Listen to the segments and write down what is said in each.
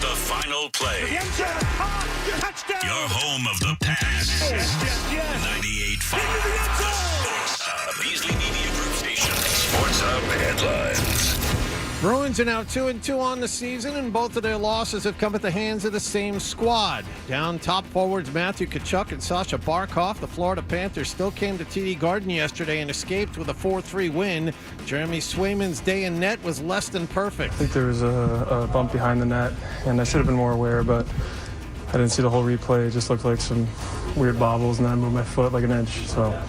the final play. Your home of the pass. 98.5. The Sports Hub. Beasley Media Group Station. Sports Hub headlines. Bruins are now 2-2 on the season, and both of their losses have come at the hands of the same squad. Down top forwards Matthew Tkachuk and Sasha Barkov, the Florida Panthers still came to TD Garden yesterday and escaped with a 4-3 win. Jeremy Swayman's day in net was less than perfect. I think there was a bump behind the net, and I should have been more aware, but I didn't see the whole replay. It just looked like some weird bobbles, and then I moved my foot like an inch. So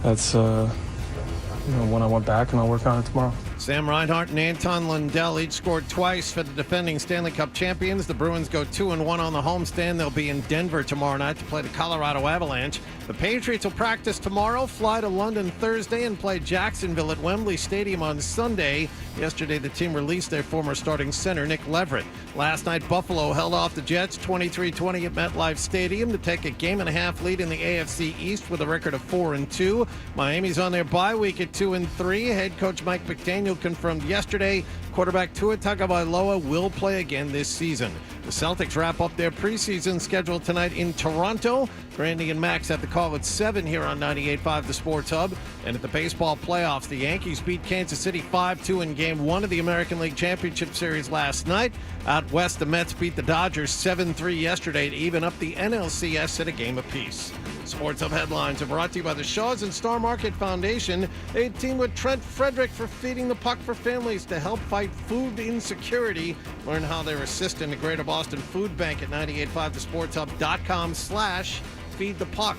that's when I went back, and I'll work on it tomorrow. Sam Reinhart and Anton Lundell each scored twice for the defending Stanley Cup champions. The Bruins go 2-1 on the homestand. They'll be in Denver tomorrow night to play the Colorado Avalanche. The Patriots will practice tomorrow, fly to London Thursday, and play Jacksonville at Wembley Stadium on Sunday. Yesterday, the team released their former starting center, Nick Leverett. Last night, Buffalo held off the Jets 23-20 at MetLife Stadium to take a game-and-a-half lead in the AFC East with a record of 4-2. Miami's on their bye week at 2-3. Head coach Mike McDaniel confirmed yesterday quarterback Tua Tagovailoa will play again this season. The Celtics wrap up their preseason schedule tonight in Toronto. Randy and Max at the call at 7 here on 98.5 The Sports Hub. And at the baseball playoffs, the Yankees beat Kansas City 5-2 in Game 1 of the American League Championship Series last night. Out west, the Mets beat the Dodgers 7-3 yesterday to even up the NLCS at a game apiece. Sports Hub headlines are brought to you by the Shaws and Star Market Foundation. They team with Trent Frederick for Feeding the Puck for families to help fight food insecurity. Learn how they're assisting the Greater Boston Food Bank at 985thesportshub.com/feed the puck.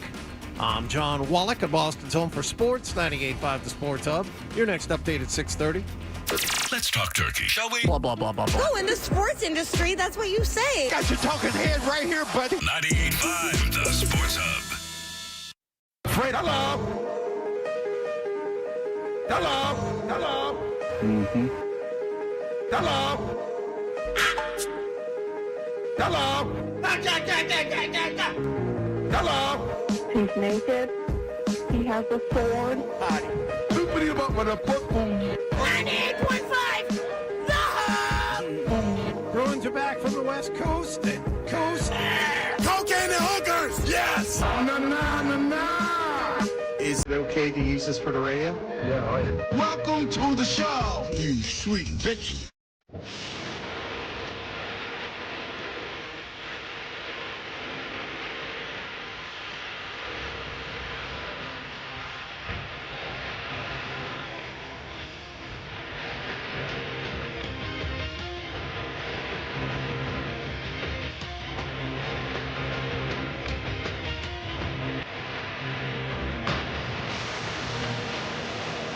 I'm John Wallach at Boston's Home for Sports, 98.5 The Sports Hub. Your next update at 6:30. Let's talk turkey, shall we? Blah, blah, blah, blah, blah. Oh, in the sports industry, that's what you say. Got your talking head right here, buddy. 98.5 The Sports Hub. Afraid, hello. Hello. Hello. Mm-hmm. Hello. Hello. Hello. He's naked. He has a sword. Oopity about with a football. 98.5 The Hub. Bruins are back from the West Coast. Cocaine and hookers. Yes. Na. Is it okay to use this for the radio? Yeah. Welcome to the show, you sweet bitch.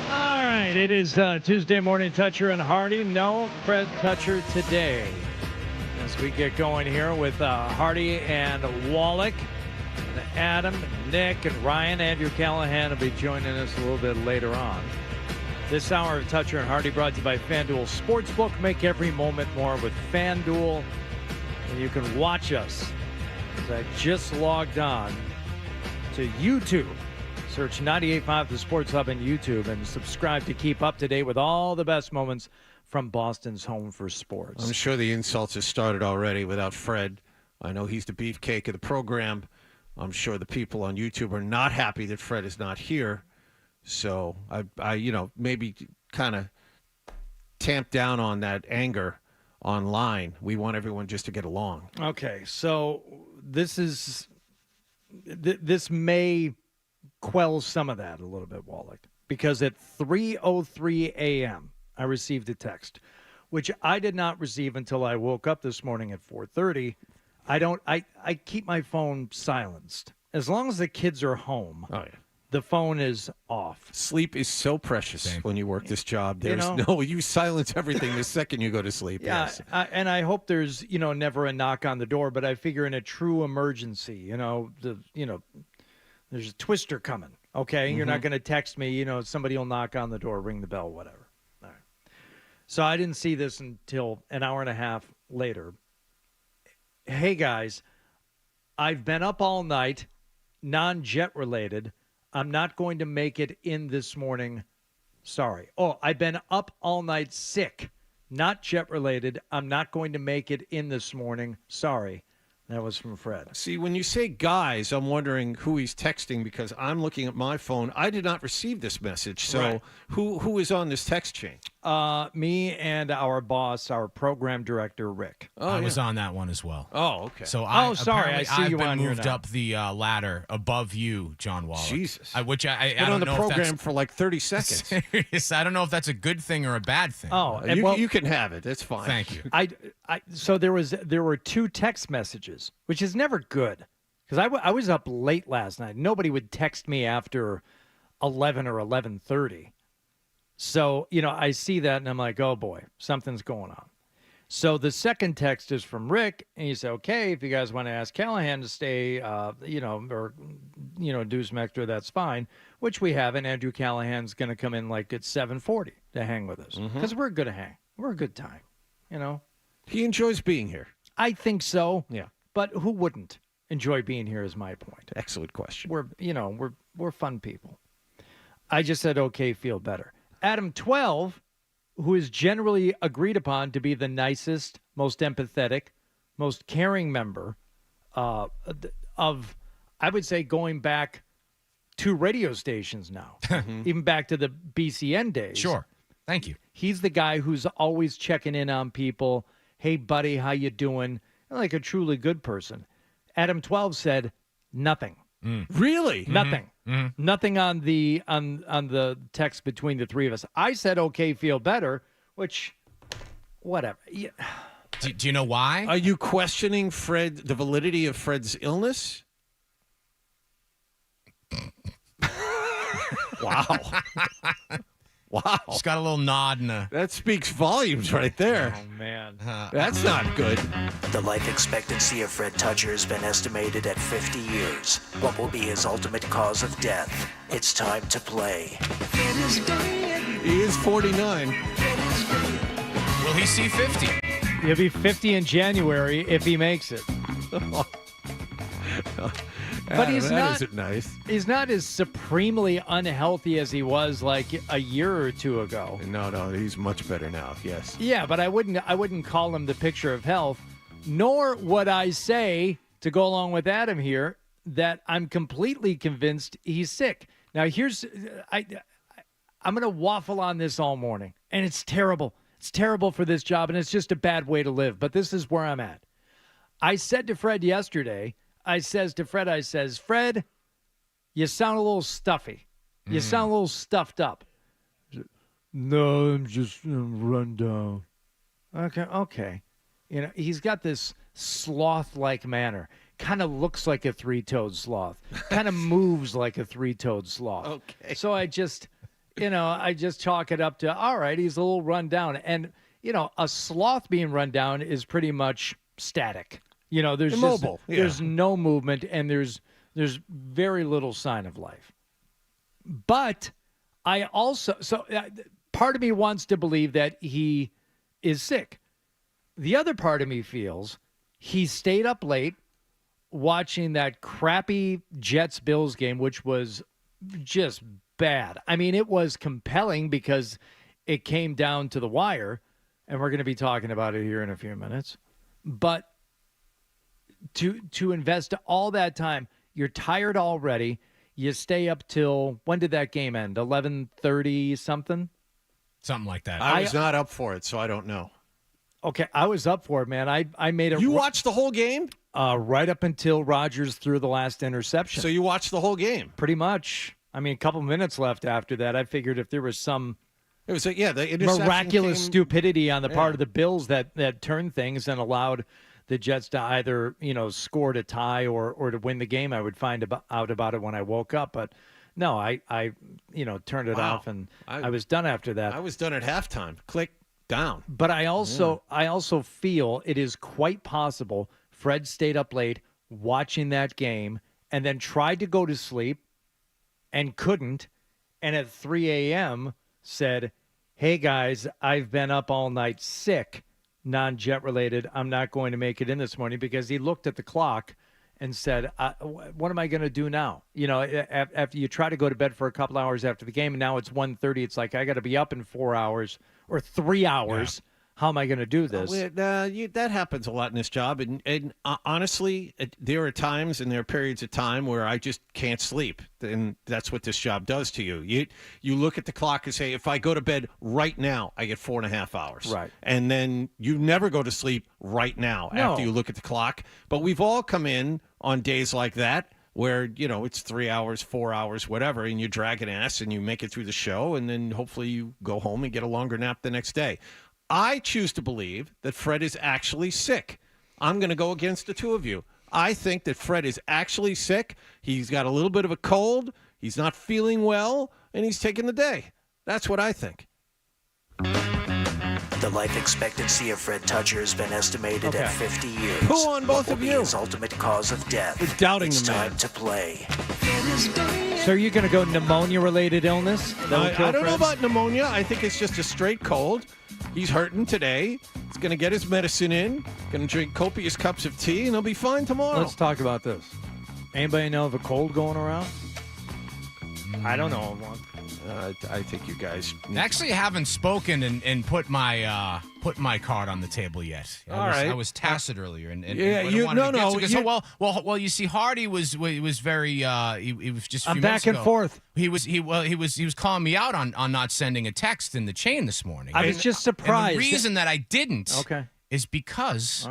All right, it is Tuesday morning, Toucher and Hardy. No Fred Toucher today. As we get going here with Hardy and Wallach, and Adam, Nick, and Ryan. Andrew Callahan will be joining us a little bit later on. This hour of Toucher and Hardy brought to you by FanDuel Sportsbook. Make every moment more with FanDuel. And you can watch us. As I just logged on to YouTube. Search 98.5 The Sports Hub on YouTube and subscribe to keep up to date with all the best moments from Boston's Home for Sports. I'm sure the insults have started already without Fred. I know he's the beefcake of the program. I'm sure the people on YouTube are not happy that Fred is not here. So I maybe kind of tamp down on that anger online. We want everyone just to get along. Okay, so this may quell some of that a little bit, Wallach, because at 3:03 a.m. I received a text, which I did not receive until I woke up this morning at 4:30. I keep my phone silenced as long as the kids are home. Oh yeah. The phone is off. Sleep is so precious when you work this job. You silence everything the second you go to sleep. Yeah, yes. and I hope there's never a knock on the door. But I figure in a true emergency, there's a twister coming. Okay, You're not going to text me. Somebody will knock on the door, ring the bell, whatever. All right. So I didn't see this until an hour and a half later. Hey guys, I've been up all night, non-jet related. I'm not going to make it in this morning. Sorry. Oh, I've been up all night sick. not jet related. I'm not going to make it in this morning. Sorry. That was from Fred. See, when you say guys, I'm wondering who he's texting because I'm looking at my phone. I did not receive this message. So Right. who is on this text chain? Me and our boss, our program director, Rick. I was on that one as well. Oh, okay. So sorry, I see I've you been on here moved now. up the ladder above you, John Wallach. Jesus. Which I Been don't on the know if program that's for like 30 seconds. serious. I don't know if that's a good thing or a bad thing. Oh, and You can have it. It's fine. Thank you. So there were 2 text messages, which is never good because I was up late last night. Nobody would text me after 11 or 11:30. So, I see that and I'm like, oh boy, something's going on. So the second text is from Rick, and he said, okay, if you guys want to ask Callahan to stay, do some extra, that's fine, which we have. And Andrew Callahan's going to come in like at 7:40 to hang with us because we're good to hang. We're a good time, He enjoys being here. I think so. Yeah. But who wouldn't enjoy being here is my point. Excellent question. We're fun people. I just said, okay, feel better. Adam 12, who is generally agreed upon to be the nicest, most empathetic, most caring member of, I would say, going back 2 radio stations now, even back to the BCN days. Sure. Thank you. He's the guy who's always checking in on people. Hey, buddy, how you doing? Like a truly good person. Adam 12 said nothing. Really? Nothing. Nothing on the text between the 3 of us. I said, okay, feel better, which, whatever. Yeah. Do you know why? Are you questioning the validity of Fred's illness? Wow. Wow. Just got a little nod and a... That speaks volumes right there. Oh, man. That's not good. The life expectancy of Fred Toucher has been estimated at 50 years. What will be his ultimate cause of death? It's time to play. He is 49. Will he see 50? He'll be 50 in January if he makes it. But he's not. Isn't nice. He's not as supremely unhealthy as he was like a year or 2 ago. No, he's much better now. Yes. Yeah, but I wouldn't call him the picture of health, nor would I say, to go along with Adam here, that I'm completely convinced he's sick. Now I'm going to waffle on this all morning, and it's terrible. It's terrible for this job, and it's just a bad way to live. But this is where I'm at. I said to Fred yesterday, Fred, you sound a little stuffy. You sound a little stuffed up. No, I'm just run down. Okay. He's got this sloth-like manner. Kind of looks like a 3-toed sloth. Kind of moves like a 3-toed sloth. Okay. So I just chalk it up to, all right, he's a little run down. And, a sloth being run down is pretty much static. There's immobile. There's no movement, and there's very little sign of life. But I also part of me wants to believe that he is sick. The other part of me feels he stayed up late watching that crappy Jets-Bills game, which was just bad. I mean, it was compelling because it came down to the wire, and we're going to be talking about it here in a few minutes. But to invest all that time, you're tired already. You stay up till, when did that game end? 11:30 something? Something like that. I was not up for it, so I don't know. Okay, I was up for it, man. I made it. You watched the whole game? Right up until Rodgers threw the last interception. So you watched the whole game? Pretty much. I mean, a couple minutes left after that. I figured if there was some It was the interception miraculous came- stupidity on the part of the Bills that turned things and allowed the Jets to either, score to tie or to win the game, I would find out about it when I woke up. But no, I turned it off, and I was done after that. I was done at halftime. Click down. But I also feel it is quite possible Fred stayed up late watching that game and then tried to go to sleep and couldn't, and at 3 a.m. said, hey, guys, I've been up all night sick. Non-jet related. I'm not going to make it in this morning, because he looked at the clock and said, what am I going to do now? After you try to go to bed for a couple hours after the game, and now it's 1:30. It's like, I got to be up in 4 hours or 3 hours. how am I going to do this? That happens a lot in this job, and honestly, there are times and there are periods of time where I just can't sleep, and that's what this job does to you. You look at the clock and say, if I go to bed right now, I get 4.5 hours, right? And then you never go to sleep right now after you look at the clock. But we've all come in on days like that, where, it's 3 hours, 4 hours, whatever, and you drag an ass and you make it through the show, and then hopefully you go home and get a longer nap the next day. I choose to believe that Fred is actually sick. I'm going to go against the two of you. I think that Fred is actually sick. He's got a little bit of a cold. He's not feeling well, and he's taking the day. That's what I think. The life expectancy of Fred Toucher has been estimated at 50 years. Who on both of you? His ultimate cause of death. We're doubting it's the man. time to play. So are you going to go pneumonia-related illness? I don't know about pneumonia. I think it's just a straight cold. He's hurting today. He's going to get his medicine in, going to drink copious cups of tea, and he'll be fine tomorrow. Let's talk about this. Anybody know of a cold going around? I don't know of one. I think you guys actually haven't spoken and put my card on the table yet. I was tacit earlier, and Well, you see, Hardy was very he was just. I'm back and forth. He was calling me out on not sending a text in the chain this morning. I was just surprised. And the reason that I didn't is because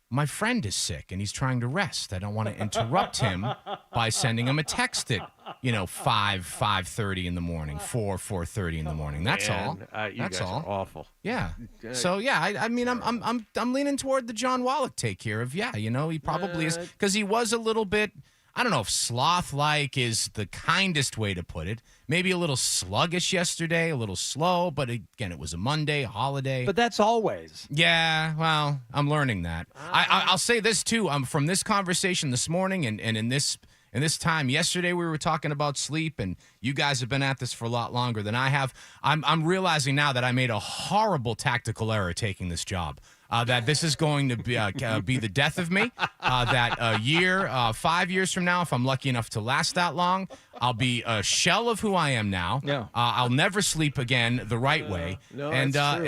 my friend is sick and he's trying to rest. I don't want to interrupt him by sending him a text at 5:30 in the morning, 4:30 in the morning. That's all. You That's guys all. Are awful. Yeah. So I mean, I'm leaning toward the John Wallach take here of he probably is, because he was a little bit. I don't know if sloth-like is the kindest way to put it. Maybe a little sluggish yesterday, a little slow, but again, it was a Monday, a holiday. But that's always. Yeah, well, I'm learning that. I'll say this, too. From this conversation this morning and in this time yesterday, we were talking about sleep, and you guys have been at this for a lot longer than I have. I'm realizing now that I made a horrible tactical error taking this job. That this is going to be the death of me. That a year, 5 years from now, if I'm lucky enough to last that long, I'll be a shell of who I am now. Yeah. I'll never sleep again the right way. No, and that's true.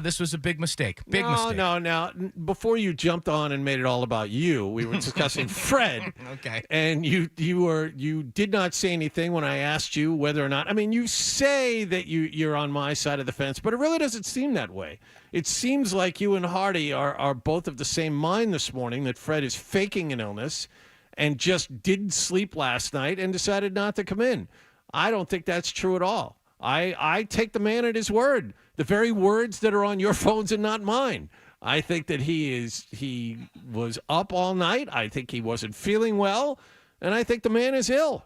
this was a big mistake. Big mistake. No. Before you jumped on and made it all about you, we were discussing Fred. Okay. And you did not say anything when I asked you whether or not. I mean, you say that you're on my side of the fence, but it really doesn't seem that way. It seems like you and Hardy are both of the same mind this morning, that Fred is faking an illness and just didn't sleep last night and decided not to come in. I don't think that's true at all. I take the man at his word, the very words that are on your phones and not mine. I think that he was up all night. I think he wasn't feeling well, and I think the man is ill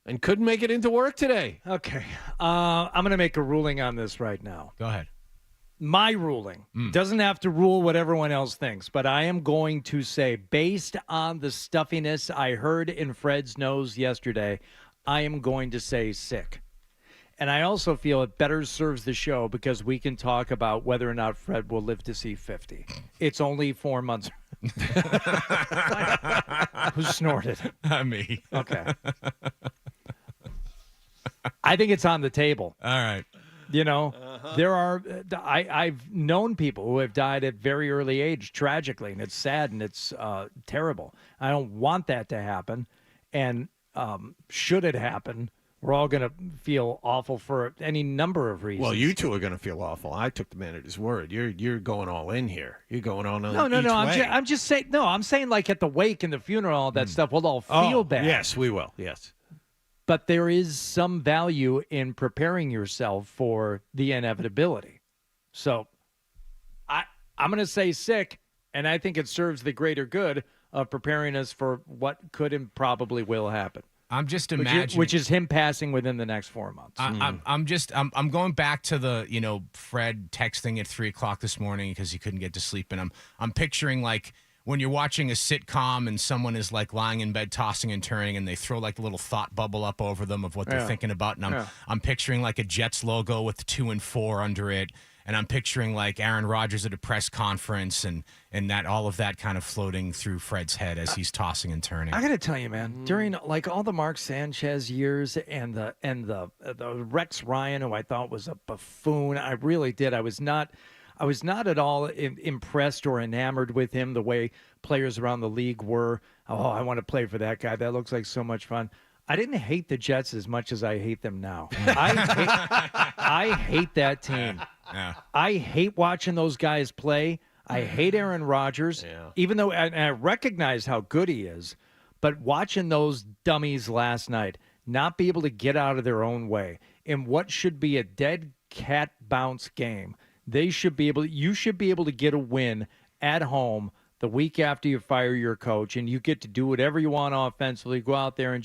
and couldn't make it into work today. Okay. I'm going to make a ruling on this right now. Go ahead. My ruling doesn't have to rule what everyone else thinks, but I am going to say, based on the stuffiness I heard in Fred's nose yesterday, I am going to say sick. And I also feel it better serves the show because we can talk about whether or not Fred will live to see 50. It's only 4 months. Who snorted? Me. Okay. I think it's on the table. All right. There are. I've known people who have died at very early age, tragically, and it's sad and it's terrible. I don't want that to happen, and should it happen, we're all going to feel awful for any number of reasons. Well, you two are going to feel awful. I took the man at his word. You're going all in here. You're going on. No. I'm just saying. No, I'm saying like at the wake and the funeral, all that stuff. We'll all feel bad. Yes, we will. Yes. But there is some value in preparing yourself for the inevitability. So I'm going to say sick, and I think it serves the greater good of preparing us for what could and probably will happen. I'm just imagining, which is him passing within the next 4 months. I'm going back to the Fred texting at 3:00 this morning because he couldn't get to sleep, and I'm picturing like when you're watching a sitcom and someone is like lying in bed tossing and turning and they throw like a little thought bubble up over them of what they're thinking about. And I'm picturing like a Jets logo with 2 and 4 under it. And I'm picturing like Aaron Rodgers at a press conference and that all of that kind of floating through Fred's head as he's tossing and turning. I got to tell you, man, during like all the Mark Sanchez years and the Rex Ryan, who I thought was a buffoon, I really did. I was not at all impressed or enamored with him the way players around the league were. Oh, I want to play for that guy. That looks like so much fun. I didn't hate the Jets as much as I hate them now. I hate that team. Yeah. I hate watching those guys play. I hate Aaron Rodgers, even though I recognize how good he is. But watching those dummies last night not be able to get out of their own way in what should be a dead cat bounce game, you should be able to get a win at home the week after you fire your coach, and you get to do whatever you want offensively, go out there and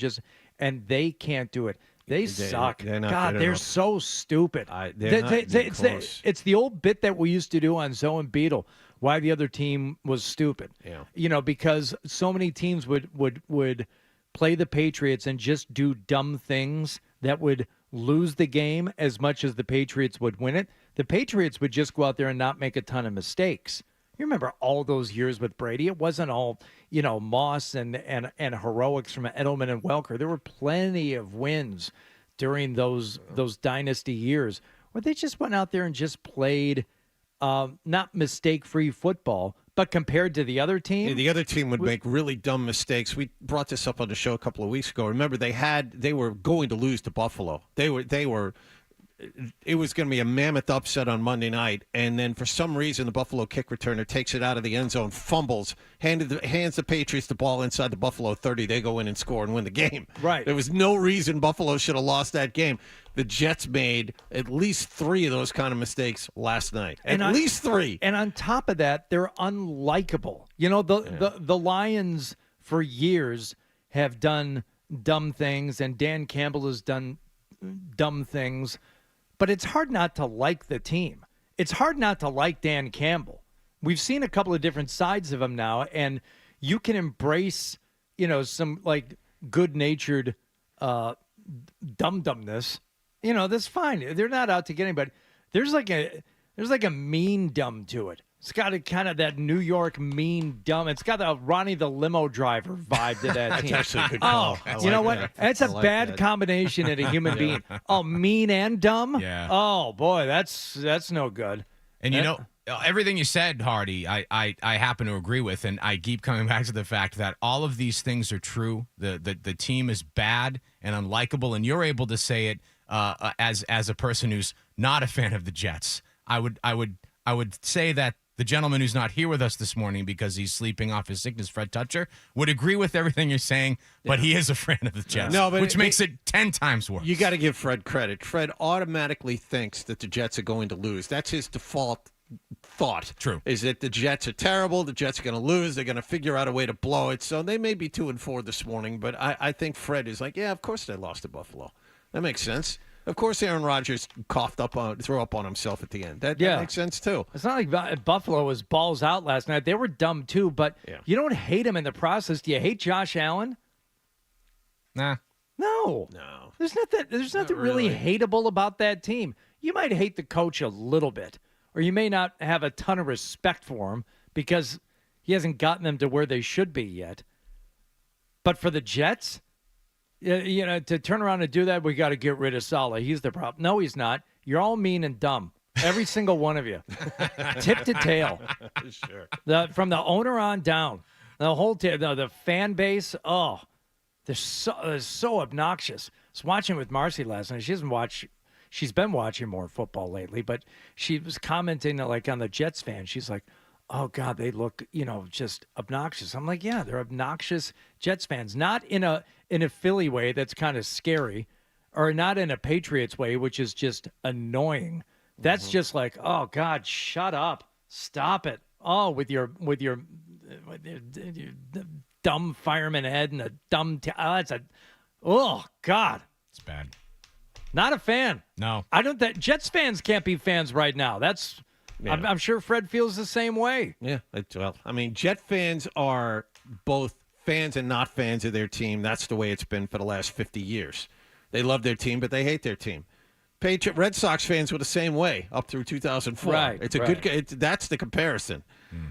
they can't do it. They suck. They're not God, good they're enough. so stupid. It's the old bit that we used to do on Zoe and Beetle, why the other team was stupid. Yeah. Because so many teams would play the Patriots and just do dumb things that would lose the game as much as the Patriots would win it. The Patriots would just go out there and not make a ton of mistakes. You remember all those years with Brady? It wasn't all, Moss and heroics from Edelman and Welker. There were plenty of wins during those dynasty years where they just went out there and just played not mistake-free football, but compared to the other team. Yeah, the other team would make really dumb mistakes. We brought this up on the show a couple of weeks ago. Remember, they were going to lose to Buffalo. It was going to be a mammoth upset on Monday night, and then for some reason the Buffalo kick returner takes it out of the end zone, fumbles, hands the Patriots the ball inside the Buffalo 30. They go in and score and win the game. Right. There was no reason Buffalo should have lost that game. The Jets made at least 3 of those kind of mistakes last night. At least 3. And on top of that, they're unlikable. The Lions for years have done dumb things, and Dan Campbell has done dumb things. But it's hard not to like the team. It's hard not to like Dan Campbell. We've seen a couple of different sides of him now, and you can embrace, some like good-natured dumb-dumbness. That's fine. They're not out to get anybody. There's like a mean dumb to it. It's got a kind of that New York mean dumb. It's got a Ronnie the limo driver vibe to that team. That's actually a good call. You know what? That's a bad combination in a human being. Oh, mean and dumb? Yeah. Oh, boy, that's no good. And everything you said, Hardy, I happen to agree with, and I keep coming back to the fact that all of these things are true. The team is bad and unlikable, and you're able to say it as a person who's not a fan of the Jets. I would say that the gentleman who's not here with us this morning because he's sleeping off his sickness, Fred Toucher, would agree with everything you're saying, but he is a fan of the Jets, which makes it 10 times worse. You got to give Fred credit. Fred automatically thinks that the Jets are going to lose. That's his default thought. True. Is that the Jets are terrible, the Jets are going to lose, they're going to figure out a way to blow it. So they may be 2-4 this morning, but I think Fred is like, yeah, of course they lost to Buffalo. That makes sense. Of course, Aaron Rodgers threw up on himself at the end. That makes sense, too. It's not like Buffalo was balls out last night. They were dumb, too, but you don't hate him in the process. Do you hate Josh Allen? Nah. No. There's nothing really hateable about that team. You might hate the coach a little bit, or you may not have a ton of respect for him because he hasn't gotten them to where they should be yet. But for the Jets, to turn around and do that, we got to get rid of Saleh. He's the problem. No, he's not. You're all mean and dumb. Every single one of you. Tip to tail. Sure. From the owner on down. The whole the fan base, they're so obnoxious. I was watching with Marcy last night. She's been watching more football lately, but she was commenting like on the Jets fans. She's like, oh, God, they look, just obnoxious. I'm like, yeah, they're obnoxious Jets fans. Not in a Philly way that's kind of scary, or not in a Patriots way, which is just annoying. That's just like, oh, God, shut up. Stop it. Oh, with your dumb fireman head and a dumb oh, God. It's bad. Not a fan. No. Jets fans can't be fans right now. That's... Yeah. I'm sure Fred feels the same way. Yeah, well, Jet fans are both fans and not fans of their team. That's the way it's been for the last 50 years. They love their team, but they hate their team. Red Sox fans were the same way up through 2004. Right, it's a good. That's the comparison.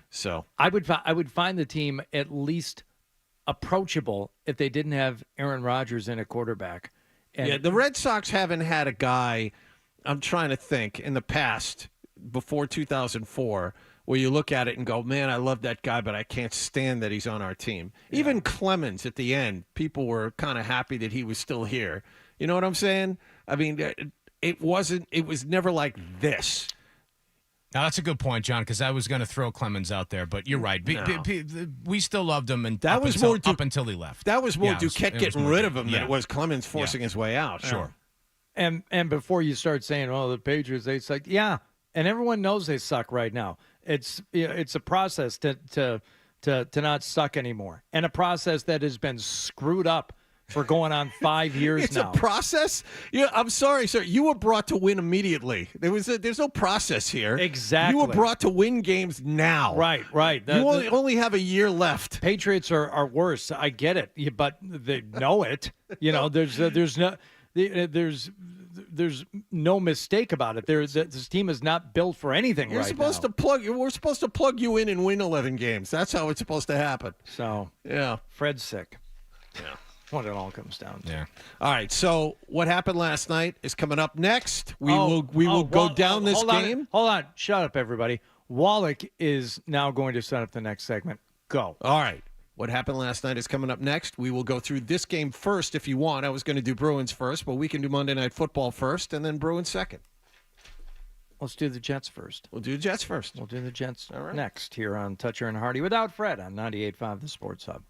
So I would find the team at least approachable if they didn't have Aaron Rodgers in a quarterback. And the Red Sox haven't had a guy. I'm trying to think in the past. before 2004 where you look at it and go, man, I love that guy, but I can't stand that he's on our team. Yeah. Even Clemens at the end, people were kind of happy that he was still here. You know what I'm saying? I mean, it was never like this. Now, that's a good point, John, because I was going to throw Clemens out there, but you're right. We still loved him and up until he left. That was more Duquette getting rid of him than it was Clemens forcing his way out. Sure. And before you start saying, "Oh, the Patriots, they suck," yeah, and everyone knows they suck right now. It's a process to not suck anymore, and a process that has been screwed up for going on 5 years now. It's a process? Yeah, I'm sorry, sir. You were brought to win immediately. There's no process here. Exactly. You were brought to win games now. Right. You only have a year left. Patriots are worse. I get it, but they know it. You know, there's no mistake about it. This team is not built for anything We're supposed to plug you in and win 11 games. That's how it's supposed to happen. So, yeah. Fred's sick. Yeah. What it all comes down to. Yeah. All right. So what happened last night is coming up next. We will go down this game. Hold on. Shut up, everybody. Wallach is now going to set up the next segment. Go. All right. What happened last night is coming up next. We will go through this game first if you want. I was going to do Bruins first, but we can do Monday Night Football first and then Bruins second. Let's do the Jets first. We'll do the Jets first. We'll do the Jets next here on Toucher and Hardy without Fred on 98.5 The Sports Hub.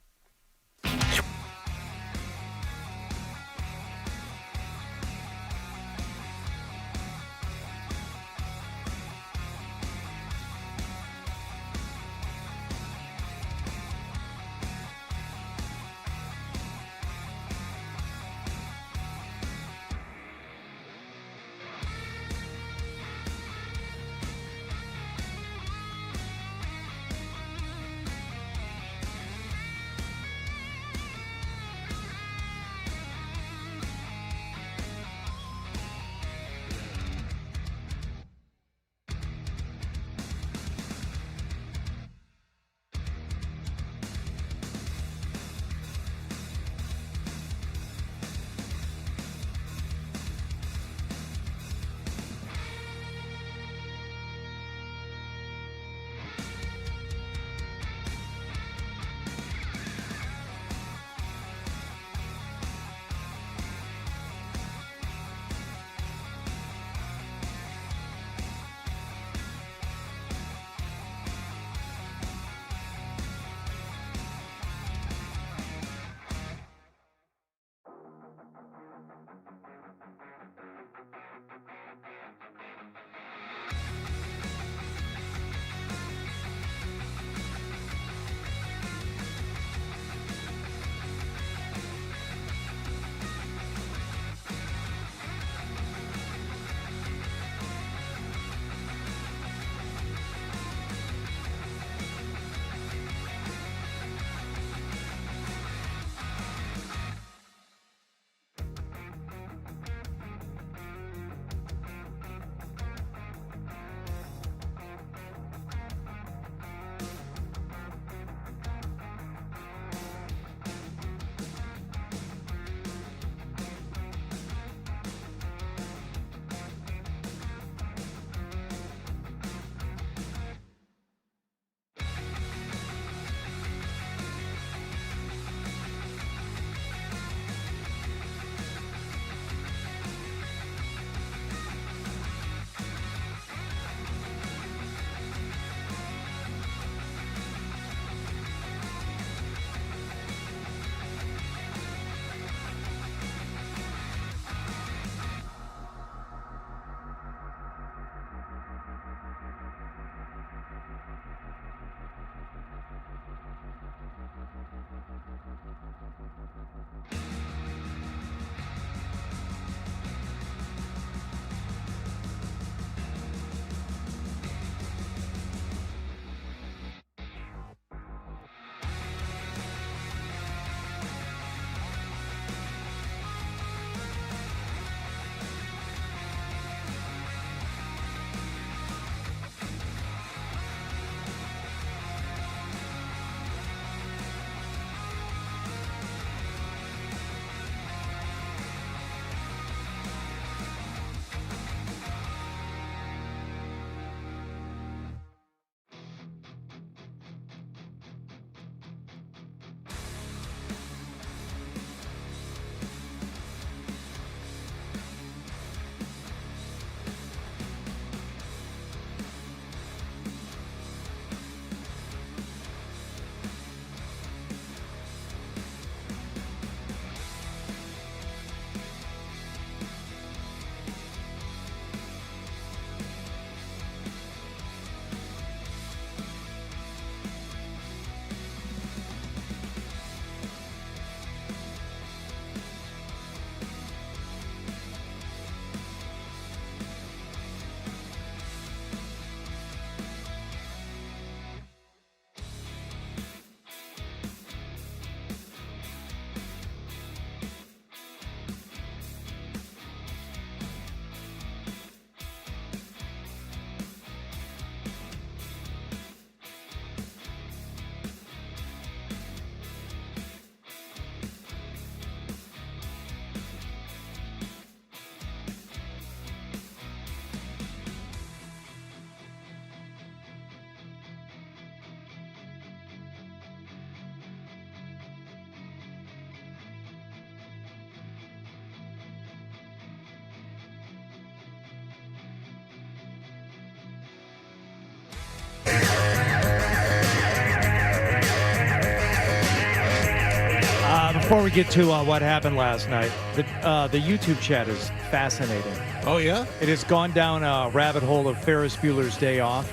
Before we get to what happened last night, the YouTube chat is fascinating. Oh, yeah? It has gone down a rabbit hole of Ferris Bueller's Day Off,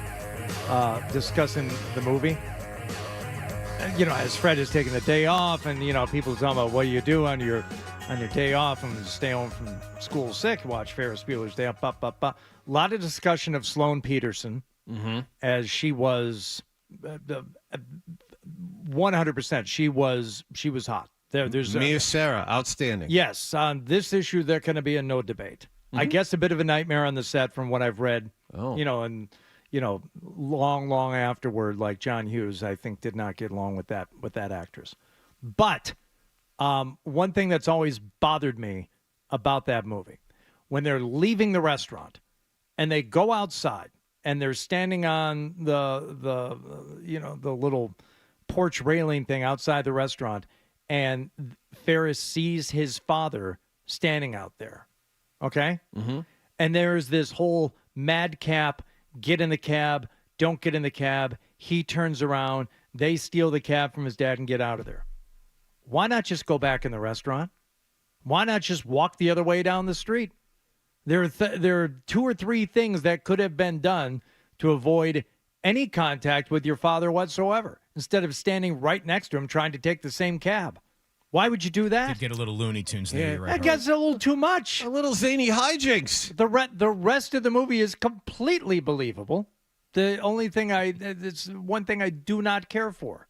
discussing the movie. And, as Fred is taking the day off, and people talking about what do you do on your day off, and stay home from school sick, watch Ferris Bueller's Day Off. A lot of discussion of Sloane Peterson, as she was 100%. She was hot. There's Mia Sarah, outstanding. Yes, on this issue, there can be a no debate. I guess a bit of a nightmare on the set from what I've read. Oh. Long afterward, like John Hughes, I think did not get along with that actress. But one thing that's always bothered me about that movie, when they're leaving the restaurant and they go outside and they're standing on the little porch railing thing outside the restaurant, and Ferris sees his father standing out there. Okay? Mm-hmm. And there's this whole madcap, get in the cab, don't get in the cab. He turns around. They steal the cab from his dad and get out of there. Why not just go back in the restaurant? Why not just walk the other way down the street? There are 2 or 3 things that could have been done to avoid any contact with your father whatsoever, instead of standing right next to him trying to take the same cab. Why would you do that? You'd get a little Looney Tunes there. Yeah. Right, That gets a little too much. A little zany hijinks. The rest of the movie is completely believable. The only thing it's one thing I do not care for.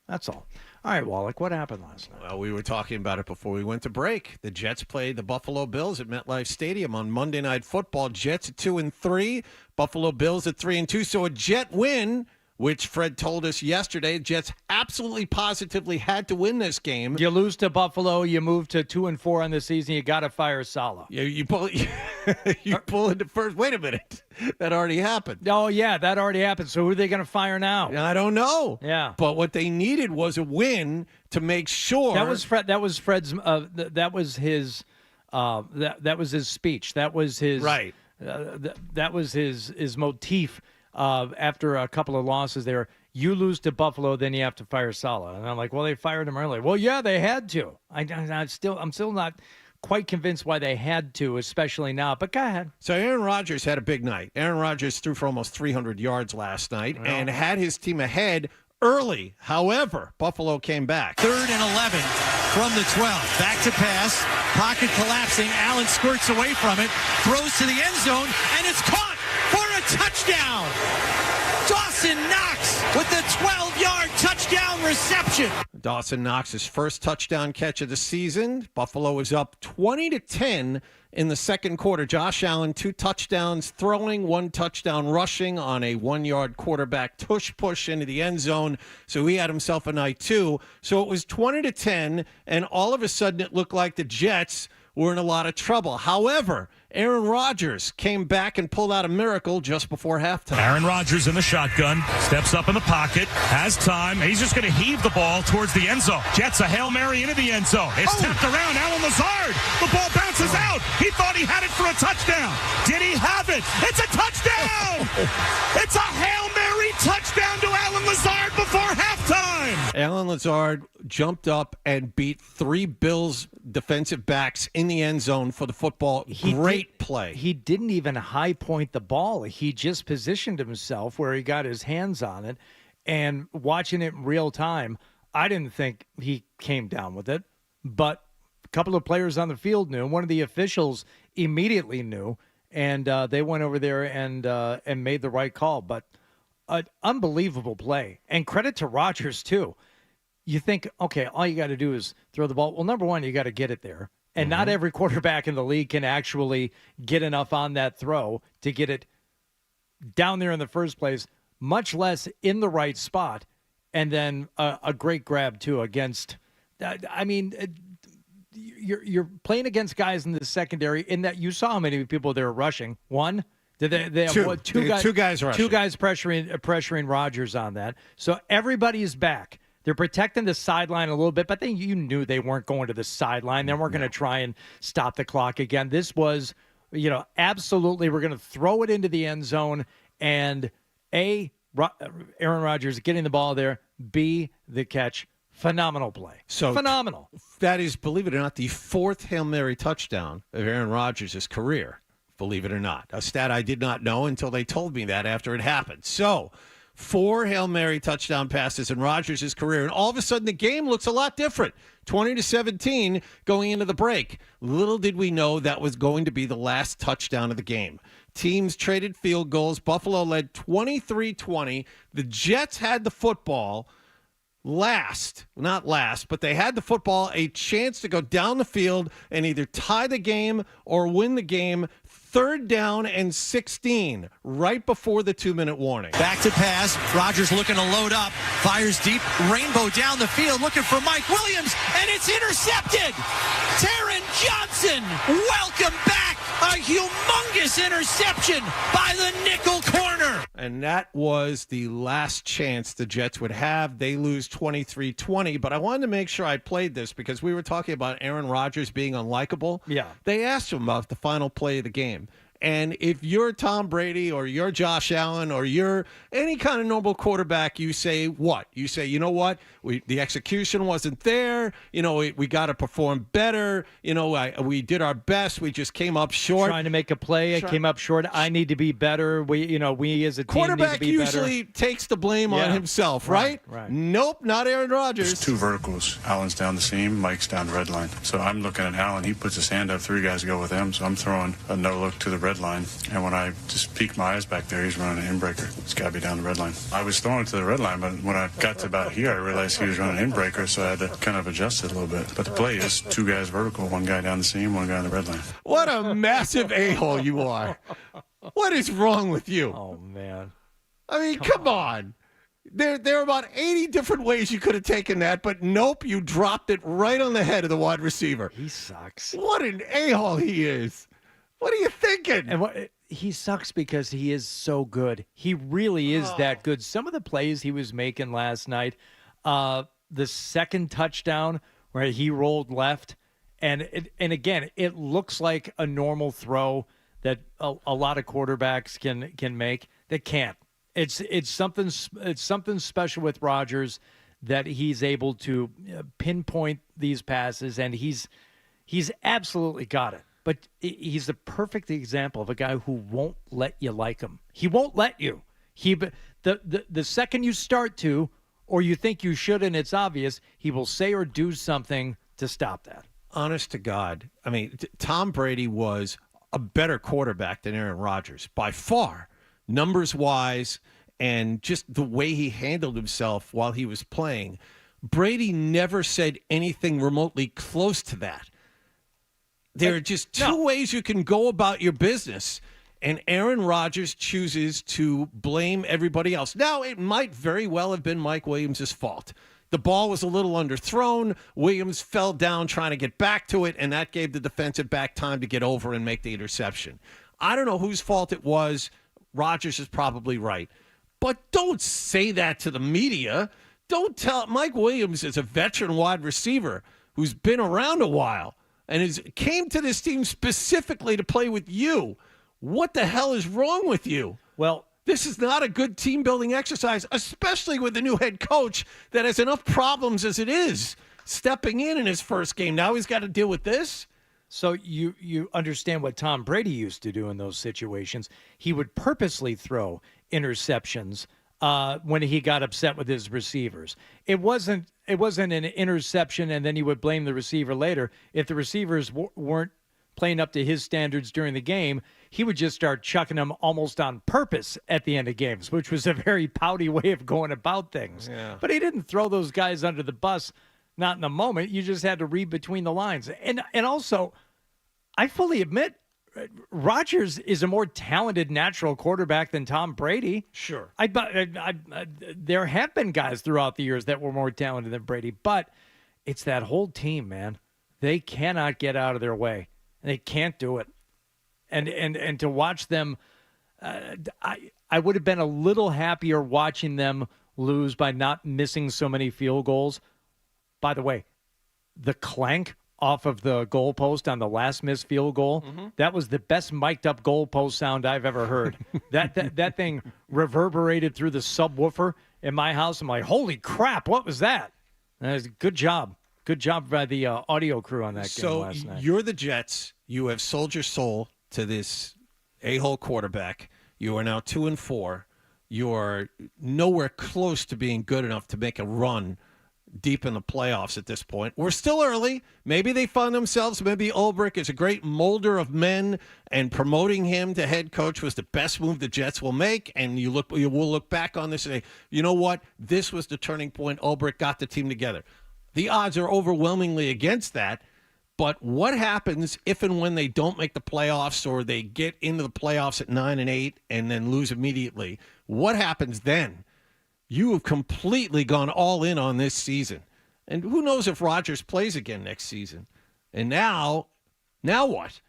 That's all. All right, Wallach, what happened last night? Well, we were talking about it before we went to break. The Jets played the Buffalo Bills at MetLife Stadium on Monday Night Football. Jets at 2-3, Buffalo Bills at 3-2. So a Jet win, which Fred told us yesterday. Jets absolutely positively had to win this game. You lose to Buffalo, you move to 2-4 on the season. You got to fire Saleh. You pull into first. Wait a minute, that already happened. Oh yeah, that already happened. So who are they going to fire now? I don't know. Yeah, but what they needed was a win to make sure. That was Fred. That was Fred's. That was his. That was his speech. That was his. Right. That was his motif. After a couple of losses there, you lose to Buffalo, then you have to fire Saleh. And I'm like, well, they fired him early. Well, yeah, they had to. I'm still not quite convinced why they had to, especially now. But go ahead. So Aaron Rodgers had a big night. Aaron Rodgers threw for almost 300 yards last night and had his team ahead early. However, Buffalo came back. 3rd and 11 from the 12. Back to pass. Pocket collapsing. Allen squirts away from it. Throws to the end zone, and it's caught for a touchdown. Dawson Knox with the 12-yard touchdown reception. Dawson Knox's first touchdown catch of the season. Buffalo is up 20-10 in the second quarter. Josh Allen, 2 touchdowns throwing, 1 touchdown rushing on a 1-yard quarterback push into the end zone. So he had himself a night too. So it was 20-10, and all of a sudden it looked like the Jets were in a lot of trouble. However, Aaron Rodgers came back and pulled out a miracle just before halftime. Aaron Rodgers in the shotgun, steps up in the pocket, has time. He's just going to heave the ball towards the end zone. Jets a Hail Mary into the end zone. It's tapped around. Alan Lazard. The ball bounces out. He thought he had it for a touchdown. Did he have it? It's a touchdown! It's a Hail Mary touchdown to Alan Lazard before halftime. Alan Lazard jumped up and beat 3 Bills defensive backs in the end zone for the football. Great play. He didn't even high point the ball. He just positioned himself where he got his hands on it. And watching it in real time, I didn't think he came down with it. But a couple of players on the field knew. One of the officials immediately knew. And they went over there and made the right call. But an unbelievable play. And credit to Rodgers, too. You think, okay, all you got to do is throw the ball. Well, number one, you got to get it there. And not every quarterback in the league can actually get enough on that throw to get it down there in the first place, much less in the right spot. And then a great grab, too, against I mean, you're playing against guys in the secondary in that you saw how many people they were rushing. One? Did they have two guys rushing. 2 guys pressuring Rodgers on that. So everybody's back. They're protecting the sideline a little bit, but then you knew they weren't going to the sideline. They weren't going to try and stop the clock again. This was, absolutely we're going to throw it into the end zone, and A, Aaron Rodgers getting the ball there, B, the catch Phenomenal play. So phenomenal. That is, believe it or not, the 4th Hail Mary touchdown of Aaron Rodgers' career. Believe it or not. A stat I did not know until they told me that after it happened. So 4 Hail Mary touchdown passes in Rodgers' career, and all of a sudden the game looks a lot different. 20-17 going into the break. Little did we know that was going to be the last touchdown of the game. Teams traded field goals. Buffalo led 23-20. The Jets had the football not last, but they had the football, a chance to go down the field and either tie the game or win the game. 3rd down and 16, right before the 2-minute warning. Back to pass. Rodgers looking to load up. Fires deep. Rainbow down the field looking for Mike Williams, and it's intercepted. Taron Johnson, welcome back. A humongous interception by the nickel corner. And that was the last chance the Jets would have. They lose 23-20, but I wanted to make sure I played this because we were talking about Aaron Rodgers being unlikable. Yeah. They asked him about the final play of the game. And if you're Tom Brady or you're Josh Allen or you're any kind of normal quarterback, you say what? You say, you know what? The execution wasn't there. You know, we got to perform better. You know, we did our best. We just came up short. Trying to make a play. I came up short. I need to be better. We as a team quarterback need to be usually better. takes the blame on himself, right? Right. Nope, not Aaron Rodgers. There's 2 verticals. Allen's down the seam, Mike's down the red line. So I'm looking at Allen. He puts his hand up. 3 guys go with him. So I'm throwing a no look to the red line. And when I just peek my eyes back there, he's running an inbreaker. It's got to be down the red line. I was throwing it to the red line, but when I got to about here, I realized he was running an inbreaker, so I had to kind of adjust it a little bit. But the play is 2 guys vertical, 1 guy down the seam, 1 guy on the red line. What a massive a-hole you are. What is wrong with you? Oh, man. I mean, come on. There are about 80 different ways you could have taken that, but nope, you dropped it right on the head of the wide receiver. He sucks. What an a-hole he is. What are you thinking? And he sucks because he is so good. He really is that good. Some of the plays he was making last night, the second touchdown where he rolled left, and again, it looks like a normal throw that a lot of quarterbacks can make. That can't. It's something special with Rodgers that he's able to pinpoint these passes, and he's absolutely got it. But he's a perfect example of a guy who won't let you like him. He won't let you. The second you start to, or you think you should, and it's obvious, he will say or do something to stop that. Honest to God, I mean, Tom Brady was a better quarterback than Aaron Rodgers by far, numbers-wise, and just the way he handled himself while he was playing. Brady never said anything remotely close to that. There are just 2 ways you can go about your business, and Aaron Rodgers chooses to blame everybody else. Now, it might very well have been Mike Williams' fault. The ball was a little underthrown. Williams fell down trying to get back to it, and that gave the defensive back time to get over and make the interception. I don't know whose fault it was. Rodgers is probably right. But don't say that to the media. Don't tell. Mike Williams is a veteran wide receiver who's been around a while and came to this team specifically to play with you. What the hell is wrong with you? Well, this is not a good team-building exercise, especially with the new head coach that has enough problems as it is, stepping in his first game. Now he's got to deal with this? So you understand what Tom Brady used to do in those situations. He would purposely throw interceptions when he got upset with his receivers. It wasn't an interception and then he would blame the receiver later. If the receivers weren't playing up to his standards during the game, he would just start chucking them almost on purpose at the end of games, which was a very pouty way of going about things. Yeah. But he didn't throw those guys under the bus, not in the moment. You just had to read between the lines. And also, I fully admit, Rodgers is a more talented natural quarterback than Tom Brady. Sure. There have been guys throughout the years that were more talented than Brady, but it's that whole team, man. They cannot get out of their way. They can't do it. And to watch them, I would have been a little happier watching them lose by not missing so many field goals. By the way, the clank off of the goalpost on the last missed field goal, that was the best mic'd up goalpost sound I've ever heard. that thing reverberated through the subwoofer in my house. I'm like, holy crap, what was that? Good job. Good job by the audio crew on that game last night. So you're the Jets. You have sold your soul to this a-hole quarterback. You are now 2-4. You are nowhere close to being good enough to make a run deep in the playoffs at this point. We're still early. Maybe they find themselves. Maybe Ulbrich is a great molder of men, and promoting him to head coach was the best move the Jets will make. And you will look back on this and say, you know what? This was the turning point. Ulbrich got the team together. The odds are overwhelmingly against that. But what happens if and when they don't make the playoffs, or they get into the playoffs at 9-8 and then lose immediately? What happens then? You have completely gone all in on this season. And who knows if Rodgers plays again next season? And now what?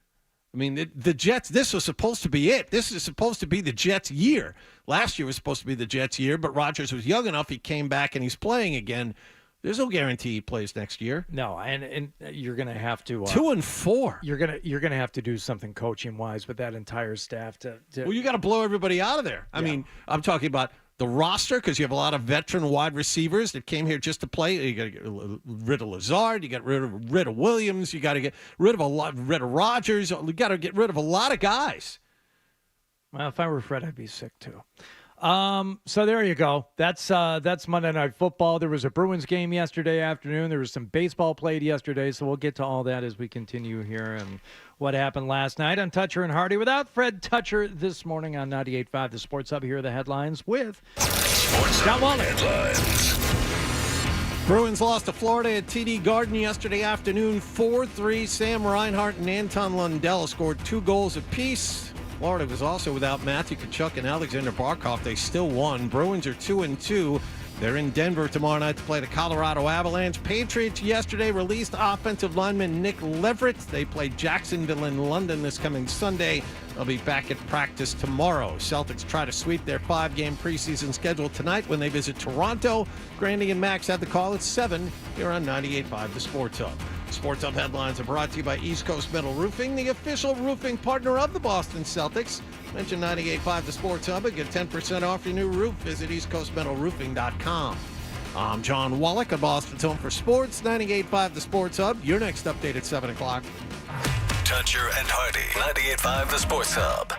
I mean, the Jets, this was supposed to be it. This is supposed to be the Jets' year. Last year was supposed to be the Jets' year, but Rodgers was young enough. He came back and he's playing again. There's no guarantee he plays next year. No, and you're going to have to 2-4. You're going to have to do something coaching wise with that entire staff to Well, you got to blow everybody out of there. I mean, I'm talking about the roster, because you have a lot of veteran wide receivers that came here just to play. You got to get rid of Lazard. You got rid of Williams. You got to get rid of Rodgers. You got to get rid of a lot of guys. Well, if I were Fred, I'd be sick too. So there you go. That's Monday Night Football. There was a Bruins game yesterday afternoon. There was some baseball played yesterday, so we'll get to all that as we continue here and what happened last night on Toucher and Hardy without Fred Toucher this morning on 98.5 The Sports Hub. Here are the headlines with John Wallach. Bruins lost to Florida at TD Garden yesterday afternoon, 4-3. Sam Reinhart and Anton Lundell scored 2 goals apiece. Florida was also without Matthew Tkachuk and Alexander Barkov. They still won. Bruins are 2-2. They're in Denver tomorrow night to play the Colorado Avalanche. Patriots yesterday released offensive lineman Nick Leverett. They play Jacksonville in London this coming Sunday. They'll be back at practice tomorrow. Celtics try to sweep their 5-game preseason schedule tonight when they visit Toronto. Grandy and Max had the call at 7 here on 98.5 The Sports Hub. Sports Hub headlines are brought to you by East Coast Metal Roofing, the official roofing partner of the Boston Celtics. Mention 98.5 The Sports Hub and get 10% off your new roof. Visit eastcoastmetalroofing.com. I'm John Wallach of Boston's Home for Sports, 98.5 The Sports Hub. Your next update at 7 o'clock. Toucher and Hardy, 98.5 The Sports Hub.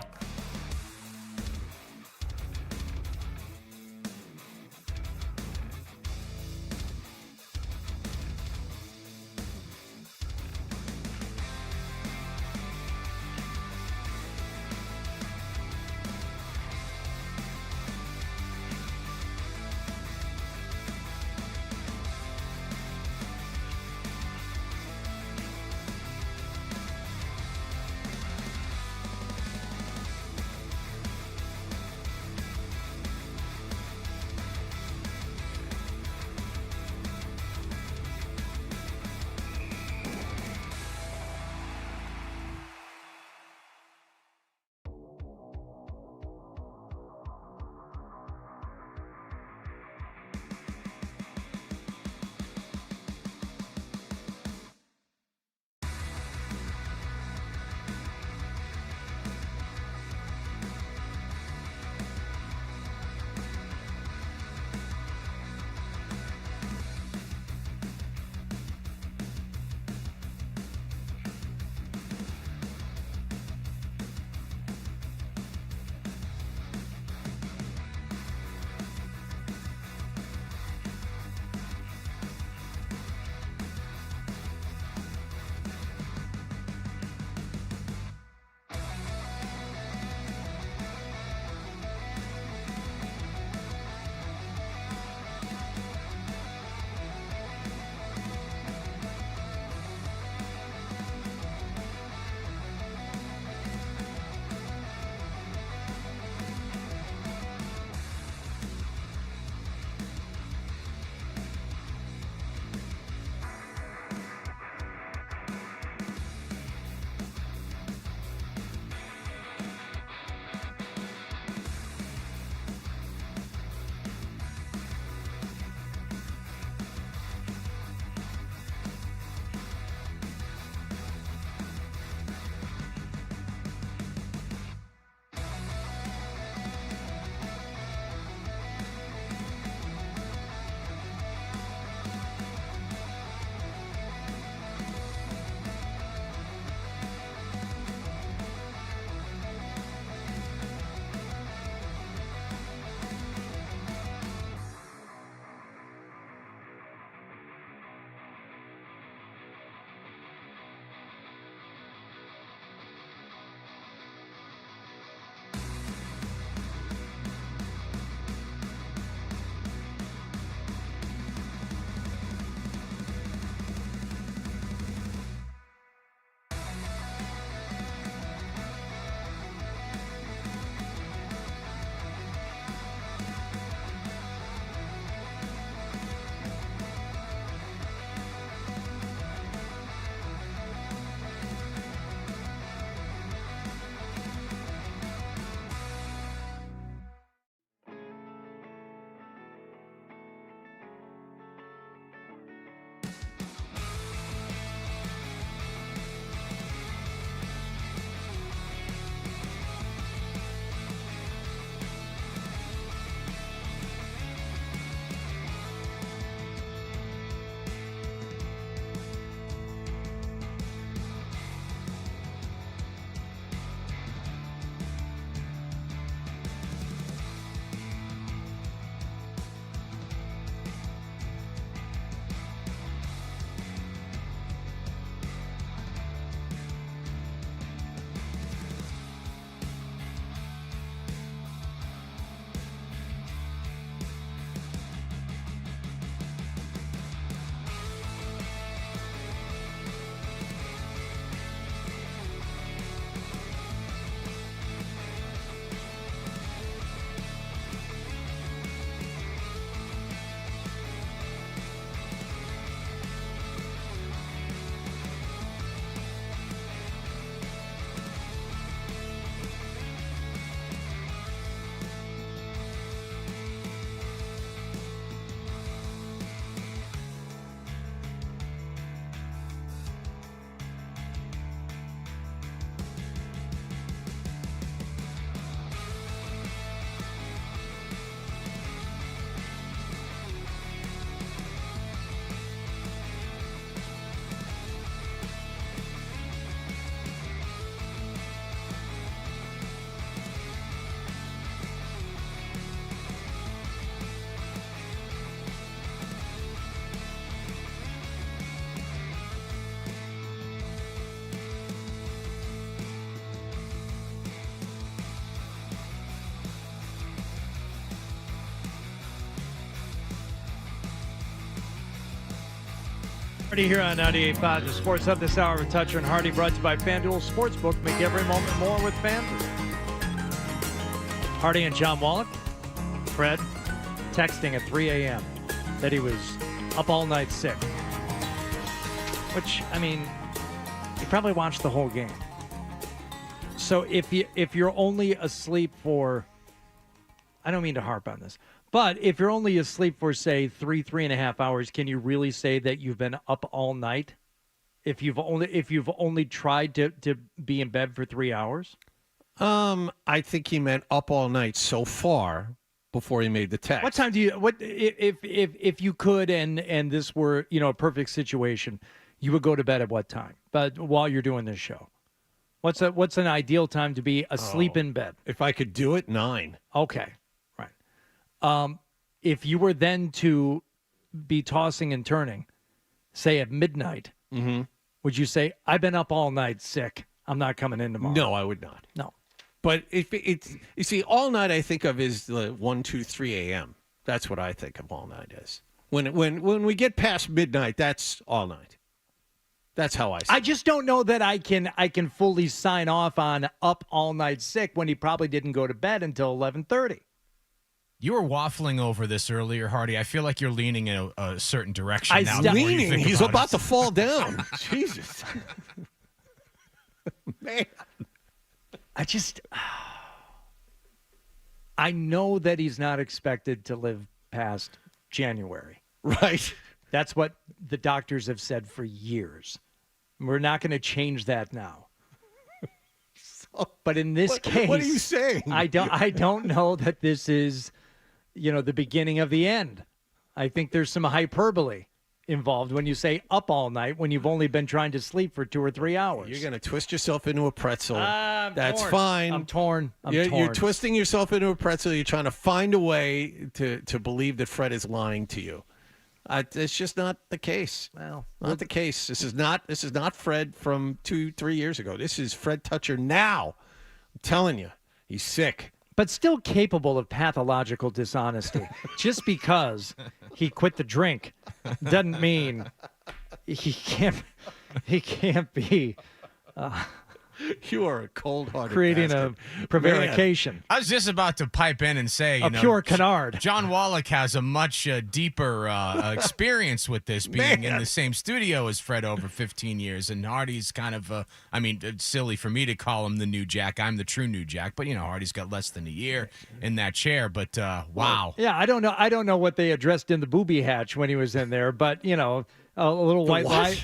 Hardy here on 98.5, the Sports Hub this hour with Toucher and Hardy, brought to you by FanDuel Sportsbook. Make every moment more with FanDuel. Hardy and John Wallach. Fred texting at 3 a.m. that he was up all night sick. Which, I mean, you probably watched the whole game. So if you're only asleep for, I don't mean to harp on this, but if you're only asleep for, say, 3.5 hours, can you really say that you've been up all night? If you've only tried to be in bed for 3 hours? I think he meant up all night so far before he made the text. What time do you, if you could, and this were, a perfect situation, you would go to bed at what time? But while you're doing this show, what's an ideal time to be asleep in bed? If I could do it, 9. Okay. If you were then to be tossing and turning, say at midnight, would you say, I've been up all night sick, I'm not coming in tomorrow? No, I would not. No. But if it's, you see, all night I think of is the 1, 2, 3 a.m. That's what I think of all night as. When we get past midnight, that's all night. That's how I see it. I just don't know that I can fully sign off on up all night sick when he probably didn't go to bed until 11:30. You were waffling over this earlier, Hardy. I feel like you're leaning in a certain direction now. Leaning? He's about to fall down. Jesus. Man. I know that he's not expected to live past January. Right. That's what the doctors have said for years. We're not going to change that now. But in this case, what are you saying? I don't know that this is, the beginning of the end. I think there's some hyperbole involved when you say up all night when you've only been trying to sleep for 2 or 3 hours. You're going to twist yourself into a pretzel. That's torn. fine. I'm torn. You're twisting yourself into a pretzel. You're trying to find a way to believe that Fred is lying to you. It's just not the case. Well, not the case. This is not Fred from 2-3 years ago. This is Fred Toucher now. I'm telling you, he's sick. But still capable of pathological dishonesty. Just because he quit the drink doesn't mean he can't be you are a cold-hearted creating bastard. a prevarication. I was just about to pipe in and say, pure canard. John Wallach has a much deeper experience with this, being in the same studio as Fred over 15 years. And Hardy's kind of, it's silly for me to call him the new Jack. I'm the true new Jack. But, Hardy's got less than a year in that chair. But, wow. Yeah, I don't know what they addressed in the booby hatch when he was in there. But, a little white lie.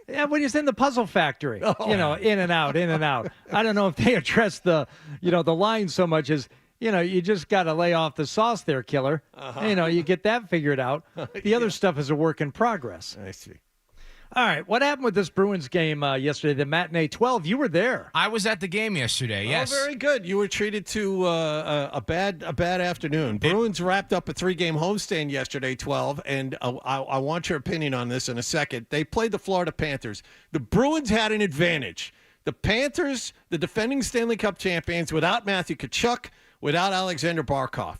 Yeah, when he's in the puzzle factory, in and out. I don't know if they address the line so much as, you just got to lay off the sauce there, killer. You get that figured out. The other stuff is a work in progress. I see. All right, what happened with this Bruins game yesterday, the matinee 12? You were there. I was at the game yesterday, yes. Oh, very good. You were treated to a bad afternoon. Bruins wrapped up a 3-game homestand yesterday, 12, and I want your opinion on this in a second. They played the Florida Panthers. The Bruins had an advantage. The Panthers, the defending Stanley Cup champions, without Matthew Tkachuk, without Alexander Barkov.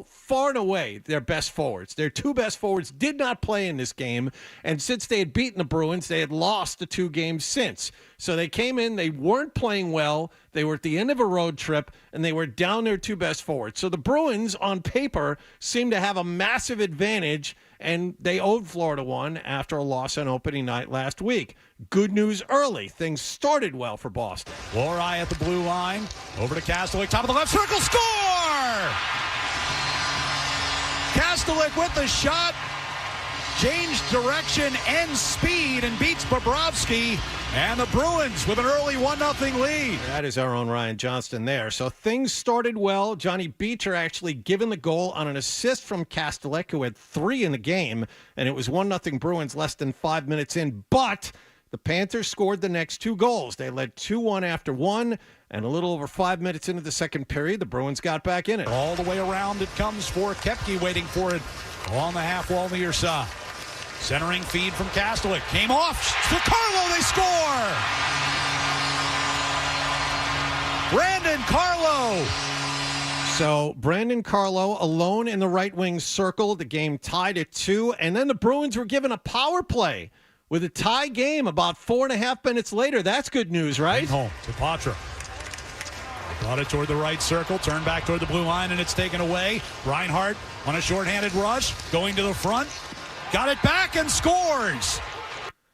Far and away, their best forwards. Their 2 best forwards did not play in this game, and since they had beaten the Bruins, they had lost the 2 games since. So they came in, they weren't playing well, they were at the end of a road trip, and they were down their 2 best forwards. So the Bruins, on paper, seemed to have a massive advantage, and they owed Florida one after a loss on opening night last week. Good news early. Things started well for Boston. Lohrei at the blue line. Over to Kastelik, top of the left circle, score! Kastelik with the shot. Changed direction and speed and beats Bobrovsky. And the Bruins with an early 1-0 lead. That is our own Ryan Johnston there. So things started well. Johnny Beecher actually given the goal on an assist from Kastelik, who had 3 in the game. And it was 1-0 Bruins less than 5 minutes in. But the Panthers scored the next 2 goals. They led 2-1 after 1. And a little over 5 minutes into the second period, the Bruins got back in it. All the way around it comes for Koepke, waiting for it on the half wall near side. Centering feed from Kastelik. Came off for Carlo. They score! Brandon Carlo. So Brandon Carlo alone in the right wing circle. The game tied at 2. And then the Bruins were given a power play with a tie game about 4.5 minutes later. That's good news, right? Home to Patra. Brought it toward the right circle, turned back toward the blue line, and it's taken away. Reinhart on a shorthanded rush, going to the front. Got it back and scores.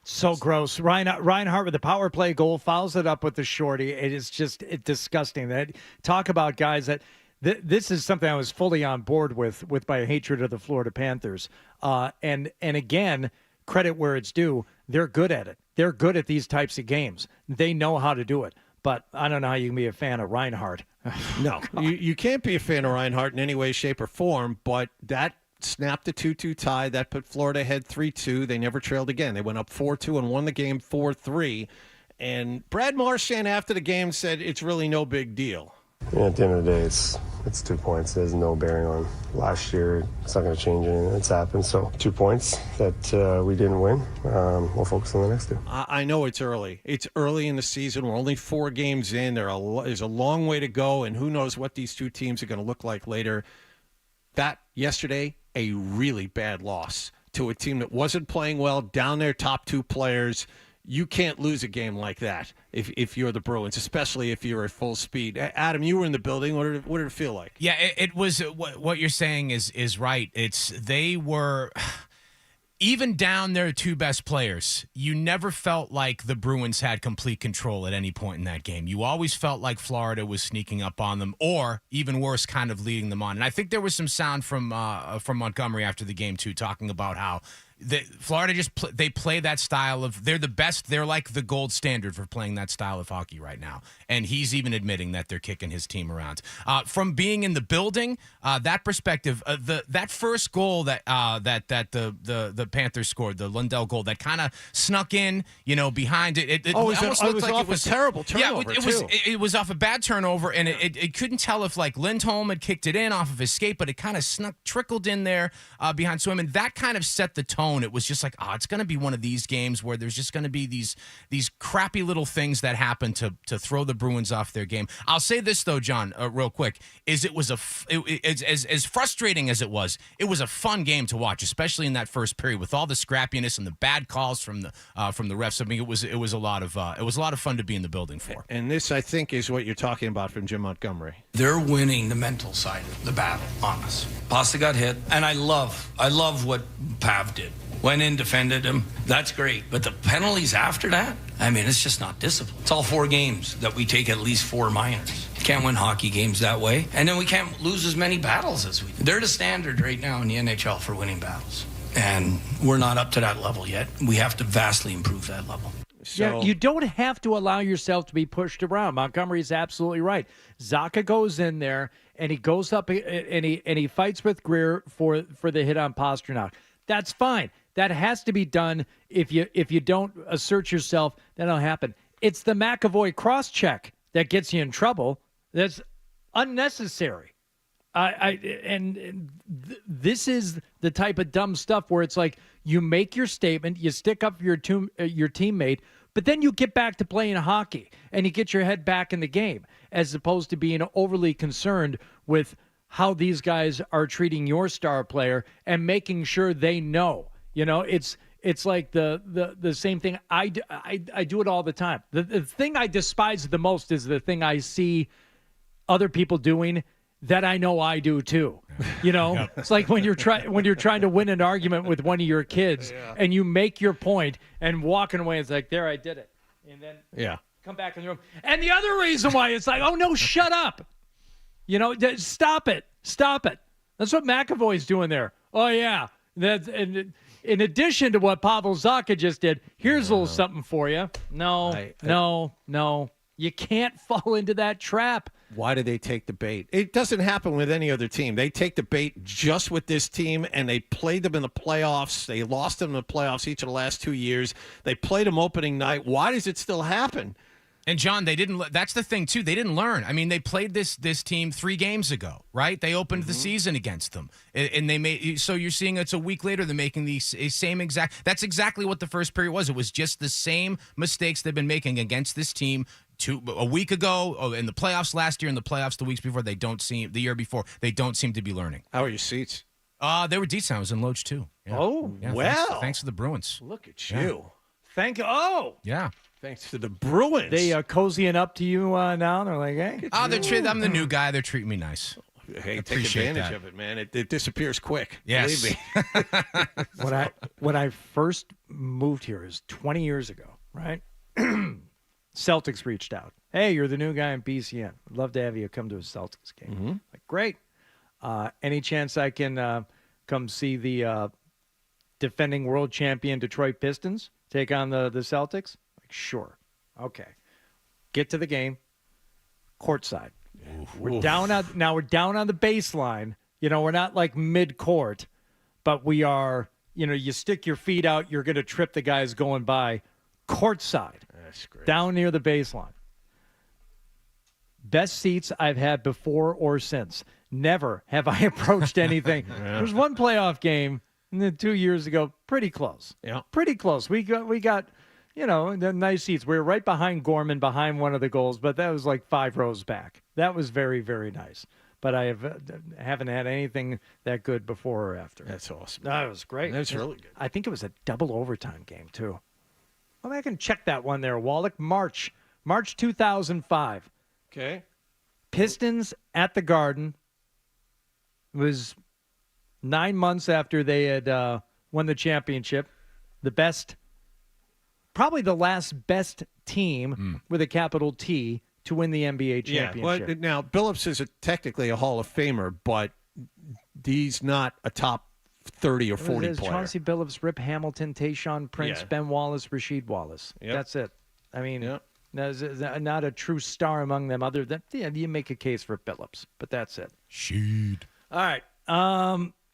So gross. Reinhart with the power play goal, fouls it up with the shorty. It is just disgusting. That talk about guys that this is something I was fully on board with my hatred of the Florida Panthers. And again, credit where it's due. They're good at it. They're good at these types of games. They know how to do it. But I don't know how you can be a fan of Reinhart. No, you can't be a fan of Reinhart in any way, shape, or form, but that snapped a 2-2 tie. That put Florida ahead 3-2. They never trailed again. They went up 4-2 and won the game 4-3. And Brad Marchand after the game said it's really no big deal. Yeah, at the end of the day, it's 2 points. There's no bearing on last year. It's not going to change anything that's happened. So 2 points that we didn't win. We'll focus on the next 2. I know it's early. It's early in the season. We're only 4 games in. There's a long way to go, and who knows what these two teams are going to look like later. That yesterday, a really bad loss to a team that wasn't playing well, down their top 2 players. You can't lose a game like that if you're the Bruins, especially if you're at full speed. Adam, you were in the building. What did it feel like? Yeah, it was what you're saying is right. They were even down their 2 best players. You never felt like the Bruins had complete control at any point in that game. You always felt like Florida was sneaking up on them, or even worse, kind of leading them on. And I think there was some sound from Montgomery after the game too, talking about how Florida they play that style of, they're the best. They're like the gold standard for playing that style of hockey right now. And he's even admitting that they're kicking his team around. From being in the building, that perspective, that first goal that the Panthers scored, the Lundell goal, that kind of snuck in, behind it. It almost looked like it was a terrible turnover. Yeah, it was off a bad turnover, and it couldn't tell if like Lindholm had kicked it in off of his skate, but it kind of trickled in there behind Swim, and that kind of set the tone. It was just like, it's going to be one of these games where there's just going to be these crappy little things that happen to throw the Bruins off their game. I'll say this though, John, real quick, as frustrating as it was a fun game to watch, especially in that first period with all the scrappiness and the bad calls from the refs. I mean, it was a lot of fun to be in the building for. And this, I think, is what you're talking about from Jim Montgomery. They're winning the mental side of the battle on us. Pasta got hit, and I love what Pav did. Went in, defended him. That's great. But the penalties after that, I mean, it's just not discipline. It's all 4 games that we take at least 4 minors. Can't win hockey games that way. And then we can't lose as many battles as we do. They're the standard right now in the NHL for winning battles. And we're not up to that level yet. We have to vastly improve that level. Yeah, you don't have to allow yourself to be pushed around. Montgomery's absolutely right. Zacha goes in there, and he goes up and he fights with Greer for the hit on Pastrnak. That's fine. That has to be done. If you don't assert yourself, that'll happen. It's the McAvoy cross-check that gets you in trouble. That's unnecessary. This is the type of dumb stuff where it's like you make your statement, you stick up for your teammate, but then you get back to playing hockey and you get your head back in the game, as opposed to being overly concerned with how these guys are treating your star player and making sure they know. It's like the same thing. I do it all the time. The thing I despise the most is the thing I see other people doing that I know I do too. It's like when you're trying to win an argument with one of your kids and you make your point and walking away, it's like, there, I did it. And then come back in the room. And the other reason why it's like, oh no, shut up. Stop it. That's what McAvoy's doing there. Oh yeah. That's in addition to what Pavel Zacha just did, here's a little something for you. No. You can't fall into that trap. Why do they take the bait? It doesn't happen with any other team. They take the bait just with this team, and they played them in the playoffs. They lost them in the playoffs each of the last 2 years. They played them opening night. Why does it still happen? And John, they didn't. That's the thing too. They didn't learn. I mean, they played this team 3 games ago, right? They opened the season against them, and they made. So you're seeing it's a week later they're making the same exact. That's exactly what the first period was. It was just the same mistakes they've been making against this team a week ago, in the playoffs last year, in the playoffs the weeks before. The year before, they don't seem to be learning. How are your seats? They were decent. I was in Loge too. Yeah. Oh, yeah, well. Thanks to the Bruins. Look at you. Thank you. Oh, Yeah. Thanks to the Bruins. they cozying up to you now. They're like, hey. I'm the new guy. They're treating me nice. Hey, take Appreciate advantage that. of it, man. It disappears quick. Yes. Believe me. When I first moved here is 20 years ago, right? Celtics reached out. Hey, you're the new guy in BCN. I'd love to have you come to a Celtics game. Like, great. Any chance I can come see the defending world champion Detroit Pistons take on the Celtics? Like, sure. Okay. Get to the game. Courtside. We're down on the baseline. We're not like mid-court, but we are, you stick your feet out, you're going to trip the guys going by. Courtside. That's great. Down near the baseline. Best seats I've had before or since. Never have I approached anything. There was one playoff game 2 years ago, pretty close. Yeah. Pretty close. We got the nice seats. We were right behind Gorman, behind one of the goals, but that was like 5 rows back. That was very, very nice. But I haven't had anything that good before or after. That's awesome. That was great. That's really good. I think it was a double overtime game, too. Well, I can check that one there, Wallach. March 2005. Okay. Pistons at the Garden. It was 9 months after they had won the championship. The best, probably the last best team with a capital T to win the NBA championship. Yeah, now Billups is technically a Hall of Famer, but he's not a top 30 or 40 There's player. Chauncey Billups, Rip Hamilton, Tayshaun Prince, Yeah. Ben Wallace, Rasheed Wallace. Yep. That's it. I mean, Yep. there's not a true star among them other than, you make a case for Billups, but that's it. Sheed. All right.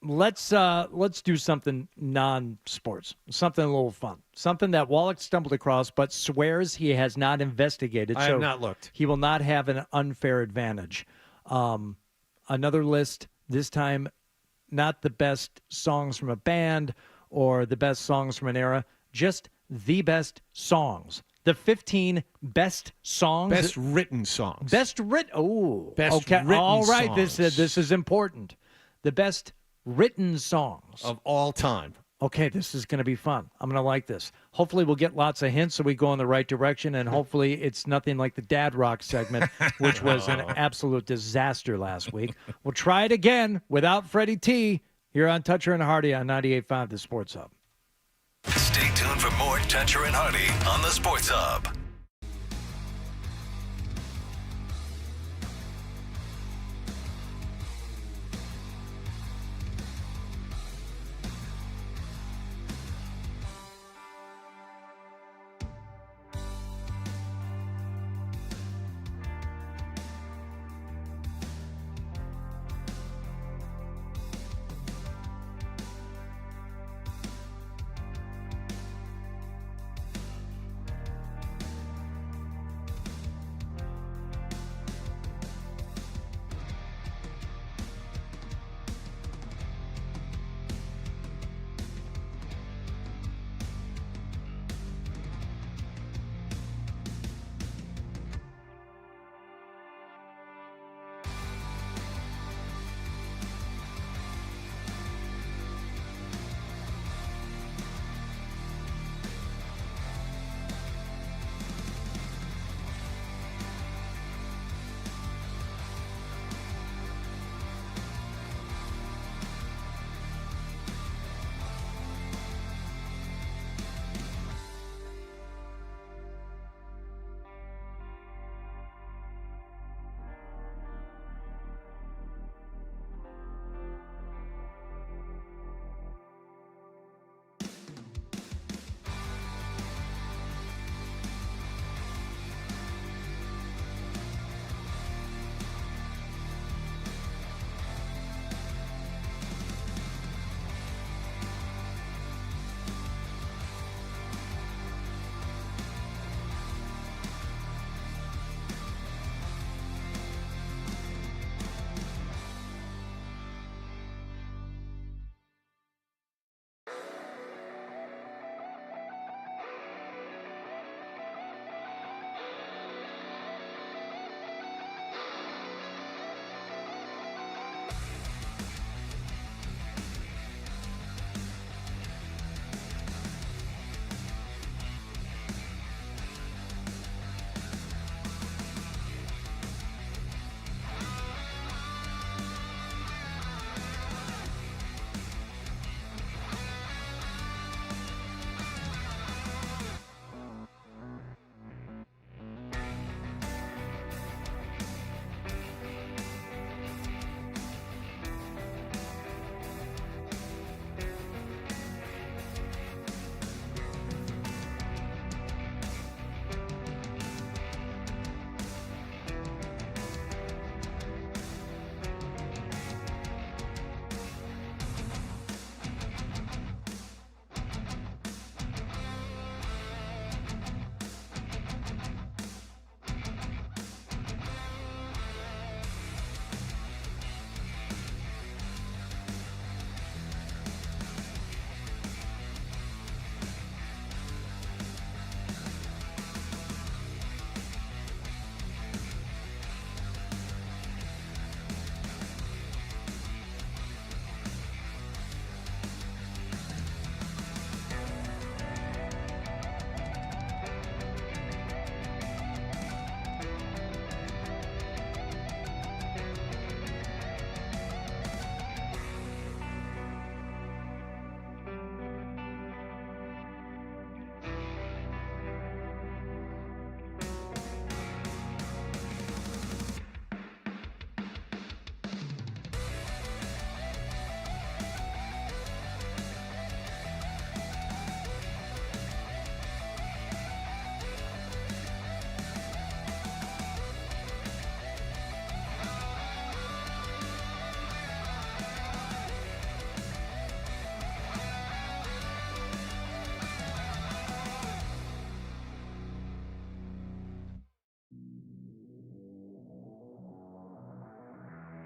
Let's do something non-sports, something a little fun, something that Wallach stumbled across, but swears he has not investigated. I have not looked. He will not have an unfair advantage. Another list, this time, not the best songs from a band or the best songs from an era, just the best songs. The 15 best songs. Best written songs. Best written. Oh, Best okay. written All right. songs. This is important. The best written songs of all time. Okay, this is going to be fun. I'm going to like this. Hopefully, we'll get lots of hints so we go in the right direction, and hopefully, it's nothing like the Dad Rock segment, which was an absolute disaster last week. We'll try it again without Freddie T. Here on Toucher and Hardy on 98.5 The Sports Hub. Stay tuned for more Toucher and Hardy on the Sports Hub.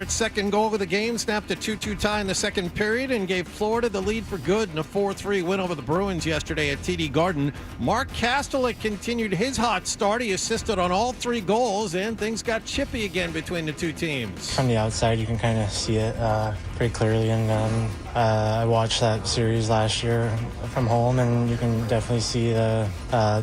Second goal of the game snapped a 2-2 tie in the second period and gave Florida the lead for good in a 4-3 win over the Bruins yesterday at TD Garden. Mark Kastelik continued his hot start. He assisted on all 3 goals, and things got chippy again between the two teams. From the outside, you can kind of see it pretty clearly, and I watched that series last year from home, and you can definitely see the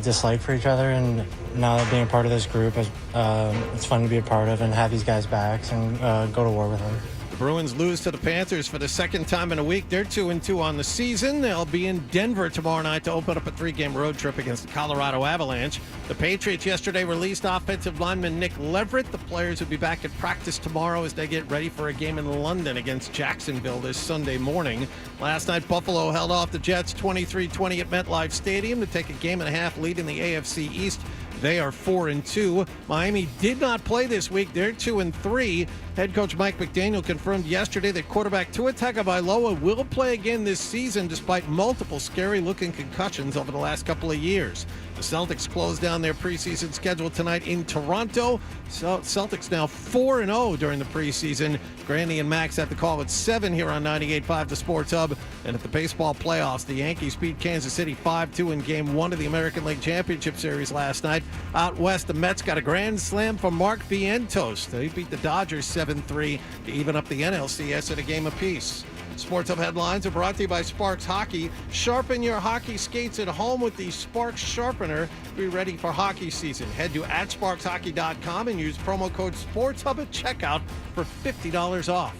dislike for each other. And now that being a part of this group, it's fun to be a part of and have these guys' backs and go to war with them. The Bruins lose to the Panthers for the second time in a week. They're 2-2 on the season. They'll be in Denver tomorrow night to open up a 3-game road trip against the Colorado Avalanche. The Patriots yesterday released offensive lineman Nick Leverett. The players will be back at practice tomorrow as they get ready for a game in London against Jacksonville this Sunday morning. Last night, Buffalo held off the Jets 23-20 at MetLife Stadium to take a game-and-a-half lead in the AFC East. They are 4-2. Miami did not play this week. They're 2-3. Head coach Mike McDaniel confirmed yesterday that quarterback Tua Tagovailoa will play again this season despite multiple scary-looking concussions over the last couple of years. The Celtics closed down their preseason schedule tonight in Toronto. So Celtics now 4-0 during the preseason. Grandy and Max at the call at 7 here on 98.5 The Sports Hub. And at the baseball playoffs, the Yankees beat Kansas City 5-2 in Game 1 of the American League Championship Series last night. Out west, the Mets got a grand slam from Mark Vientos. They beat the Dodgers 7-3 to even up the NLCS at a game apiece. Sports Hub headlines are brought to you by Sparks Hockey. Sharpen your hockey skates at home with the Sparks Sharpener. Be ready for hockey season. Head to @sparkshockey.com and use promo code SportsHub at checkout for $50 off.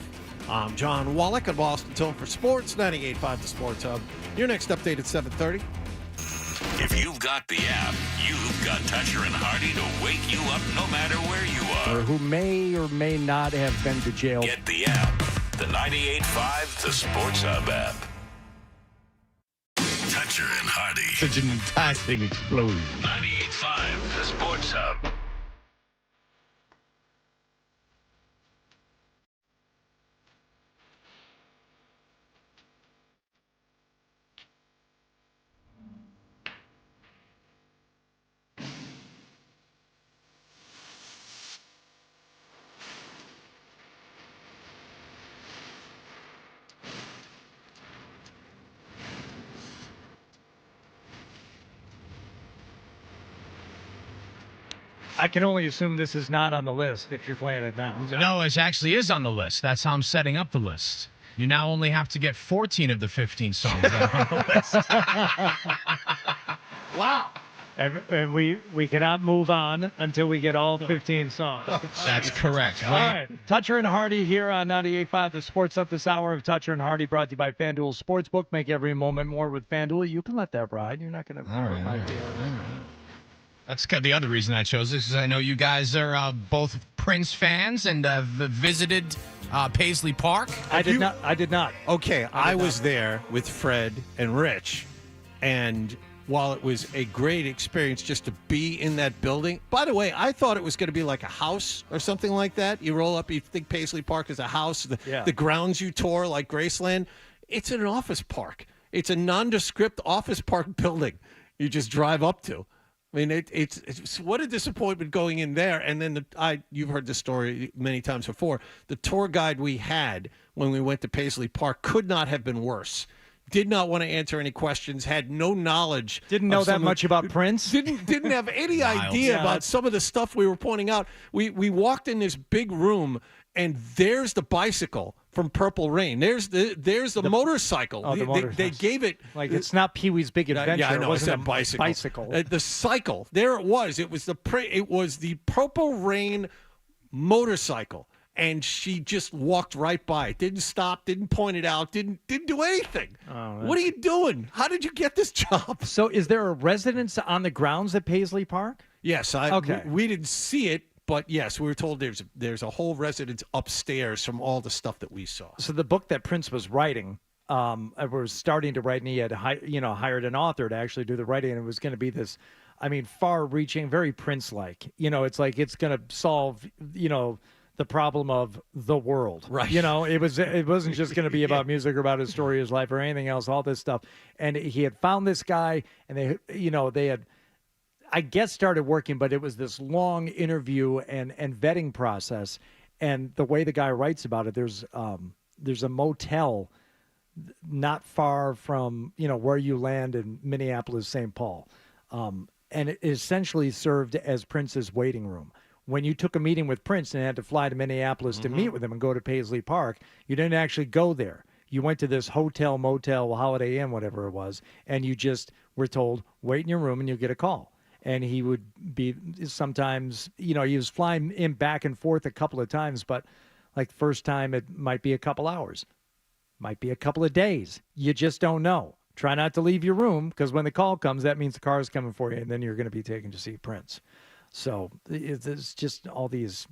I'm John Wallach at Boston Tone for Sports, 98.5 The Sports Hub. Your next update at 7:30. If you've got the app, you've got Toucher and Hardy to wake you up no matter where you are. Or who may or may not have been to jail. Get the app. The 98.5 The Sports Hub app. Toucher and Hardy. Such an enticing explosion. 98.5 The Sports Hub. I can only assume this is not on the list if you're playing it now. No, it actually is on the list. That's how I'm setting up the list. You now only have to get 14 of the 15 songs that are on the list. Wow. And we cannot move on until we get all 15 songs. That's correct. All right. Toucher and Hardy here on 98.5 The Sports Up. This hour of Toucher and Hardy brought to you by FanDuel Sportsbook. Make every moment more with FanDuel. You can let that ride. You're not going to. All right. That's the other reason I chose this, is I know you guys are both Prince fans and visited Paisley Park. I did not. Okay, I was there with Fred and Rich, and while it was a great experience just to be in that building, by the way, I thought it was going to be like a house or something like that. You roll up, you think Paisley Park is a house, the grounds you tour like Graceland. It's an office park. It's a nondescript office park building you just drive up to. I mean, it's what a disappointment going in there. And then you've heard this story many times before. The tour guide we had when we went to Paisley Park could not have been worse. Did not want to answer any questions. Had no knowledge. Didn't know that much about Prince. Didn't have any idea about some of the stuff we were pointing out. We walked in this big room, and there's the bicycle from Purple Rain. There's the motorcycle. They gave it like it's not Pee-wee's Big Adventure. Yeah, I know. It wasn't a bicycle. The cycle. There it was. It was the Purple Rain motorcycle, and she just walked right by it. Didn't stop. Didn't point it out. Didn't do anything. What are you doing? How did you get this job? So, is there a residence on the grounds at Paisley Park? Yes. Okay. We didn't see it. But yes, we were told there's a whole residence upstairs from all the stuff that we saw. So the book that Prince was writing, was starting to write, and he had hired an author to actually do the writing, and it was going to be this, far-reaching, very Prince-like. It's like it's going to solve, the problem of the world. Right. It wasn't just going to be about music or about his story, his life, or anything else. All this stuff, and he had found this guy, and they had. I guess started working, but it was this long interview and vetting process. And the way the guy writes about it, there's a motel not far from, where you land in Minneapolis, St. Paul. And it essentially served as Prince's waiting room. When you took a meeting with Prince and had to fly to Minneapolis to meet with him and go to Paisley Park, you didn't actually go there. You went to this hotel, motel, Holiday Inn, whatever it was, and you just were told, wait in your room and you'll get a call. And he would be sometimes, he was flying in back and forth a couple of times, but like the first time it might be a couple hours, might be a couple of days. You just don't know. Try not to leave your room, because when the call comes, that means the car is coming for you, and then you're going to be taken to see Prince. So it's just all these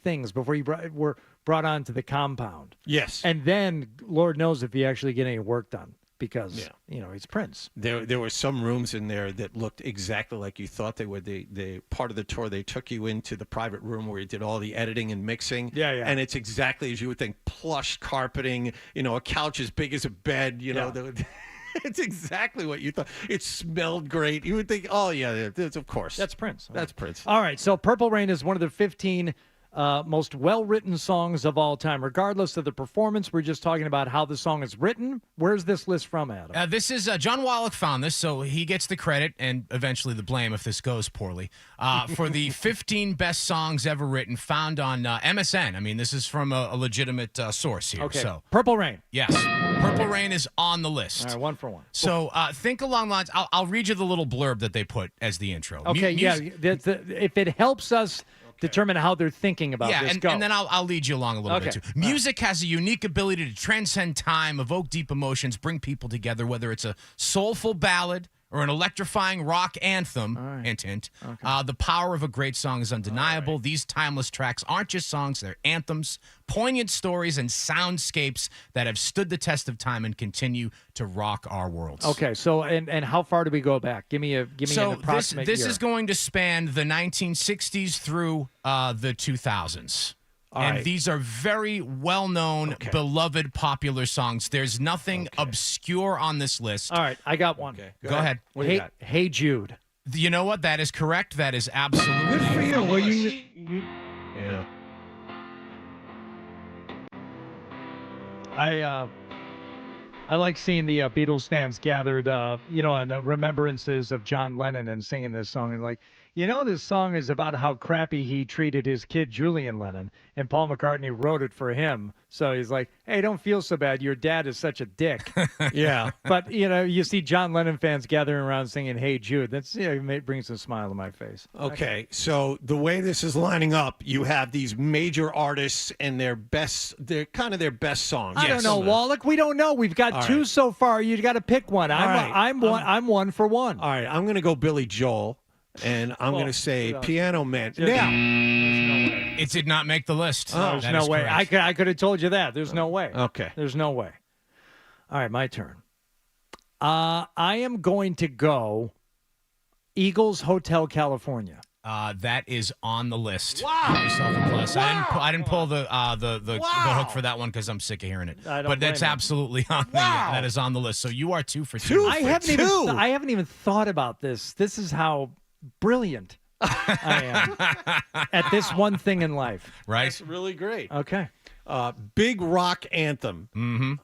things before you were brought onto the compound. Yes. And then Lord knows if you actually get any work done, because, he's Prince. There were some rooms in there that looked exactly like you thought they would. The part of the tour, they took you into the private room where you did all the editing and mixing. Yeah. And it's exactly as you would think. Plush carpeting, a couch as big as a bed, It's exactly what you thought. It smelled great. You would think, oh, yeah, of course. That's Prince. That's Prince. All right, so Purple Rain is one of the 15 most well-written songs of all time. Regardless of the performance, we're just talking about how the song is written. Where's this list from, Adam? This is John Wallach found this, so he gets the credit and eventually the blame if this goes poorly for the 15 best songs ever written found on MSN. I mean, this is from a legitimate source here. Okay, So Purple Rain. yes, Purple Rain is on the list. All right, 1 for 1. So think along the lines. I'll read you the little blurb that they put as the intro. Okay, if it helps us determine how they're thinking about this. And then I'll lead you along a little bit too. Music has a unique ability to transcend time, evoke deep emotions, bring people together, whether it's a soulful ballad or an electrifying rock anthem. Hint, hint. The power of a great song is undeniable. These timeless tracks aren't just songs, they're anthems, poignant stories, and soundscapes that have stood the test of time and continue to rock our worlds. Okay, so and how far do we go back? Give me an approximate this year. is going to span the 1960s through the 2000s. These are very well-known, beloved, popular songs. There's nothing obscure on this list. All right, I got one. Okay, go ahead. What do you got? Hey Jude. You know what? That is correct. That is absolutely Good for you. Well, Yeah. I like seeing the Beatles fans gathered, and remembrances of John Lennon and singing this song. And this song is about how crappy he treated his kid, Julian Lennon, and Paul McCartney wrote it for him. So he's like, hey, don't feel so bad. Your dad is such a dick. Yeah. But, you see John Lennon fans gathering around singing, Hey Jude. That's, it brings a smile to my face. Okay, so the way this is lining up, you have these major artists and they're kind of their best songs. I don't know, Wallach. We don't know. We've got two so far. You got to pick one. I'm 1 for 1. All right, I'm going to go Billy Joel, and I'm going to say Piano Man. It did not make the list. There's no way. I could have told you that. There's no way. Okay. There's no way. All right, my turn. I am going to go Eagles Hotel California. That is on the list. Wow. Give yourself a plus. Wow. I didn't pull the hook for that one because I'm sick of hearing it. But that's absolutely on that is on the list. So you are 2 for 2. I haven't even thought about this. This is how brilliant I am at this one thing in life. Right. That's really great. Okay. Big rock anthem. Mm-hmm.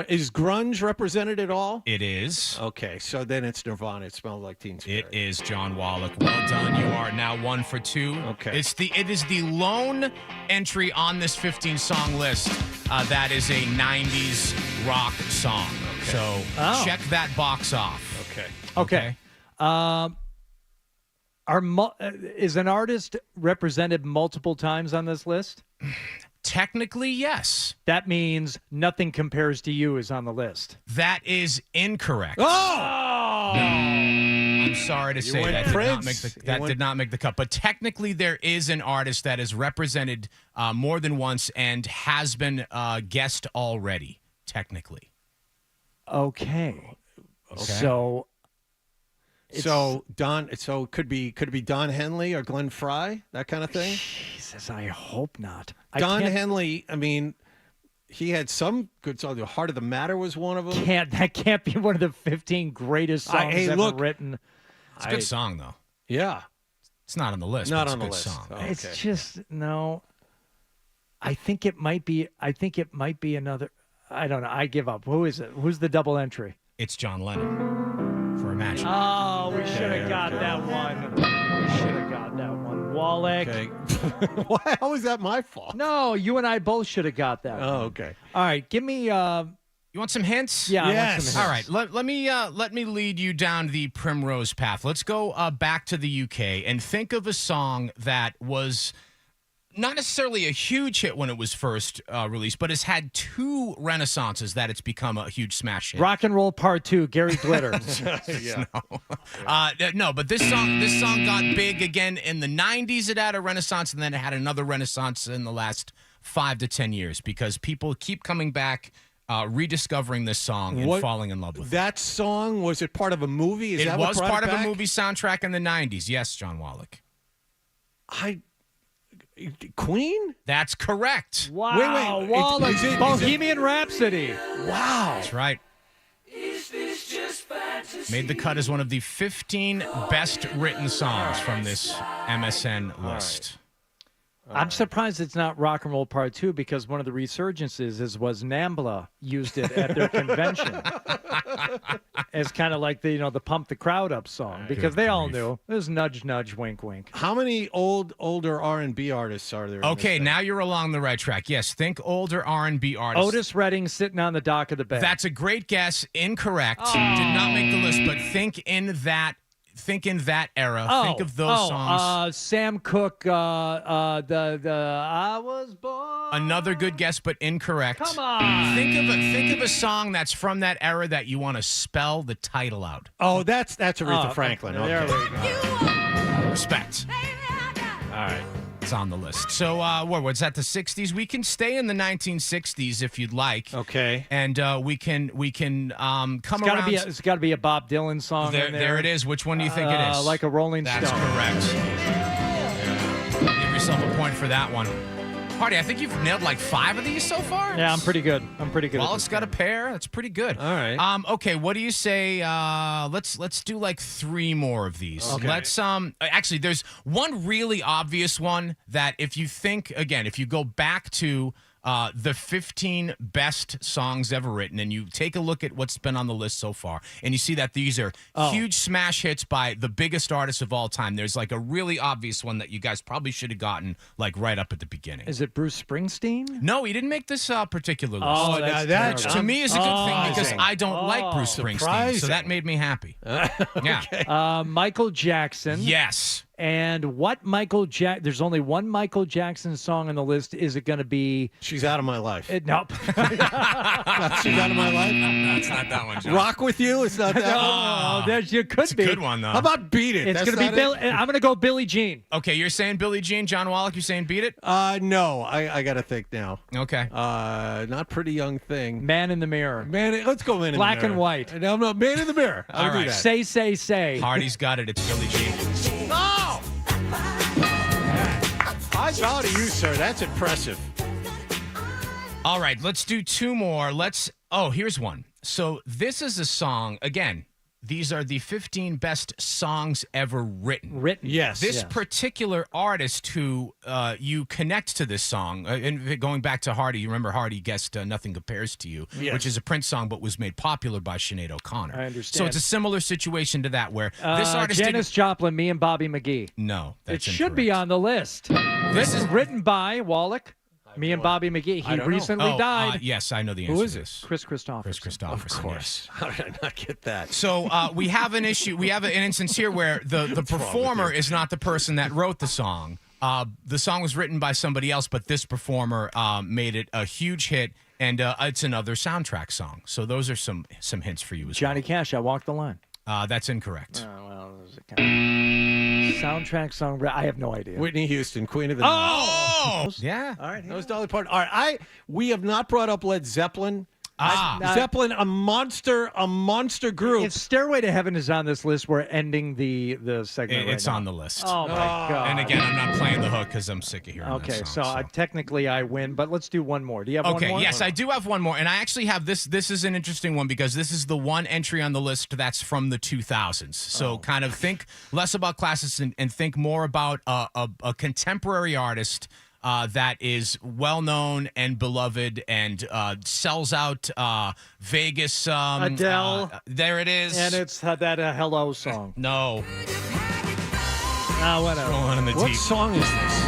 Is grunge represented at all? It is. Okay, so then it's Nirvana. It Smells Like Teen Spirit. It is John Wallach. Well done. You are now 1 for 2. Okay. It is the lone entry on this 15-song list that is a 90s rock song. Okay. So check that box off. Okay. Is an artist represented multiple times on this list? Technically, yes. That means Nothing Compares to You is on the list. That is incorrect. Oh! I'm sorry to say that did not make the cut. But technically, there is an artist that is represented more than once and has been guest already, technically. Okay. So it could be Don Henley or Glenn Fry, that kind of thing. Jesus, I hope not. Don Henley, I mean, he had some good songs. Heart of the Matter was one of them. That can't be one of the 15 greatest songs ever written. It's a good song, though. Yeah. It's not on the list. Not but on the it's a list. good song. Oh, It's okay. just no. I think it might be another. I don't know. I give up. Who is it? Who's the double entry? It's John Lennon for Imagine. Oh, we should have got that one. We should have got that one. Wallach. Okay. How is that my fault? No, you and I both should have got that one. Oh, okay. All right, give me. You want some hints? Yeah. Yes. I want some All hints. right, let me lead you down the primrose path. Let's go back to the UK and think of a song that was not necessarily a huge hit when it was first released, but has had 2 renaissances that it's become a huge smash hit. Rock and Roll Part 2, Gary Glitter. No, but this song got big again in the 90s. It had a renaissance, and then it had another renaissance in the last 5 to 10 years because people keep coming back, rediscovering this song and falling in love with it. That song, was it part of a movie? Is It that what was brought part it of a back? movie soundtrack in the 90s. Yes, John Wallach. Queen? That's correct. Wow, Wait, Wallach, is it- Bohemian Rhapsody. Wow. That's right. Made the cut as one of the 15 best written songs from this MSN list. I'm surprised it's not Rock and Roll Part 2 because one of the resurgences was NAMBLA used it at their convention as kind of like the pump the crowd up song because they all knew it was nudge nudge wink wink. How many older R&B artists are there? in Okay, this now you're along the right track. Yes, think older R&B artists. Otis Redding sitting on the dock of the bay. That's a great guess. Incorrect. Did not make the list, but think in that era. Think of those songs. Sam Cooke, the I was born. Another good guess, but incorrect. Come on. Think of a song that's from that era that you want to spell the title out. Oh, that's Aretha Franklin. There Okay. we go. Respect. All right. It's on the list. So, what's that? The 60s. We can stay in the 1960s if you'd like. Okay. And we can come It's gotta around. it's got to be a Bob Dylan song. in There it is. Which one do you think it is? Like a Rolling That's Stone. correct. Give yourself a point for that one. Party, I think you've nailed like 5 of these so far. Yeah, I'm pretty good. Well, it's got a pair. That's pretty good. All right. Okay, what do you say? Let's do like 3 more of these. Okay. Let's actually there's one really obvious one that if you go back to the 15 best songs ever written, and you take a look at what's been on the list so far, and you see that these are huge smash hits by the biggest artists of all time. There's like a really obvious one that you guys probably should have gotten like right up at the beginning. Is it Bruce Springsteen? No, he didn't make this particular list. Oh, now that's that's Which to me is a good thing because surprising. I don't like Bruce Springsteen, surprising. so that made me happy. Yeah. Michael Jackson. Yes. And what there's only one Michael Jackson song on the list. Is it going to be She's Out of My Life. Nope. She's Out of My Life? That's not that one, John. Rock With You? It's not that Oh, there's you could It's a be. good one, though. How about Beat It? It's That's going to be not it? I'm going to go Billie Jean. Okay, you're saying Billie Jean. John Wallach, you saying Beat It? No, I got to think now. Okay. Not Pretty Young Thing. Man in the Mirror. Let's go Man in Black the Mirror. and White. No, I'm not Man in the Mirror. I'll All do right. that. Say. Hardy's got it. It's Billie Jean. No! I bow to you, sir. That's impressive. All right, let's do 2 more. Here's one. So this is a song, again, these are the 15 best songs ever written. Yes. This particular artist who you connect to this song, and going back to Hardy, you remember Hardy guessed Nothing Compares to You, Yes. which is a Prince song but was made popular by Sinead O'Connor. I understand. So it's a similar situation to that where this artist Janis Joplin, Me and Bobby McGee. No, that's It should be on the list. This is written by Wallach. Me and Bobby McGee. He recently died. Yes, I know the answer. Who is to it? this. Chris Christopherson. Chris Christopherson. Of course. How did I not get that? So we have an issue. We have an instance here where the performer is not the person that wrote the song. The song was written by somebody else, but this performer made it a huge hit, and it's another soundtrack song. So those are some hints for you as Johnny Cash, I Walk the Line. well. That's incorrect. Well, there's a kind of soundtrack song. I have no idea. Whitney Houston, Queen of the Night. Oh! Yeah. All right. That was Dolly Parton. All right. We have not brought up Led Zeppelin. Zeppelin, a monster group. If Stairway to Heaven is on this list, we're ending the segment. It's right on now. the list. Oh my God! And again, I'm not playing the hook because I'm sick of hearing Okay, that song. so technically I win, but let's do one more. Do you have one more? Yes, I do have one more, and I actually have this. This is an interesting one because this is the one entry on the list that's from the 2000s. So kind of think less about classics and think more about a contemporary artist that is well known and beloved and sells out Vegas. Adele. There it is. And it's that Hello song. No. Whatever. Rolling in the What deep. song is this?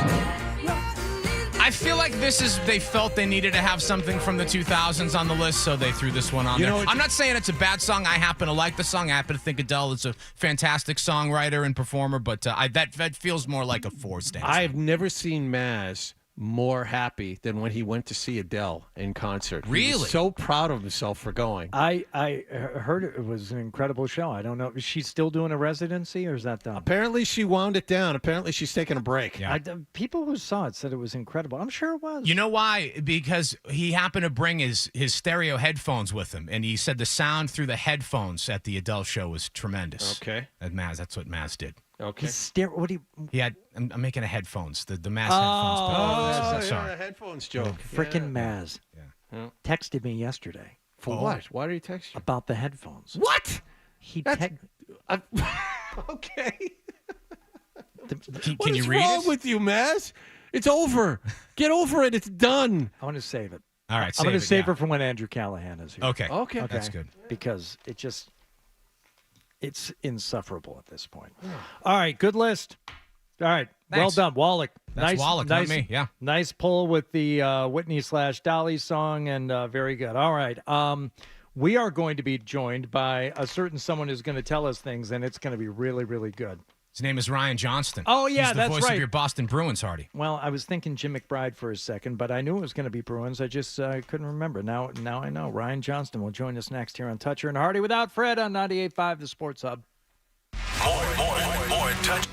I feel like they felt they needed to have something from the 2000s on the list, so they threw this one on there. I'm not saying it's a bad song. I happen to like the song. I happen to think Adele is a fantastic songwriter and performer, but that feels more like a four-stand. I've never seen Maz more happy than when he went to see Adele in concert. He Really? was so proud of himself for going. I heard it was an incredible show. I don't know. Is she still doing a residency or is that done? Apparently she wound it down. Apparently she's taking a break. Yeah. People who saw it said it was incredible. I'm sure it was. You know why? Because he happened to bring his stereo headphones with him, and he said the sound through the headphones at the Adele show was tremendous. Okay. At Maz, that's what Maz did. Okay. What do you? He had. I'm making a headphones. The Maz Oh, headphones. Sorry. yeah, headphones joke. Frickin' Maz. Yeah. Texted me yesterday. For what? Why did he text you? About the headphones. What? He okay. Can What you is read wrong it? with you, Maz? It's over. Get over it. It's done. I want to save it. All right. I'm going to save it her for when Andrew Callahan is here. Okay. Okay. That's good. Because it's insufferable at this point. All right, good list. All right, well Thanks. done, Wallach. That's Wallach, not me. Yeah. Nice pull with the Whitney/Dolly song, and very good. All right, we are going to be joined by a certain someone who's going to tell us things, and it's going to be really, really good. His name is Ryan Johnston. Oh, yeah, He's the that's voice right. of your Boston Bruins, Hardy. Well, I was thinking Jim McBride for a second, but I knew it was going to be Bruins. I just couldn't remember. Now I know. Ryan Johnston will join us next here on Toucher and Hardy without Fred on 98.5 The Sports Hub. More touch.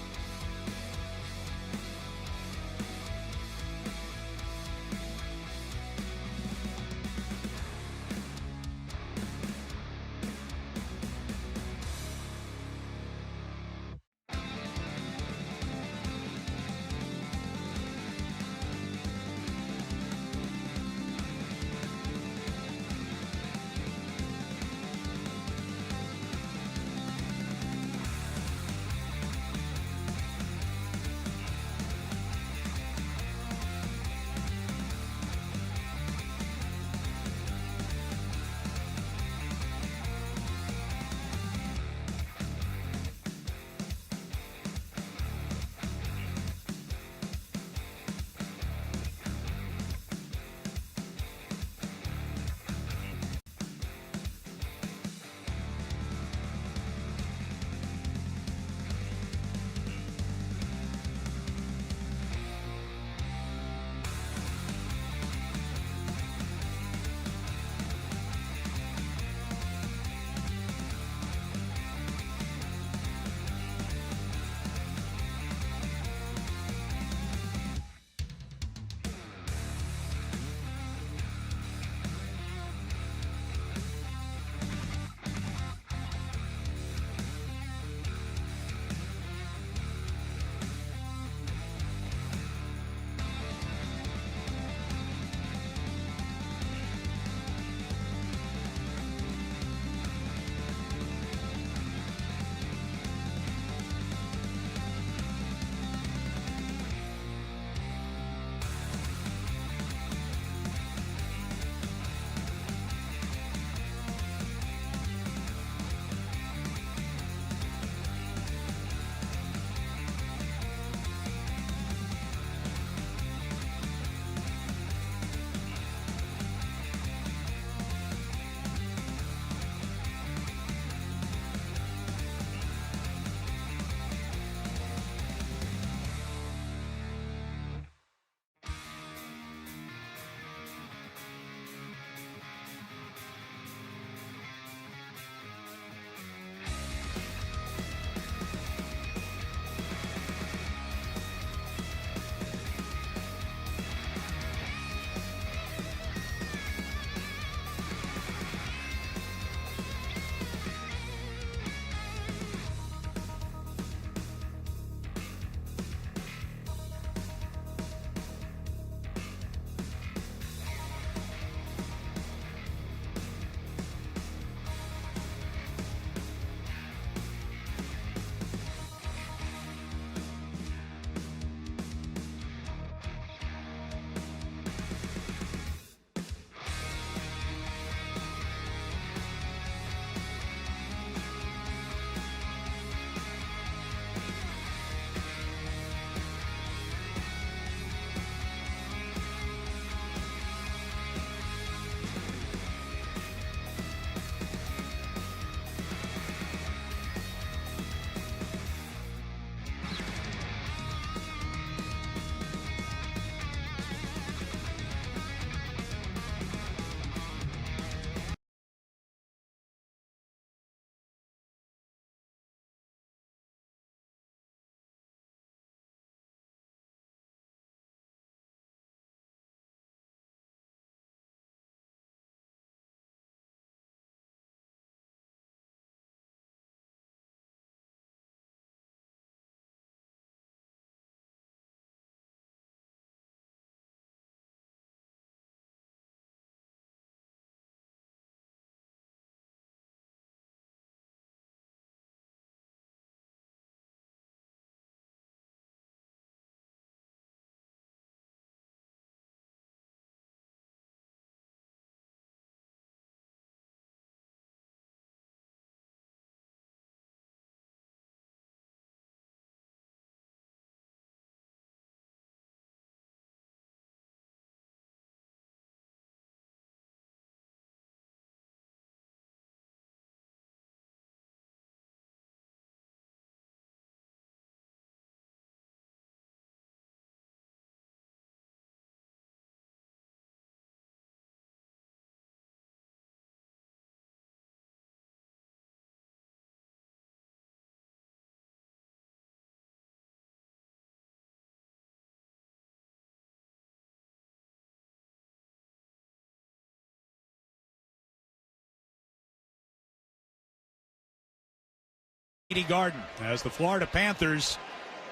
Garden as the Florida Panthers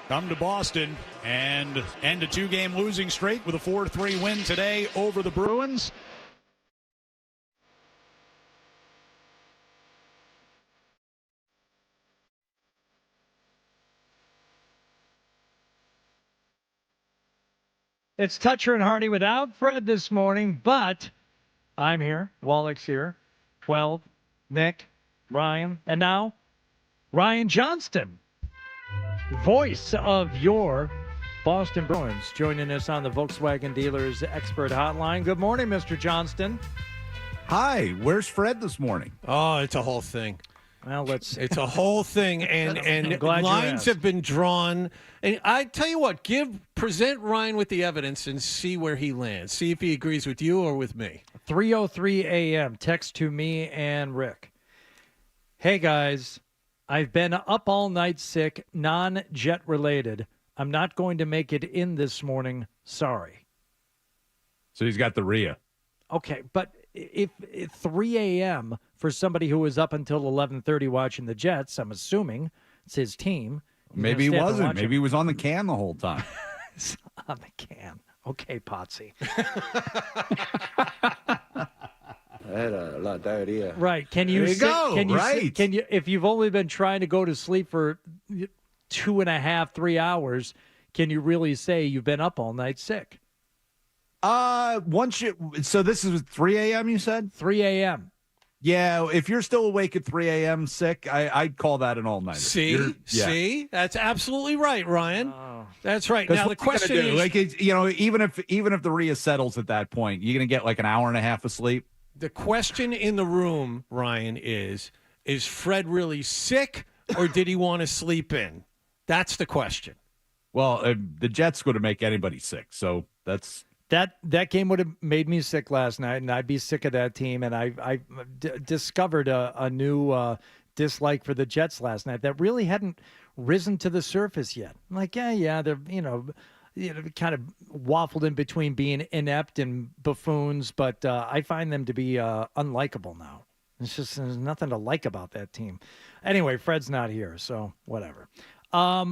come to Boston and end a 2-game losing streak with a 4-3 win today over the Bruins. It's Toucher and Hardy without Fred this morning, but I'm here. Wallach's here. 12, Nick, Ryan, and now Ryan Johnston, voice of your Boston Bruins, joining us on the Volkswagen Dealers Expert Hotline. Good morning, Mr. Johnston. Hi, where's Fred this morning? Oh, it's a whole thing. Well, it's a whole thing, and lines have been drawn. And I tell you what, present Ryan with the evidence and see where he lands. See if he agrees with you or with me. 3:03 a.m. Text to me and Rick. Hey guys, I've been up all night sick, non-jet related. I'm not going to make it in this morning. Sorry. So he's got the RIA. Okay, but if 3 a.m. for somebody who was up until 11:30 watching the Jets, I'm assuming it's his team. Maybe he wasn't. Maybe he was on the can the whole time. On the can. Okay, Potsy. I had a lot of diarrhea. Right. Can you Can you, if you've only been trying to go to sleep for 2.5, 3 hours, can you really say you've been up all night sick? So this is 3 a.m. you said? 3 a.m. Yeah, if you're still awake at 3 a.m. sick, I'd call that an all-nighter. See? That's absolutely right, Ryan. That's right. Now the question is, like, even if the RIA settles at that point, you're going to get like an hour and a half of sleep. The question in the room, Ryan, is Fred really sick or did he want to sleep in? That's the question. Well, the Jets would have make anybody sick, so that's... That game would have made me sick last night, and I'd be sick of that team. And I discovered a new dislike for the Jets last night that really hadn't risen to the surface yet. I'm like, yeah, they're kind of waffled in between being inept and buffoons, but I find them to be unlikable now. It's just there's nothing to like about that team. Anyway, Fred's not here, so whatever. How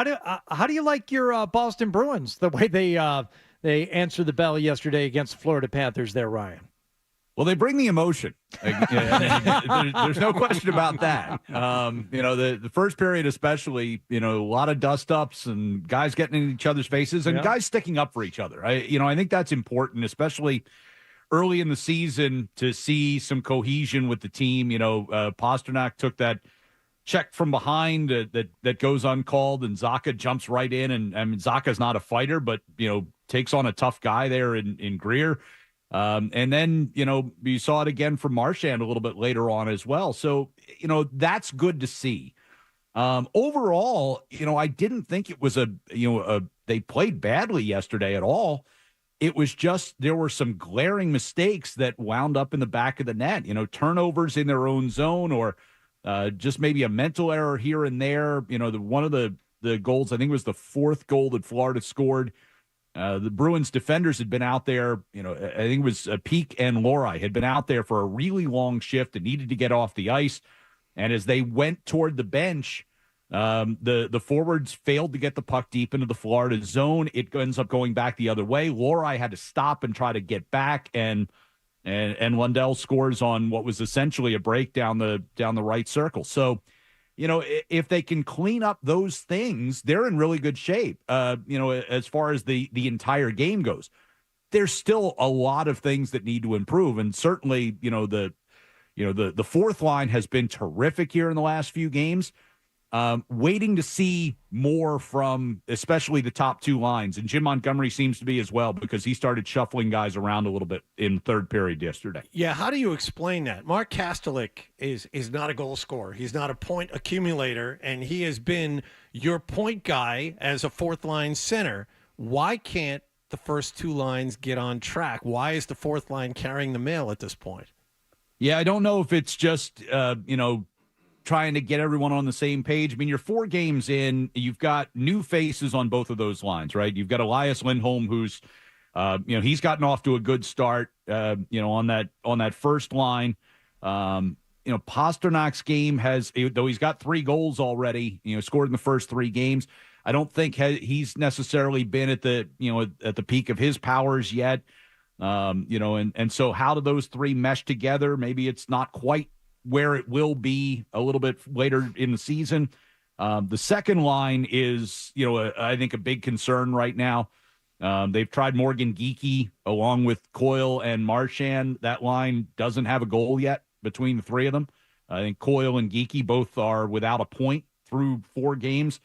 do you like your Boston Bruins? The way they answered the bell yesterday against the Florida Panthers there, Ryan. Well, they bring the emotion. There's no question about that. The first period especially, a lot of dust-ups and guys getting in each other's faces and guys sticking up for each other. I think that's important, especially early in the season, to see some cohesion with the team. Pastrnak took that check from behind that goes uncalled, and Zacha jumps right in. And Zacha's not a fighter, but, takes on a tough guy there in Greer. And then, you saw it again from Marchand a little bit later on as well. So, that's good to see. Overall, I didn't think it was they played badly yesterday at all. It was just there were some glaring mistakes that wound up in the back of the net, turnovers in their own zone or just maybe a mental error here and there. One of the goals, I think it was the fourth goal that Florida scored. The Bruins defenders had been out there, I think it was Peak and Lori had been out there for a really long shift and needed to get off the ice. And as they went toward the bench, the forwards failed to get the puck deep into the Florida zone. It ends up going back the other way. Lori had to stop and try to get back, and Lundell scores on what was essentially a break down the right circle. So, if they can clean up those things, they're in really good shape. As far as the entire game goes, there's still a lot of things that need to improve. And certainly, the fourth line has been terrific here in the last few games. Waiting to see more from especially the top two lines. And Jim Montgomery seems to be as well, because he started shuffling guys around a little bit in third period yesterday. Yeah, how do you explain that? Mark Kastelik is not a goal scorer. He's not a point accumulator, and he has been your point guy as a fourth-line center. Why can't the first two lines get on track? Why is the fourth line carrying the mail at this point? Yeah, I don't know if it's just, trying to get everyone on the same page. I mean, you're 4 games in, you've got new faces on both of those lines, right? You've got Elias Lindholm, who's, he's gotten off to a good start, on that first line. Pasternak's game though he's got 3 goals already, scored in the first 3 games. I don't think he's necessarily been at the peak of his powers yet. And so how do those 3 mesh together? Maybe it's not quite where it will be a little bit later in the season. The second line is, I think a big concern right now. They've tried Morgan Geekie along with Coyle and Marchand. That line doesn't have a goal yet between the 3 of them. I think Coyle and Geekie both are without a point through 4 games.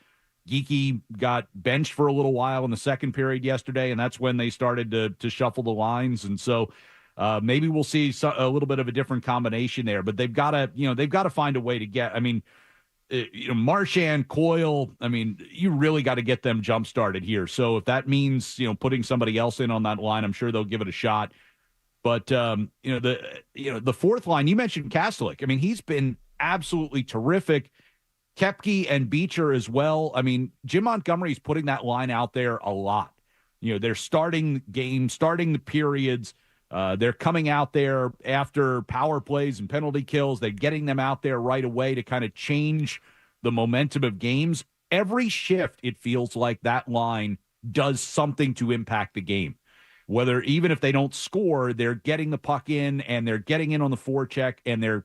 Geekie got benched for a little while in the second period yesterday, and that's when they started to shuffle the lines. And so maybe we'll see a little bit of a different combination there. But they've got to find a way to get. I mean, Marchand, Coyle. I mean, you really got to get them jump started here. So if that means putting somebody else in on that line, I'm sure they'll give it a shot. But the fourth line, you mentioned Kastelik. I mean, he's been absolutely terrific. Koepke and Beecher as well. I mean, Jim Montgomery's putting that line out there a lot. They're starting games, starting the periods. They're coming out there after power plays and penalty kills. They're getting them out there right away to kind of change the momentum of games. Every shift, it feels like that line does something to impact the game. Whether even if they don't score, they're getting the puck in and they're getting in on the forecheck and they're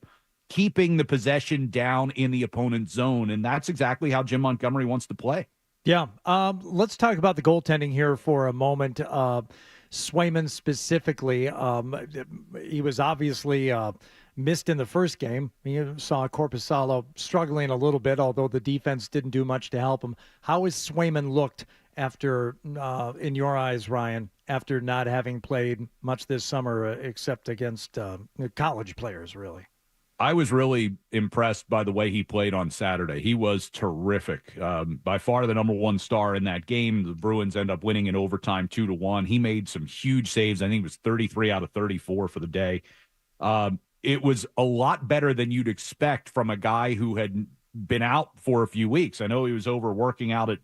keeping the possession down in the opponent's zone. And that's exactly how Jim Montgomery wants to play. Yeah. Let's talk about the goaltending here for a moment. Swayman specifically, he was obviously missed in the first game. You saw Korpisalo struggling a little bit, although the defense didn't do much to help him. How has Swayman looked after, in your eyes, Ryan, after not having played much this summer except against college players, really? I was really impressed by the way he played on Saturday. He was terrific. By far the number 1 star in that game. The Bruins end up winning in overtime 2-1. He made some huge saves. I think it was 33 out of 34 for the day. It was a lot better than you'd expect from a guy who had been out for a few weeks. I know he was over working out at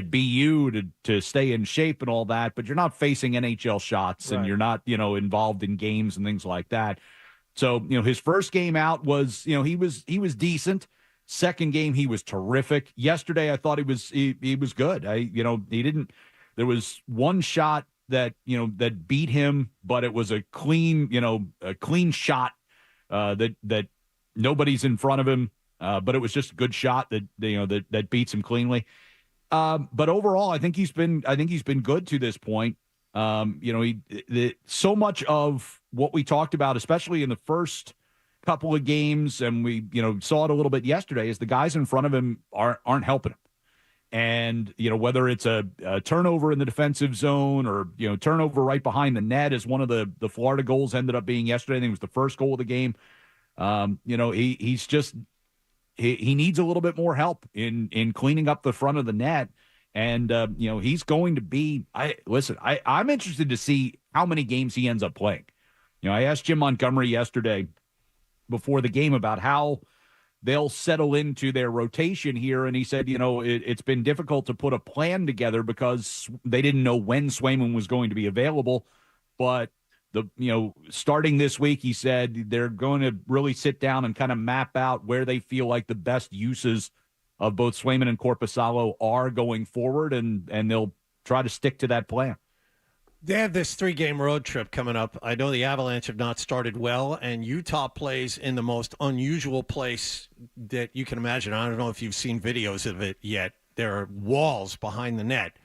BU to stay in shape and all that, but you're not facing NHL shots and you're not, involved in games and things like that. So, his first game out was, he was decent. Second game, he was terrific. Yesterday, I thought he was good. There was one shot that beat him, but it was a clean shot that nobody's in front of him. But it was just a good shot that beats him cleanly. But overall, I think he's been good to this point. So much of what we talked about, especially in the first couple of games, and we saw it a little bit yesterday, is the guys in front of him aren't helping him. And whether it's a turnover in the defensive zone or turnover right behind the net, as one of the Florida goals ended up being yesterday. I think it was the first goal of the game. He needs a little bit more help in cleaning up the front of the net. And, he's going to be I'm interested to see how many games he ends up playing. I asked Jim Montgomery yesterday before the game about how they'll settle into their rotation here. And he said, it's been difficult to put a plan together because they didn't know when Swayman was going to be available. But starting this week, he said they're going to really sit down and kind of map out where they feel like the best uses of both Swayman and Korpisalo are going forward, and they'll try to stick to that plan. They have this 3-game road trip coming up. I know the Avalanche have not started well, and Utah plays in the most unusual place that you can imagine. I don't know if you've seen videos of it yet. There are walls behind the net.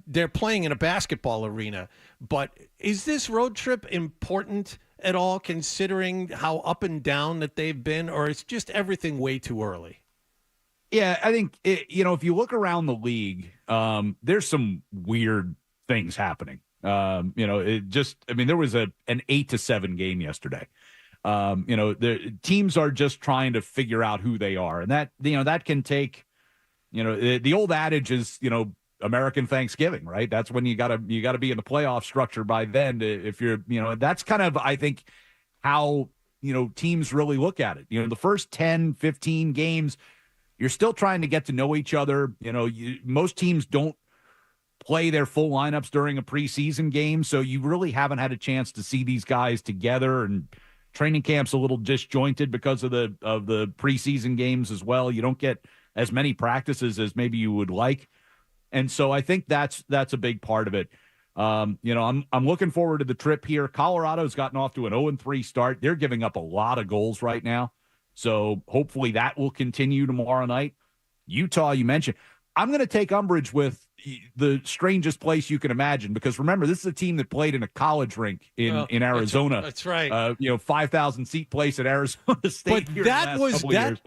They're playing in a basketball arena. But is this road trip important at all, considering how up and down that they've been, or is just everything way too early? Yeah, I think, if you look around the league, there's some weird things happening. There was an 8-7 game yesterday. The teams are just trying to figure out who they are. And that can take, the old adage is, American Thanksgiving, right? That's when you gotta be in the playoff structure by then. If you're, that's kind of, I think, how, teams really look at it. The first 10, 15 games, you're still trying to get to know each other. Most teams don't play their full lineups during a preseason game, so you really haven't had a chance to see these guys together and Training camp's a little disjointed because of the preseason games as well. You don't get as many practices as maybe you would like. And so I think that's a big part of it. I'm looking forward to the trip here. Colorado's gotten off to an 0-3 start. They're giving up a lot of goals right now. So hopefully that will continue tomorrow night. Utah, you mentioned. I'm going to take umbrage with the strangest place you can imagine, because remember, this is a team that played in a college rink in Arizona. That's right. 5,000 seat place at Arizona State.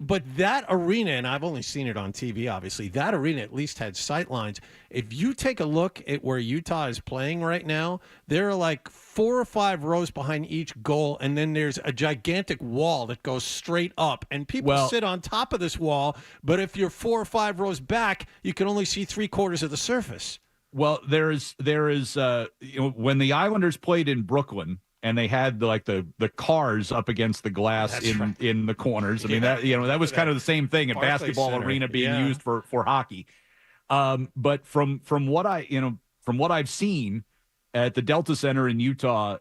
But that arena, and I've only seen it on TV, obviously, that arena at least had sight lines. If you take a look at where Utah is playing right now, there are like 4 or 5 rows behind each goal, and then there's a gigantic wall that goes straight up, and people sit on top of this wall, but if you're 4 or 5 rows back, you can only see 3/4 of the surface. Well, there is when the Islanders played in Brooklyn and they had the cars up against the glass in the corners. I mean, that was kind of the same thing, a basketball Center. Arena being used for hockey. But from what I've seen at the Delta Center in Utah,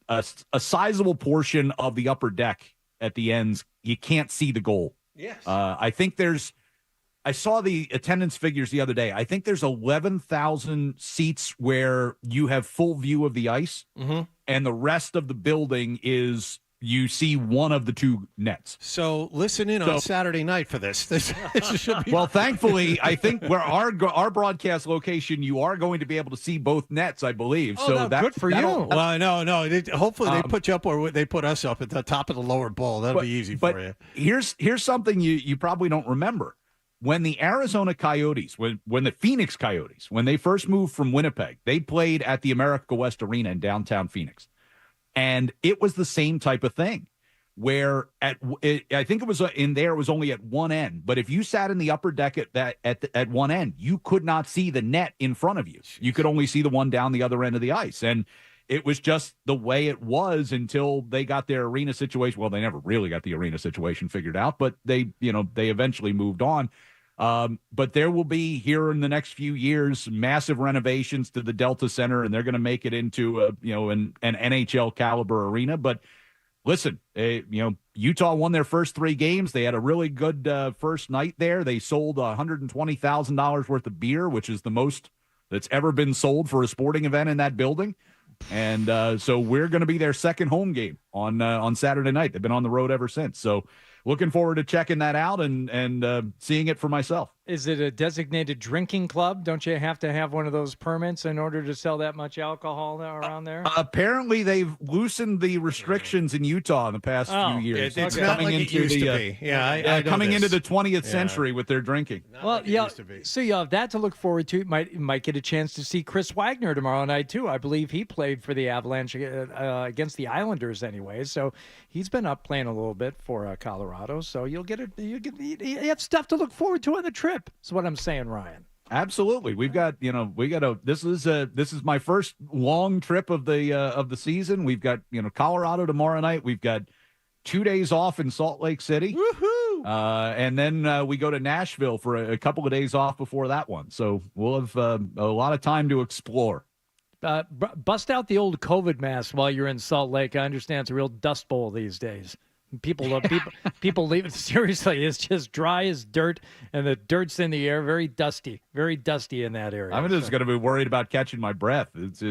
a sizable portion of the upper deck at the ends, you can't see the goal. Yes. I saw the attendance figures the other day. I think there's 11,000 seats where you have full view of the ice, and the rest of the building is you see one of the 2 nets. So listen in on Saturday night for this. This should be well, thankfully, I think where our broadcast location, you are going to be able to see both nets, I believe. Oh, so good for you. Well, no. Hopefully they put you up where they put us up at the top of the lower bowl. That'll be easy for you. Here's something you probably don't remember. When the Arizona Coyotes, when the Phoenix Coyotes, when they first moved from Winnipeg, they played at the America West Arena in downtown Phoenix. And it was the same type of thing where I think it was in there, it was only at one end. But if you sat in the upper deck at one end, you could not see the net in front of you. You could only see the one down the other end of the ice. And it was just the way it was until they got their arena situation. Well, they never really got the arena situation figured out, but they eventually moved on. But there will be here in the next few years massive renovations to the Delta Center, and they're going to make it into an NHL caliber arena. But listen, Utah won their first 3 games. They had a really good first night there. They sold $120,000 worth of beer, which is the most that's ever been sold for a sporting event in that building. And so we're going to be their second home game on Saturday night. They've been on the road ever since. So looking forward to checking that out and seeing it for myself. Is it a designated drinking club? Don't you have to have one of those permits in order to sell that much alcohol around there? Apparently, they've loosened the restrictions in Utah in the past few years. It's not like it used to be. Yeah, coming into the 20th century with their drinking. So you have that to look forward to. You might get a chance to see Chris Wagner tomorrow night, too. I believe he played for the Avalanche against the Islanders anyway. So he's been up playing a little bit for Colorado. So you have stuff to look forward to on the trip. That's what I'm saying, Ryan. Absolutely. This is my first long trip of the season. We've got, Colorado tomorrow night. We've got 2 days off in Salt Lake City. Woohoo! And then we go to Nashville for a couple of days off before that one. So we'll have a lot of time to explore. Bust out the old COVID mask while you're in Salt Lake. I understand it's a real dust bowl these days. People leave it. Seriously, it's just dry as dirt, and the dirt's in the air, very dusty in that area. I'm just going to be worried about catching my breath. It's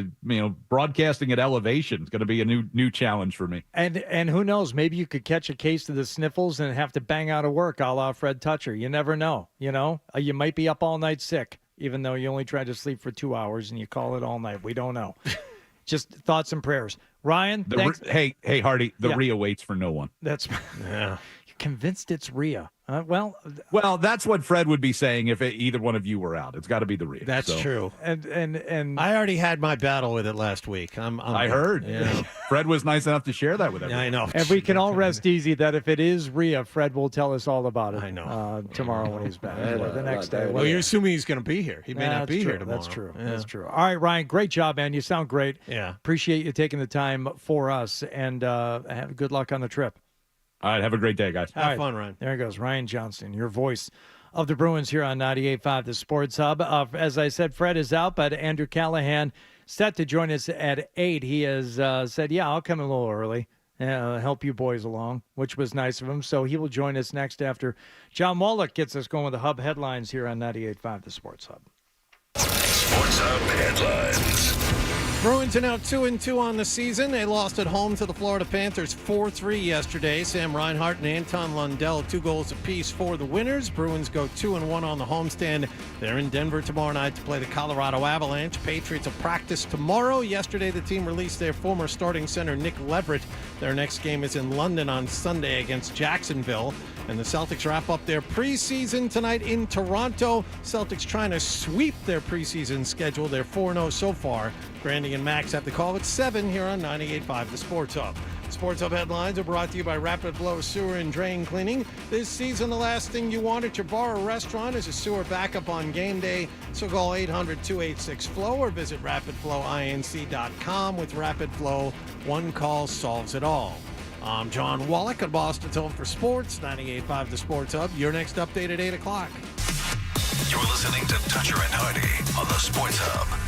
broadcasting at elevation is going to be a new challenge for me. And who knows? Maybe you could catch a case of the sniffles and have to bang out of work, a la Fred Toucher. You never know. You might be up all night sick, even though you only tried to sleep for 2 hours and you call it all night. We don't know. Just thoughts and prayers. Ryan, thanks. Hey, Hardy, the RIA waits for no one. That's You're convinced it's RIA. Well, that's what Fred would be saying if either one of you were out. It's got to be the RIA. That's true. And I already had my battle with it last week. I heard. Yeah. Fred was nice enough to share that with everyone. I know. And we can all rest easy that if it is RIA, Fred will tell us all about it. I know. Tomorrow when he's back, or the next day. Well, you're assuming he's going to be here. He may not be here tomorrow. That's true. Yeah. That's true. All right, Ryan, great job, man. You sound great. Yeah. Appreciate you taking the time for us, and have good luck on the trip. All right, have a great day, guys. Have fun, Ryan. There goes Ryan Johnston, your voice of the Bruins here on 98.5 The Sports Hub. As I said, Fred is out, but Andrew Callahan set to join us at 8. He has said, I'll come a little early. help you boys along, which was nice of him. So he will join us next after John Wallach gets us going with the Hub headlines here on 98.5 The Sports Hub. Sports Hub headlines. Bruins are now 2-2 on the season. They lost at home to the Florida Panthers 4-3 yesterday. Sam Reinhart and Anton Lundell, 2 goals apiece for the winners. Bruins go 2-1 on the homestand. They're in Denver tomorrow night to play the Colorado Avalanche. Patriots will practice tomorrow. Yesterday, the team released their former starting center, Nick Leverett. Their next game is in London on Sunday against Jacksonville. And the Celtics wrap up their preseason tonight in Toronto. Celtics trying to sweep their preseason schedule. They're 4-0 so far. Grandy and Max have the call at 7 here on 98.5 The Sports Hub. Sports Hub headlines are brought to you by Rapid Flow Sewer and Drain Cleaning. This season, the last thing you want at your bar or restaurant is a sewer backup on game day. So call 800-286-FLOW or visit rapidflowinc.com. With Rapid Flow, one call solves it all. I'm John Wallach at Boston's Home for Sports, 98.5 The Sports Hub. Your next update at 8 o'clock. You're listening to Toucher and Hardy on the Sports Hub.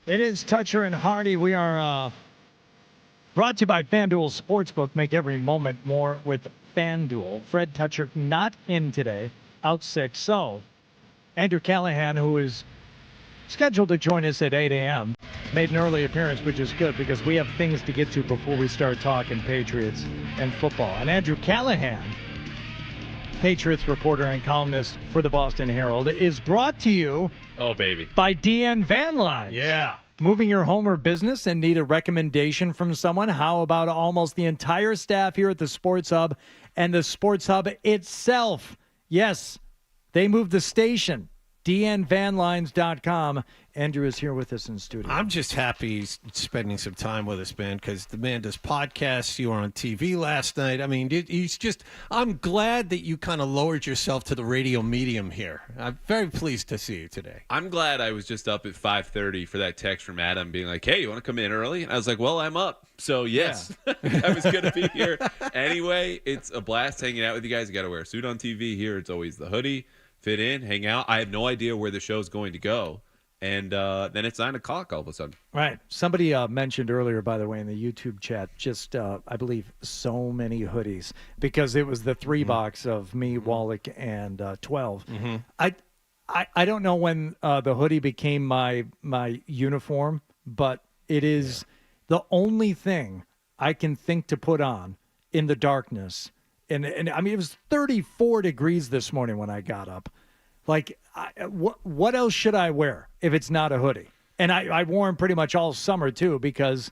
It is Toucher and Hardy. We are brought to you by FanDuel Sportsbook. Make every moment more with FanDuel. Fred Toucher not in today, out sick. So Andrew Callahan, who is scheduled to join us at 8 a.m., made an early appearance, which is good because we have things to get to before we start talking Patriots and football. And Andrew Callahan, Patriots reporter and columnist for the Boston Herald, is brought to you by DN Van Lines. Yeah. Moving your home or business and need a recommendation from someone? How about almost the entire staff here at the Sports Hub and the Sports Hub itself? Yes, they moved the station. DNVanlines.com. Andrew is here with us in studio. I'm just happy he's spending some time with us, man, because the man does podcasts. You were on TV last night. I mean, he's just, I'm glad that you kind of lowered yourself to the radio medium here. I'm very pleased to see you today. I'm glad I was just up at 5:30 for that text from Adam being like, hey, you want to come in early? And I was like, well, I'm up. So, yes, I was going to be here. Anyway, it's a blast hanging out with you guys. You got to wear a suit on TV here. It's always the hoodie. Fit in, hang out. I have no idea where the show's going to go. And then it's 9 o'clock all of a sudden. Right. Somebody mentioned earlier, by the way, in the YouTube chat, just, I believe, so many hoodies because it was the 3-box of me, Wallach, and 12. I don't know when the hoodie became my uniform, but it is the only thing I can think to put on in the darkness. And I mean, it was 34 degrees this morning when I got up. Like, what else should I wear if it's not a hoodie? And I wore them pretty much all summer, too, because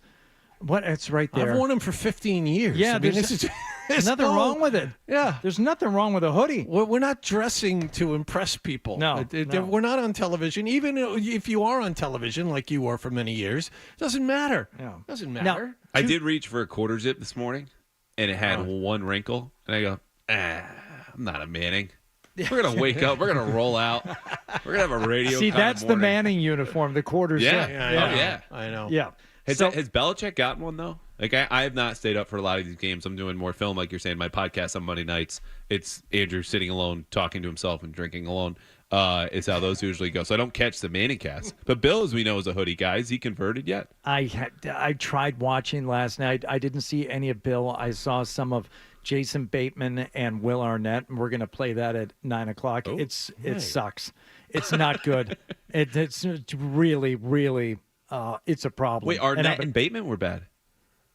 it's right there. I've worn them for 15 years. Yeah, I mean, there's nothing wrong with it. Yeah. There's nothing wrong with a hoodie. We're not dressing to impress people. No. We're not on television. Even if you are on television, like you were for many years, it doesn't matter. No. Doesn't matter. I did reach for a quarter zip this morning, and it had one wrinkle. And I go, I'm not a Manning. We're going to wake up. We're going to roll out. We're going to have a radio. See, that's the Manning uniform, the quarter zip. Yeah. I know. Yeah. Has Belichick gotten one, though? Like, I have not stayed up for a lot of these games. I'm doing more film, like you're saying. My podcast on Monday nights, it's Andrew sitting alone, talking to himself and drinking alone. Is how those usually go. So I don't catch the Manning cast. But Bill, as we know, is a hoodie guy. Is he converted yet? I tried watching last night. I didn't see any of Bill. I saw some of Jason Bateman and Will Arnett, and we're going to play that at 9 o'clock. It sucks. It's not good. It's really, really, it's a problem. Wait, Arnett and Bateman were bad.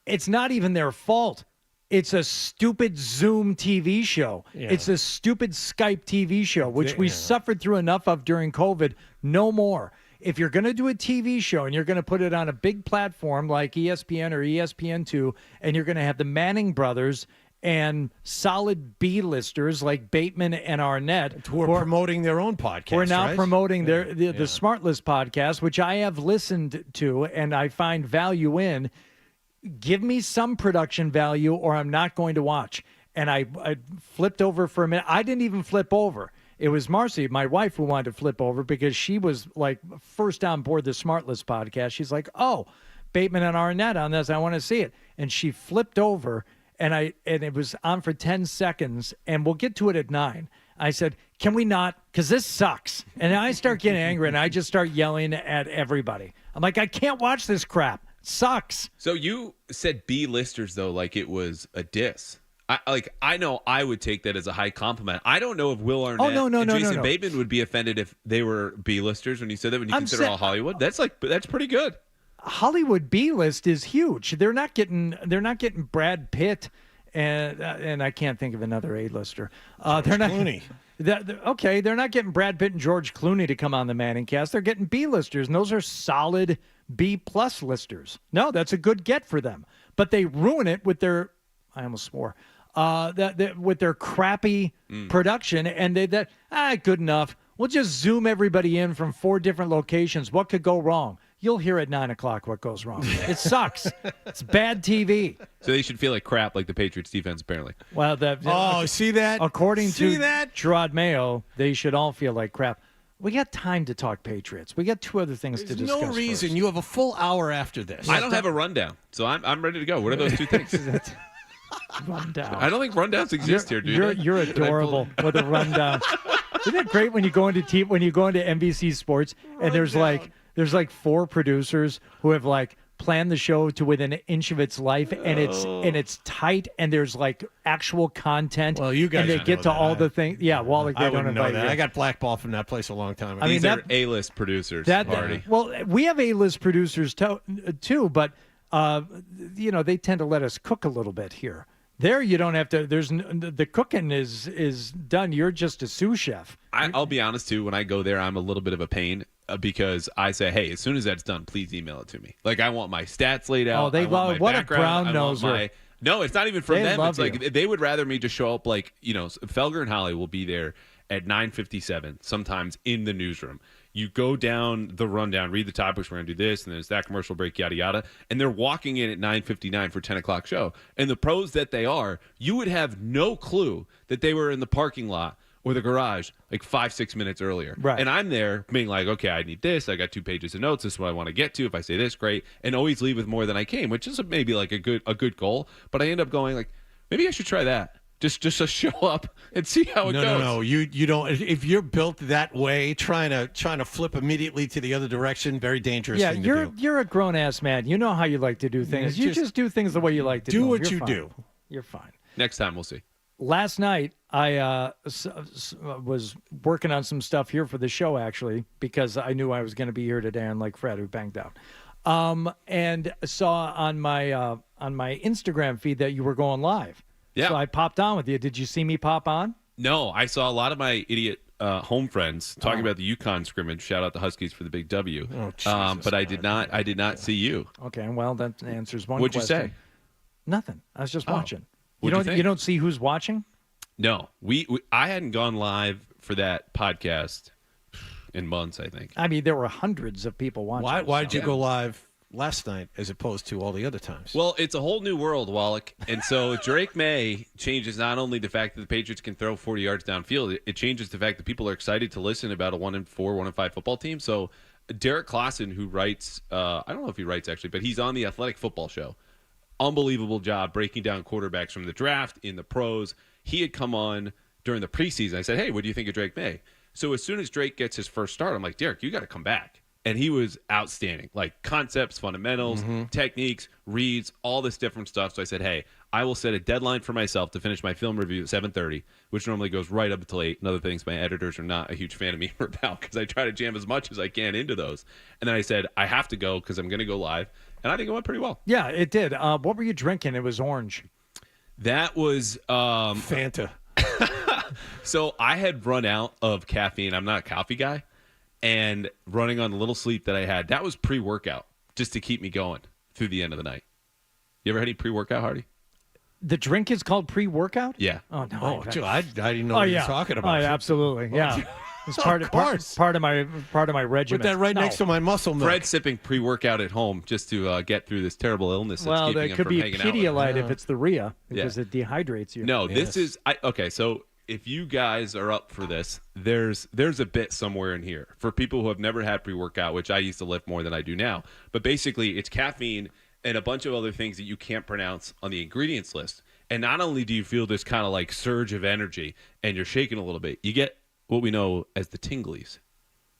It's not even their fault. It's a stupid Zoom TV show. Yeah. It's a stupid Skype TV show, which we suffered through enough of during COVID. No more. If you're going to do a TV show and you're going to put it on a big platform like ESPN or ESPN2, and you're going to have the Manning brothers and solid B-listers like Bateman and Arnett who are promoting their own podcast. We're now promoting the Smart List podcast, which I have listened to and I find value in. Give me some production value or I'm not going to watch. And I flipped over for a minute. I didn't even flip over. It was Marcy, my wife, who wanted to flip over because she was like first on board the Smart List podcast. She's like, oh, Bateman and Arnett on this. I want to see it. And she flipped over. And it was on for 10 seconds, and we'll get to it at 9. I said, can we not? Because this sucks. And I start getting angry, and I just start yelling at everybody. I'm like, I can't watch this crap. It sucks. So you said B-listers, though, like it was a diss. I know I would take that as a high compliment. I don't know if Will Arnett and Jason Bateman would be offended if they were B-listers when you said that, when you consider all Hollywood. That's pretty good. Hollywood B-list is huge. They're not getting Brad Pitt and I can't think of another A-lister. They're not Clooney. They're not getting Brad Pitt and George Clooney to come on the Manning cast. They're getting B-listers, and those are solid B-plus listers. No, that's a good get for them. But they ruin it with their I almost swore. With their crappy production, and good enough. We'll just zoom everybody in from 4 different locations. What could go wrong? You'll hear at 9 o'clock what goes wrong. It sucks. It's bad TV. So they should feel like crap, like the Patriots defense, apparently. Well, see that? According to Gerard Mayo, they should all feel like crap. We got time to talk Patriots. We got 2 other things to discuss. No reason. First. You have a full hour after this. I don't have a rundown, so I'm ready to go. What are those 2 things? Rundown. I don't think rundowns exist here, dude. You're adorable with a rundown. Isn't it great when you go into NBC Sports and there's like there's like 4 producers who have like planned the show to within an inch of its life, and it's tight, and there's like actual content. Well, you guys and they know get to that. all the things. Yeah, Wallach, they I don't wouldn't know invite that. you. I got blackballed from that place a long time ago. I mean, These are A-list producers, Hardy. Well, we have A-list producers too, but they tend to let us cook a little bit here. There, you don't have to. The cooking is done. You're just a sous chef. I'll be honest too. When I go there, I'm a little bit of a pain because I say, "Hey, as soon as that's done, please email it to me." Like I want my stats laid out. Oh, they I want my what background, a brown noser. No, it's not even from them. love It's like they would rather me just show up. Like Felger and Holly will be there at 9:57, sometimes in the newsroom. You go down the rundown, read the topics. We're going to do this, and then it's that commercial break, yada, yada. And they're walking in at 9:59 for 10 o'clock show. And the pros that they are, you would have no clue that they were in the parking lot or the garage like 5-6 minutes earlier. Right. And I'm there being like, okay, I need this. I got 2 pages of notes. This is what I want to get to. If I say this, great. And always leave with more than I came, which is maybe like a good goal. But I end up going like, maybe I should try that. Just to show up and see how it goes. No. You don't. If you're built that way, trying to flip immediately to the other direction, very dangerous. Yeah, thing to do. you're a grown ass man. You know how you like to do things. You just do things the way you like to do. Do them. what You're you fine. do. You're fine. Next time we'll see. Last night, I was working on some stuff here for the show, actually, because I knew I was going to be here today, unlike Fred, who banged out. And saw on my Instagram feed that you were going live. Yeah. So I popped on with you. Did you see me pop on? No, I saw a lot of my idiot home friends talking about the Yukon scrimmage. Shout out the Huskies for the big W. Oh, Jesus, but I did not see you. Okay, well, that answers one What'd question. you say? Nothing. I was just watching. What'd you think? You don't see who's watching? No, I hadn't gone live for that podcast in months, I think. I mean, there were hundreds of people watching. Why did you go live last night as opposed to all the other times? Well, it's a whole new world, Wallach. And so Drake May changes not only the fact that the Patriots can throw 40 yards downfield, it changes the fact that people are excited to listen about a 1-4, 1-5 football team. So Derek Clausen, who writes, I don't know if he writes actually, but he's on the Athletic Football Show. Unbelievable job breaking down quarterbacks from the draft in the pros. He had come on during the preseason. I said, hey, what do you think of Drake May? So as soon as Drake gets his first start, I'm like, Derek, you got to come back. And he was outstanding, like concepts, fundamentals, techniques, reads, all this different stuff. So I said, hey, I will set a deadline for myself to finish my film review at 7:30, which normally goes right up until 8. And other things my editors are not a huge fan of me about because I try to jam as much as I can into those. And then I said, I have to go because I'm going to go live. And I think it went pretty well. Yeah, it did. What were you drinking? It was orange. That was Fanta. So I had run out of caffeine. I'm not a coffee guy. And running on the little sleep that I had, that was pre-workout just to keep me going through the end of the night. You ever had any pre-workout, Hardy? The drink is called pre-workout? Yeah. Oh, no. I didn't know what you were talking about. Oh, yeah, absolutely. Yeah. It's part of my regimen. Put that right next to my muscle milk. Fred's sipping pre-workout at home just to get through this terrible illness that's well, keeping there him could from be hanging out with Pedialyte him. if it's the Rhea because it dehydrates you. No, this is okay. So if you guys are up for this, there's a bit somewhere in here for people who have never had pre-workout, which I used to lift more than I do now. But basically, it's caffeine and a bunch of other things that you can't pronounce on the ingredients list. And not only do you feel this kind of like surge of energy and you're shaking a little bit, you get what we know as the tinglies,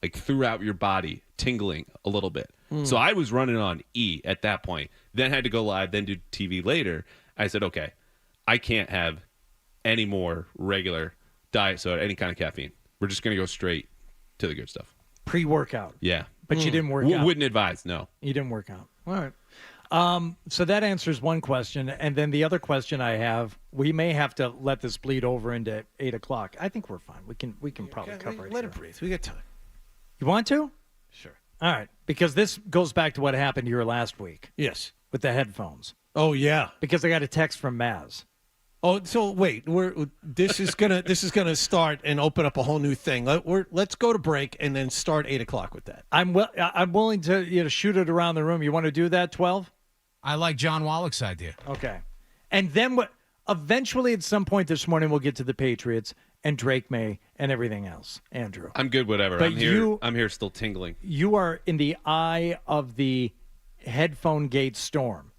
like throughout your body, tingling a little bit. So I was running on E at that point, then had to go live, then do TV later. I said, okay, I can't have any more regular diet soda, any kind of caffeine. We're just going to go straight to the good stuff. Pre-workout. Yeah. But you didn't work out. Wouldn't advise, no. You didn't work out. All right. So that answers one question. And then the other question I have, we may have to let this bleed over into 8 o'clock. I think we're fine. We can probably cover it. Let it breathe. We got time. You want to? Sure. All right. Because this goes back to what happened here last week. Yes. With the headphones. Oh, yeah. Because I got a text from Maz. Oh, so wait, this is gonna start and open up a whole new thing. Let's go to break and then start 8 o'clock with that. I'm willing to shoot it around the room. You want to do that, 12? I like John Wallach's idea. Okay. And then eventually at some point this morning we'll get to the Patriots and Drake May and everything else. Andrew. I'm good, whatever. But I'm here still tingling. You are in the eye of the headphone gate storm.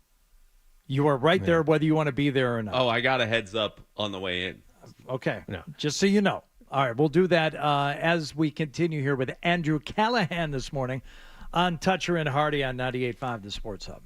You are right there whether you want to be there or not. Oh, I got a heads up on the way in. Okay. No. Just so you know. All right, we'll do that as we continue here with Andrew Callahan this morning on Toucher and Hardy on 98.5 The Sports Hub.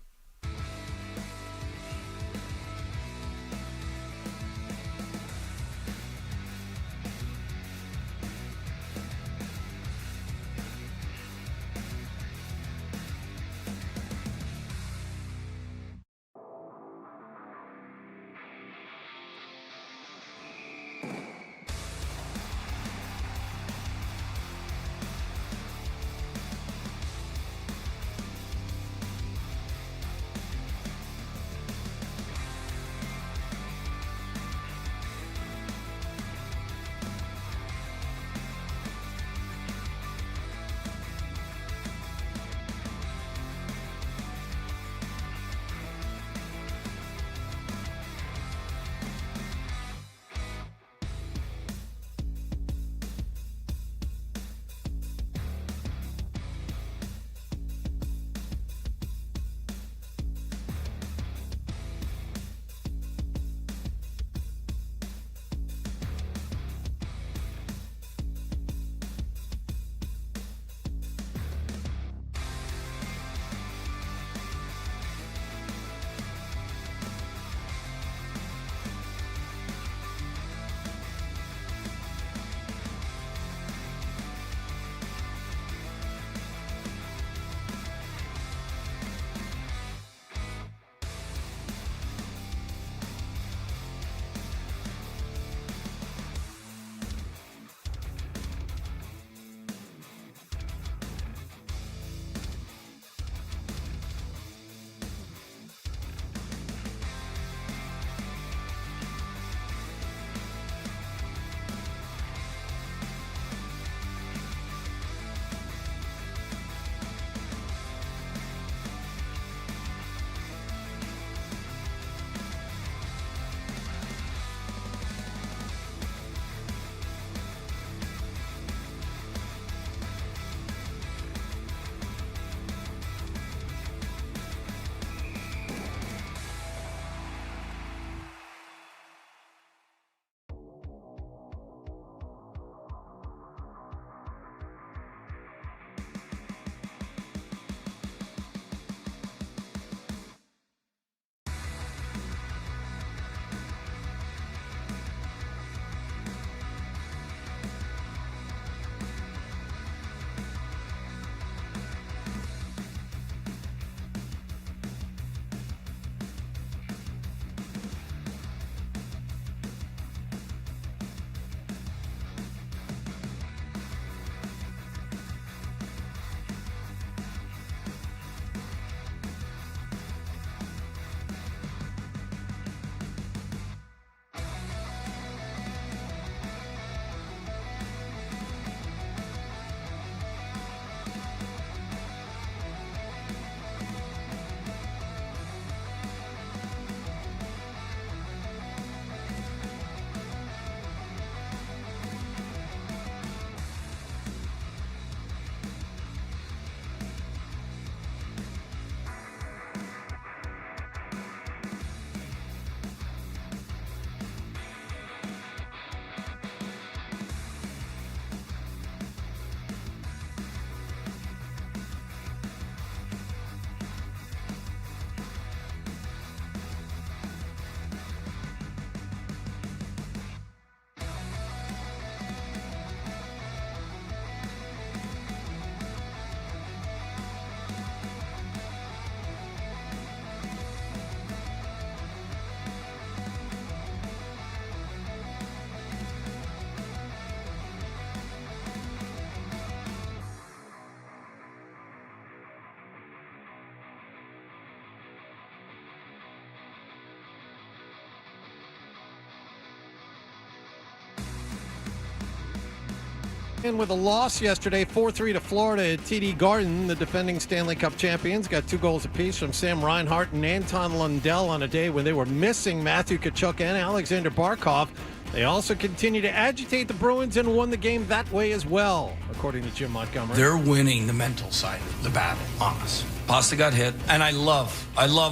And with a loss yesterday, 4-3 to Florida at TD Garden, the defending Stanley Cup champions got 2 goals apiece from Sam Reinhart and Anton Lundell on a day when they were missing Matthew Tkachuk and Alexander Barkov. They also continue to agitate the Bruins and won the game that way as well, according to Jim Montgomery. They're winning the mental side of the battle on us. Pasta got hit, and I love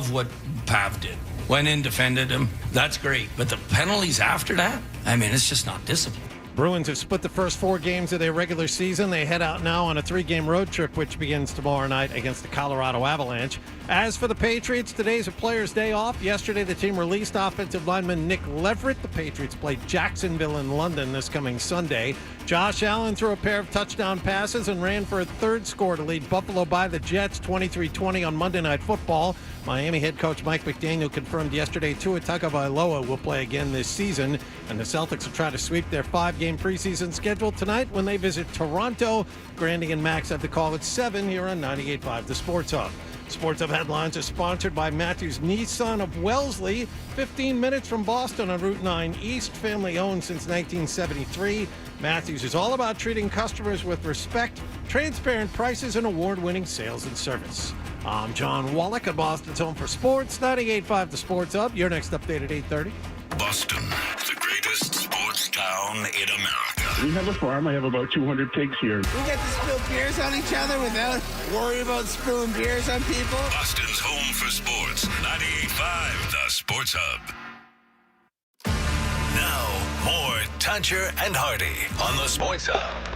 what Pav did. Went in, defended him. That's great. But the penalties after that, I mean, it's just not discipline. Bruins have split the first 4 games of their regular season. They head out now on a 3-game road trip, which begins tomorrow night against the Colorado Avalanche. As for the Patriots, today's a player's day off. Yesterday, the team released offensive lineman Nick Leverett. The Patriots play Jacksonville in London this coming Sunday. Josh Allen threw a pair of touchdown passes and ran for a third score to lead Buffalo by the Jets 23-20 on Monday Night Football. Miami head coach Mike McDaniel confirmed yesterday Tua Tagovailoa will play again this season, and the Celtics will try to sweep their 5-game preseason schedule tonight when they visit Toronto. Grandy and Max have the call at 7 here on 98.5 The Sports Hub. Sports Hub headlines are sponsored by Matthews Nissan of Wellesley, 15 minutes from Boston on Route 9 East, family owned since 1973. Matthews is all about treating customers with respect, transparent prices, and award-winning sales and service. I'm John Wallach at Boston's Home for Sports, 98.5 The Sports Hub. Your next update at 8:30. Boston, the greatest sports town in America. We have a farm. I have about 200 pigs here. We get to spill beers on each other without worrying about spilling beers on people. Boston's Home for Sports, 98.5 The Sports Hub. Now, more Toucher and Hardy on the Sports Hub.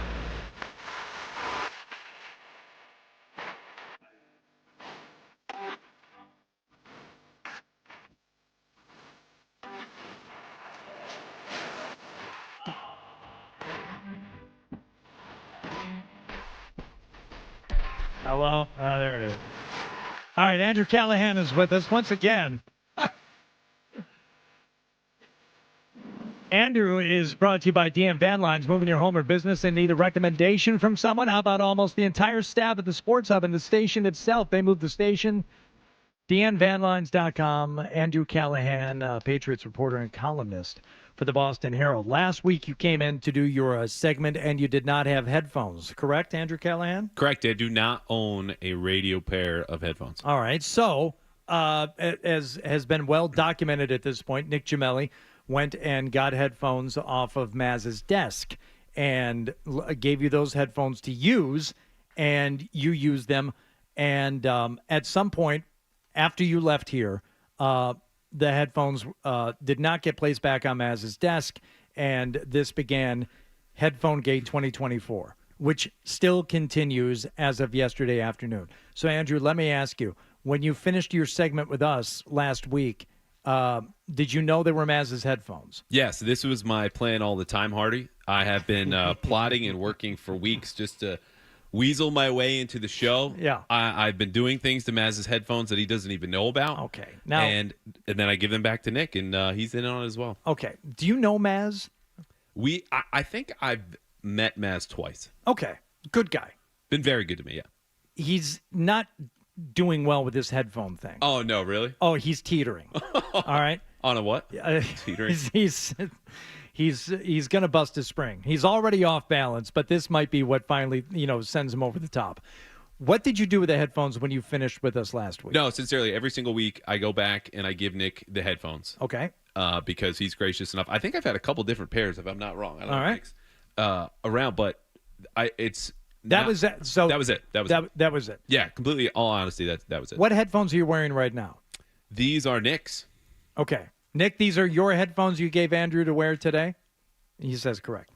Hello? There it is. All right, Andrew Callahan is with us once again. Andrew is brought to you by DM Van Lines. Moving your home or business and need a recommendation from someone? How about almost the entire staff at the Sports Hub and the station itself? They moved the station. DNVanlines.com. Andrew Callahan, Patriots reporter and columnist for the Boston Herald. Last week you came in to do your segment and you did not have headphones, correct, Andrew Callahan? Correct. I do not own a radio pair of headphones. All right. So, as has been well documented at this point, Nick Gemelli went and got headphones off of Maz's desk and gave you those headphones to use, and you used them. And at some point after you left here, the headphones did not get placed back on Maz's desk, and this began Headphone Gate 2024, which still continues as of yesterday afternoon. So, Andrew, let me ask you, when you finished your segment with us last week, did you know they were Maz's headphones? Yes, this was my plan all the time, Hardy. I have been plotting and working for weeks just to weasel my way into the show. Yeah. I've been doing things to Maz's headphones that he doesn't even know about. Okay. Now, and then I give them back to Nick, and he's in on it as well. Okay. Do you know Maz? I think I've met Maz twice. Okay. Good guy. Been very good to me, yeah. He's not doing well with this headphone thing. Oh, no, really? Oh, he's teetering. All right. On a what? Teetering? He's going to bust his spring. He's already off balance, but this might be what finally, sends him over the top. What did you do with the headphones when you finished with us last week? No, sincerely, every single week I go back and I give Nick the headphones. Okay. Because he's gracious enough. I think I've had a couple different pairs, if I'm not wrong. I don't All know right. Nick's, around, but that was it. So that was it. That was it. Yeah, completely. All honesty, that was it. What headphones are you wearing right now? These are Nick's. Okay. Nick, these are your headphones you gave Andrew to wear today? He says correct.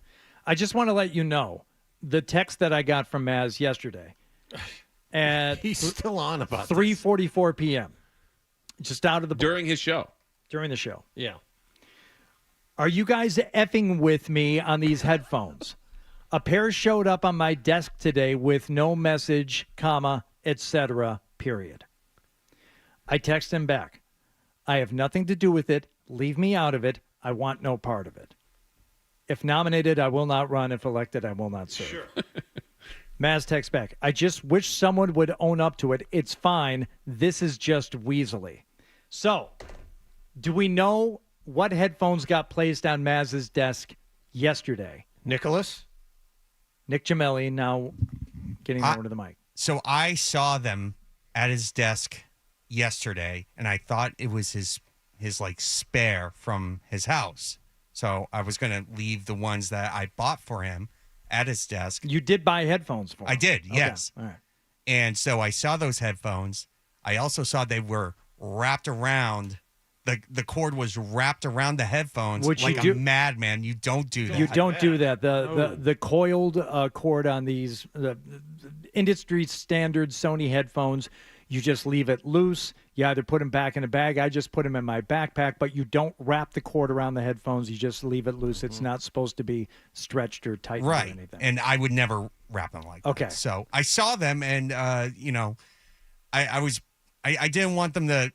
I just want to let you know the text that I got from Maz yesterday at He's still on about 3:44 p.m. Just out of the during his show. During the show. Yeah. Are you guys effing with me on these headphones? A pair showed up on my desk today with no message, comma, etc., period. I text him back. I have nothing to do with it. Leave me out of it. I want no part of it. If nominated, I will not run. If elected, I will not serve. Sure. Maz texts back. I just wish someone would own up to it. It's fine. This is just weaselly. So, do we know what headphones got placed on Maz's desk yesterday? Nick Gemelli, now getting over to the mic. So I saw them at his desk yesterday, and I thought it was his like spare from his house. So I was going to leave the ones that I bought for him at his desk. You did buy headphones for him? I did, Okay. yes. All right. And so I saw those headphones. I also saw they were wrapped around the cord was wrapped around the headphones Which like you a do- madman. You don't do that. You don't do that. The coiled cord on these the industry standard Sony headphones, you just leave it loose. You either put them back in a bag. I just put them in my backpack, but you don't wrap the cord around the headphones. You just leave it loose. It's not supposed to be stretched or tightened or Right. anything. And I would never wrap them like Okay. that. So I saw them and, I didn't want them to,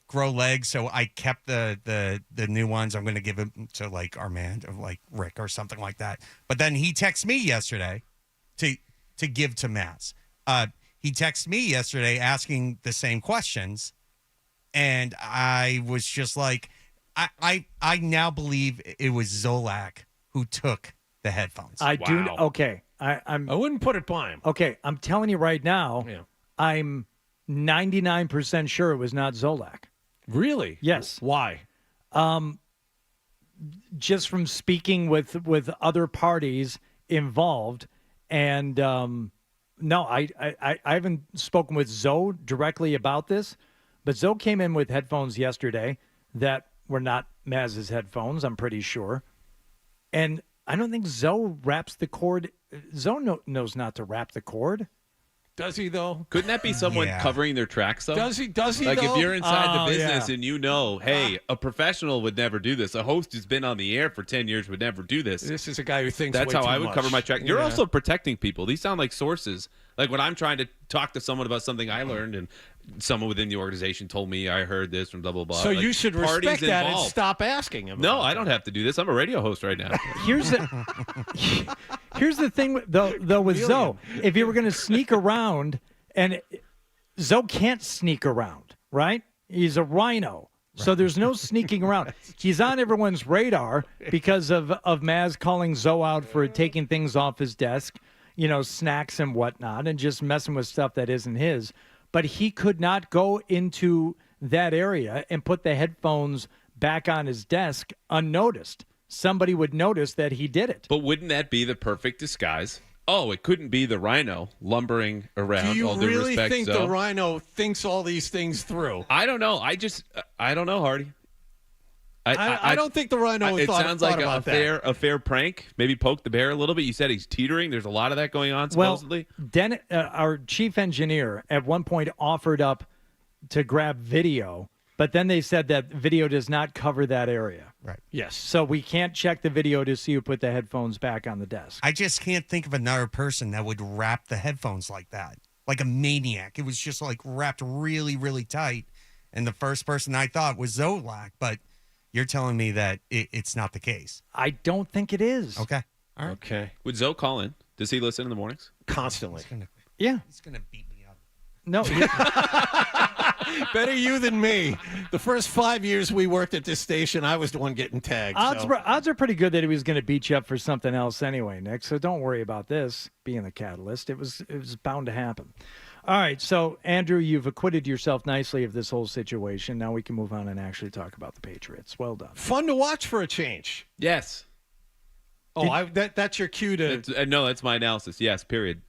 grow legs. So I kept the new ones. I'm going to give them to like Armand or like Rick or something like that. But then he texted me yesterday to give to Maz. He texted me yesterday asking the same questions. And I was just like, I now believe it was Zolak who took the headphones. I do. Okay. I wouldn't put it by him. Okay. I'm telling you right now, Yeah. I'm 99% sure it was not Zolak. Really? Yes. Why? Just from speaking with other parties involved, and no, I haven't spoken with Zoe directly about this, but Zoe came in with headphones yesterday that were not Maz's headphones, I'm pretty sure, and I don't think Zoe wraps the cord. Zoe knows not to wrap the cord. Does he though? Couldn't that be someone Yeah. covering their tracks though? Does he? Like though? if you're inside the business yeah. and you know, hey, a professional would never do this. A host who's been on the air for 10 years would never do this. This is a guy who thinks That's way how too I would much. cover my track. You're Yeah. also protecting people. These sound like sources. Like when I'm trying to talk to someone about something I learned and someone within the organization told me I heard this from blah, blah, blah. So Like, you should parties respect that and involved. stop asking him. No, about I don't have to do this. I'm a radio host right now. Here's the thing though with Zoe. If you were going to sneak around, and Zoe can't sneak around, right? He's a rhino. So there's no sneaking around. He's on everyone's radar because of Maz calling Zoe out for taking things off his desk, snacks and whatnot, and just messing with stuff that isn't his. But he could not go into that area and put the headphones back on his desk unnoticed. Somebody would notice that he did it. But wouldn't that be the perfect disguise? Oh, it couldn't be the rhino lumbering around. Do you all due really respect, think Zoe. the rhino thinks all these things through? I don't know. I don't know, Hardy. I don't think the rhino It thought, sounds thought like about that. a fair prank. Maybe poke the bear a little bit. You said he's teetering. There's a lot of that going on, supposedly. Well, our chief engineer at one point offered up to grab video, but then they said that video does not cover that area. Right. Yes. So we can't check the video to see who put the headphones back on the desk. I just can't think of another person that would wrap the headphones like that, like a maniac. It was just like wrapped really, really tight. And the first person I thought was Zolak, but you're telling me that it's not the case. I don't think it is. Okay. All right. Okay. Would Zoe call in? Does he listen in the mornings? Constantly. Yeah. He's going to beat me up. No. Better you than me. The first 5 years we worked at this station, I was the one getting tagged. Odds are pretty good that he was going to beat you up for something else anyway, Nick. So don't worry about this being the catalyst. It was bound to happen. All right. So, Andrew, you've acquitted yourself nicely of this whole situation. Now we can move on and actually talk about the Patriots. Well done. Fun to watch for a change. Yes. Oh, that's your cue to. No, that's my analysis. Yes, period.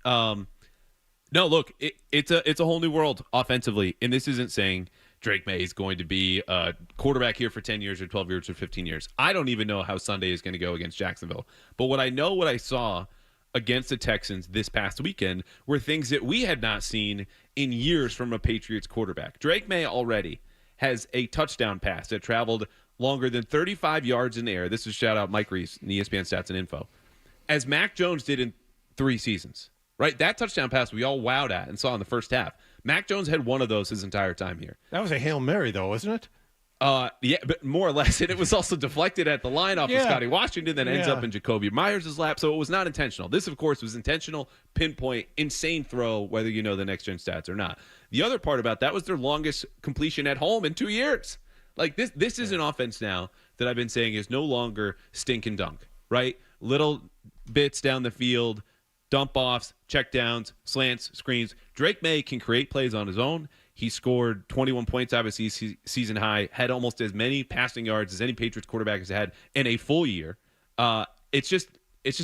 No, look, it's a whole new world offensively, and this isn't saying Drake May is going to be a quarterback here for 10 years or 12 years or 15 years. I don't even know how Sunday is going to go against Jacksonville. But what I saw against the Texans this past weekend were things that we had not seen in years from a Patriots quarterback. Drake May already has a touchdown pass that traveled longer than 35 yards in the air. This is shout out Mike Reese in ESPN Stats and Info. As Mac Jones did in 3 seasons. Right? That touchdown pass we all wowed at and saw in the first half. Mac Jones had one of those his entire time here. That was a Hail Mary, though, wasn't it? Yeah, but more or less. And it was also deflected at the line off of Scotty Washington, then ends up in Jacoby Myers' lap. So it was not intentional. This, of course, was intentional, pinpoint, insane throw, whether you know the next-gen stats or not. The other part about that was their longest completion at home in 2 years. Like, this is an offense now that I've been saying is no longer stink and dunk, right? Little bits down the field, dump-offs, checkdowns, slants, screens. Drake May can create plays on his own. He scored 21 points, obviously, season high, had almost as many passing yards as any Patriots quarterback has had in a full year. It's just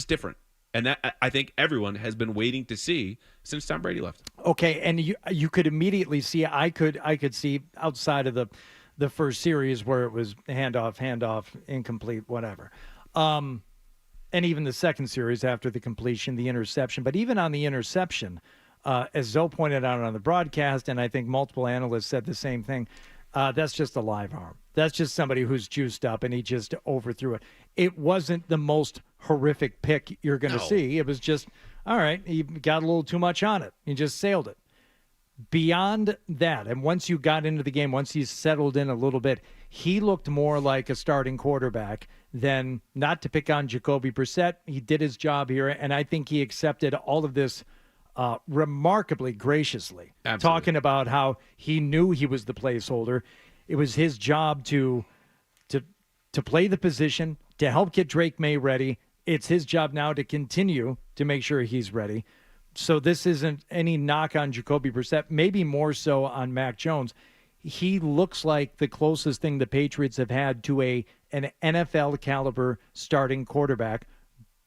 different. And that I think everyone has been waiting to see since Tom Brady left. Okay, and you could immediately see, I could see outside of the first series where it was handoff, incomplete, whatever. And even the second series after the completion, the interception. But even on the interception, as Zoe pointed out on the broadcast, and I think multiple analysts said the same thing, that's just a live arm. That's just somebody who's juiced up, and he just overthrew it. It wasn't the most horrific pick you're going to see. It was just, all right, he got a little too much on it. He just sailed it. Beyond that, and once you got into the game, once he settled in a little bit, he looked more like a starting quarterback than, not to pick on Jacoby Brissett. He did his job here, and I think he accepted all of this remarkably graciously. Absolutely. Talking about how he knew he was the placeholder. It was his job to play the position, to help get Drake May ready. It's his job now to continue to make sure he's ready. So this isn't any knock on Jacoby Brissett, maybe more so on Mac Jones. He looks like the closest thing the Patriots have had to an NFL caliber starting quarterback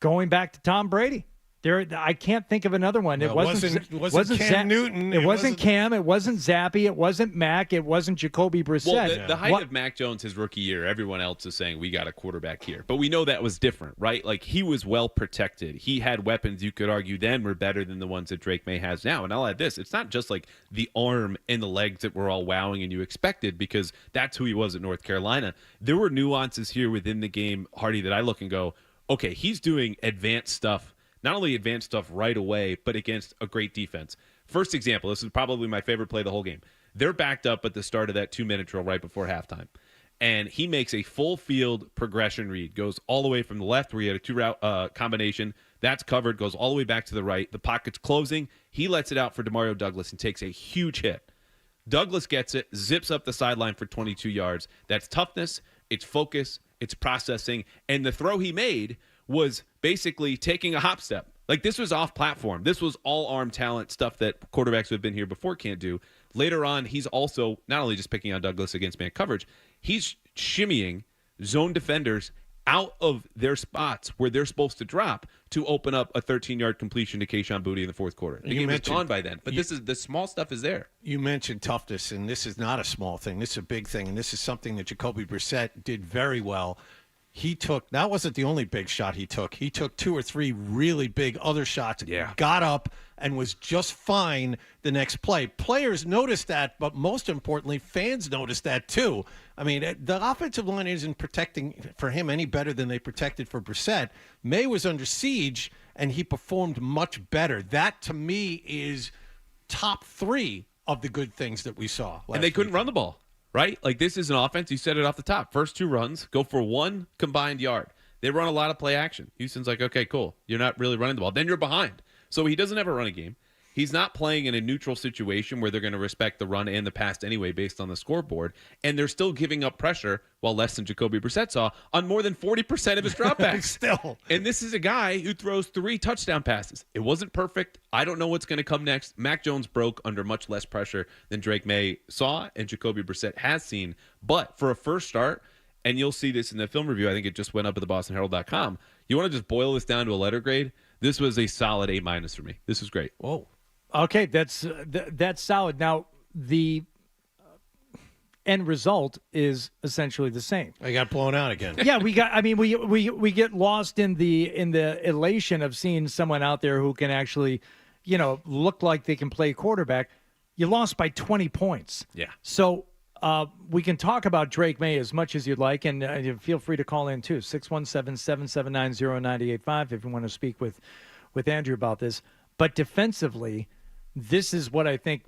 going back to Tom Brady. I can't think of another one. It wasn't Cam Newton. It wasn't Cam. It wasn't Zappy. It wasn't Mac. It wasn't Jacoby Brissett. Well, the height of Mac Jones his rookie year, everyone else is saying we got a quarterback here. But we know that was different, right? Like, he was well protected. He had weapons you could argue then were better than the ones that Drake May has now. And I'll add this. It's not just like the arm and the legs that were all wowing and you expected, because that's who he was at North Carolina. There were nuances here within the game, Hardy, that I look and go, okay, he's doing advanced stuff. Not only advanced stuff right away, but against a great defense. First example, this is probably my favorite play of the whole game. They're backed up at the start of that 2-minute drill right before halftime. And he makes a full field progression read, goes all the way from the left where he had a two-route combination. That's covered, goes all the way back to the right. The pocket's closing. He lets it out for Demario Douglas and takes a huge hit. Douglas gets it, zips up the sideline for 22 yards. That's toughness, it's focus, it's processing. And the throw he made was basically taking a hop step. Like, this was off platform. This was all arm talent stuff that quarterbacks who have been here before can't do. Later on, he's also not only just picking on Douglas against man coverage, he's shimmying zone defenders out of their spots where they're supposed to drop to open up a 13-yard completion to Kayshon Boutte in the fourth quarter. The game was gone by then. But the small stuff is there. You mentioned toughness, and this is not a small thing. This is a big thing, and this is something that Jacoby Brissett did very well. He took, that wasn't the only big shot he took. He took 2 or 3 really big other shots, got up, and was just fine the next play. Players noticed that, but most importantly, fans noticed that too. I mean, the offensive line isn't protecting for him any better than they protected for Brissett. May was under siege, and he performed much better. That, to me, is top 3 of the good things that we saw. And they couldn't run the ball. Right? Like, this is an offense. You said it off the top. First 2 runs, go for 1 combined yard. They run a lot of play action. Houston's like, okay, cool. You're not really running the ball. Then you're behind. So he doesn't have a running game. He's not playing in a neutral situation where they're going to respect the run and the pass anyway based on the scoreboard. And they're still giving up pressure, while less than Jacoby Brissett saw, on more than 40% of his dropbacks. Still. And this is a guy who throws 3 touchdown passes. It wasn't perfect. I don't know what's going to come next. Mac Jones broke under much less pressure than Drake May saw and Jacoby Brissett has seen. But for a first start, and you'll see this in the film review, I think it just went up at thebostonherald.com. You want to just boil this down to a letter grade? This was a solid A- for me. This was great. Whoa. Okay, that's solid. Now, the end result is essentially the same. I got blown out again. Yeah, we get lost in the elation of seeing someone out there who can actually, look like they can play quarterback. You lost by 20 points. Yeah. So we can talk about Drake May as much as you'd like, and feel free to call in too, 617-779-0985 if you want to speak with Andrew about this. But defensively, this is what I think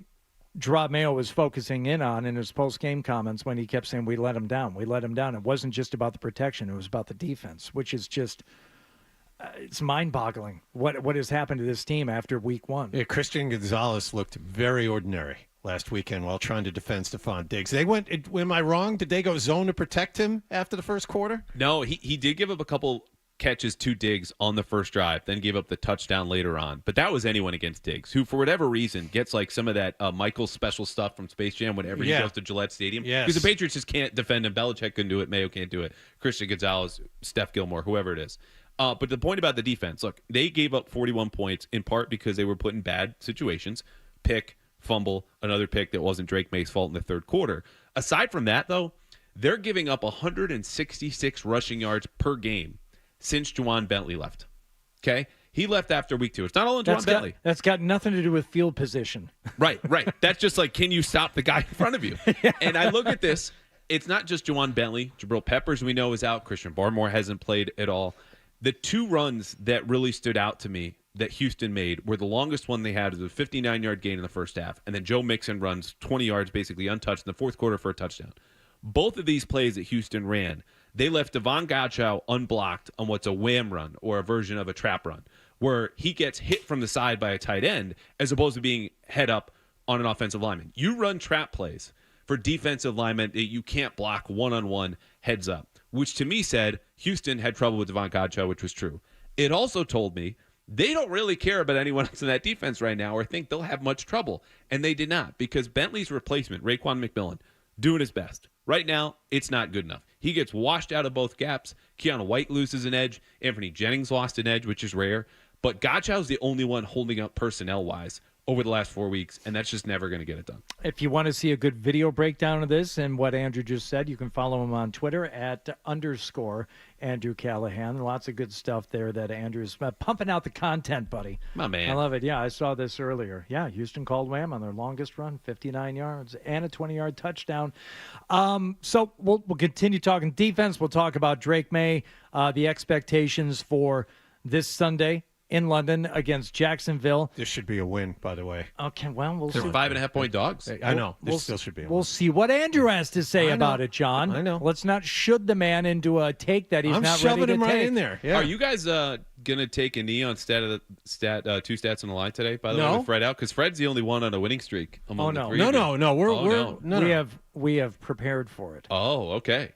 Rob Mayo was focusing in on in his post-game comments when he kept saying, we let him down. We let him down. It wasn't just about the protection. It was about the defense, which is just it's mind-boggling what has happened to this team after week 1. Yeah, Christian Gonzalez looked very ordinary last weekend while trying to defend Stephon Diggs. Am I wrong? Did they go zone to protect him after the first quarter? No, he did give up a couple catches to Diggs on the first drive, then gave up the touchdown later on. But that was anyone against Diggs, who for whatever reason gets like some of that Michael special stuff from Space Jam whenever he goes to Gillette Stadium. Yes. Because the Patriots just can't defend him. Belichick couldn't do it. Mayo can't do it. Christian Gonzalez, Steph Gilmore, whoever it is. But the point about the defense, look, they gave up 41 points in part because they were put in bad situations. Pick, fumble, another pick that wasn't Drake May's fault in the third quarter. Aside from that, though, they're giving up 166 rushing yards per game since Juwan Bentley left. Okay? He left after week 2. It's not all on Juwan Bentley. That's got nothing to do with field position. Right. That's just like, can you stop the guy in front of you? And I look at this. It's not just Juwan Bentley. Jabril Peppers, we know, is out. Christian Barmore hasn't played at all. The 2 runs that really stood out to me that Houston made were the longest one they had. It was a 59-yard gain in the first half. And then Joe Mixon runs 20 yards basically untouched in the fourth quarter for a touchdown. Both of these plays that Houston ran, they left Devon Godchow unblocked on what's a wham run or a version of a trap run, where he gets hit from the side by a tight end as opposed to being head up on an offensive lineman. You run trap plays for defensive linemen that you can't block one-on-one heads up, which to me said Houston had trouble with Devon Godchow, which was true. It also told me they don't really care about anyone else in that defense right now or think they'll have much trouble, and they did not, because Bentley's replacement, Raekwon McMillan, doing his best. Right now, it's not good enough. He gets washed out of both gaps. Keanu White loses an edge. Anthony Jennings lost an edge, which is rare. But Godchow's the only one holding up personnel-wise over the last 4 weeks, and that's just never going to get it done. If you want to see a good video breakdown of this and what Andrew just said, you can follow him on Twitter at _Andrew Callahan. Lots of good stuff there that Andrew's pumping out the content, buddy. My man. I love it. Yeah, I saw this earlier. Yeah, Houston called wham on their longest run, 59 yards and a 20-yard touchdown. So we'll continue talking defense. We'll talk about Drake May, the expectations for this Sunday in London against Jacksonville. This should be a win, by the way. Okay, well, we'll They're see. 5.5-point dogs. I know. This still should be a win. We'll see what Andrew has to say I about know. it, John. I know. Let's not should the man into a take that he's I'm not shoving ready to him take. right in there. Yeah. Are you guys going to take a knee on two stats on the line today, by the way, No. with Fred out? Because Fred's the only one on a winning streak among the three of you. No. We have prepared for it. Oh, okay.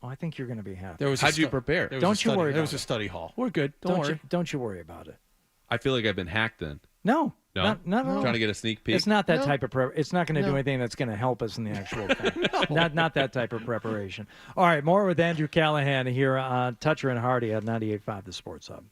Oh, I think you're going to be happy. How'd you prepare? Don't you worry. There was about a it. study hall. We're good. Don't you worry about it. I feel like I've been hacked then. No. No? Not at all. Trying to get a sneak peek? It's not that No. type of it's not going to do No. anything that's going to help us in the actual thing. Not that type of preparation. All right, more with Andrew Callahan here on Toucher and Hardy at 98.5 The Sports Hub.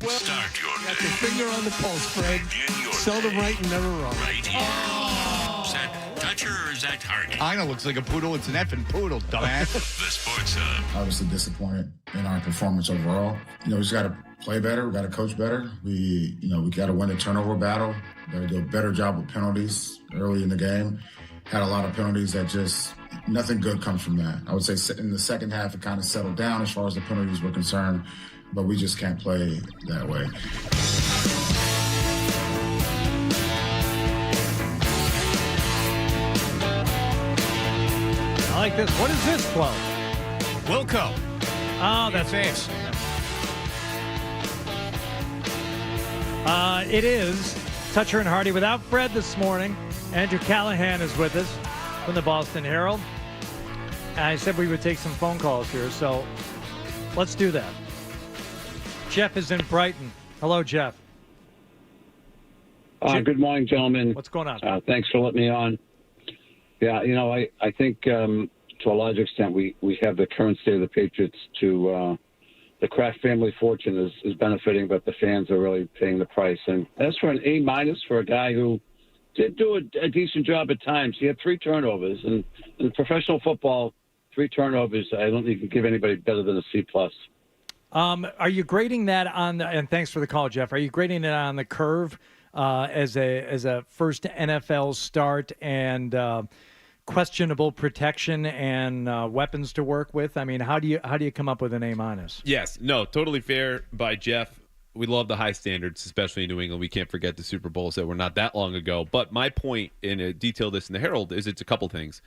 Start your Got your finger on the pulse, Fred. Seldom right and never wrong. Right here. Is that Toucher or is that Hardy? I know, looks like a poodle. It's an effing poodle, dumbass. The Sports Hub. Obviously disappointed in our performance overall. We just got to play better. We got to coach better. We got to win the turnover battle. Got to do a better job with penalties early in the game. Had a lot of penalties that just nothing good comes from that. I would say in the second half, it kind of settled down as far as the penalties were concerned, but we just can't play that way. I like this. What is this quote? Wilco. Oh, that's face. It is Toucher and Hardy without Fred this morning. Andrew Callahan is with us from the Boston Herald. And I said we would take some phone calls here, so let's do that. Jeff is in Brighton. Hello, Jeff. Good morning, gentlemen. What's going on? Thanks for letting me on. Yeah, I think to a large extent we have the current state of the Patriots to the Kraft family fortune is benefiting, but the fans are really paying the price. And as for an A- for a guy who did do a decent job at times, he had 3 turnovers. And in professional football, 3 turnovers, I don't think you can give anybody better than a C+. Are you grading that on and thanks for the call, Jeff. Are you grading it on the curve as a first NFL start and questionable protection and weapons to work with? I mean, how do you come up with an A-? Yes, no, totally fair by Jeff. We love the high standards, especially in New England. We can't forget the Super Bowls that were not that long ago. But my point, and I detail this in the Herald, is it's a couple things.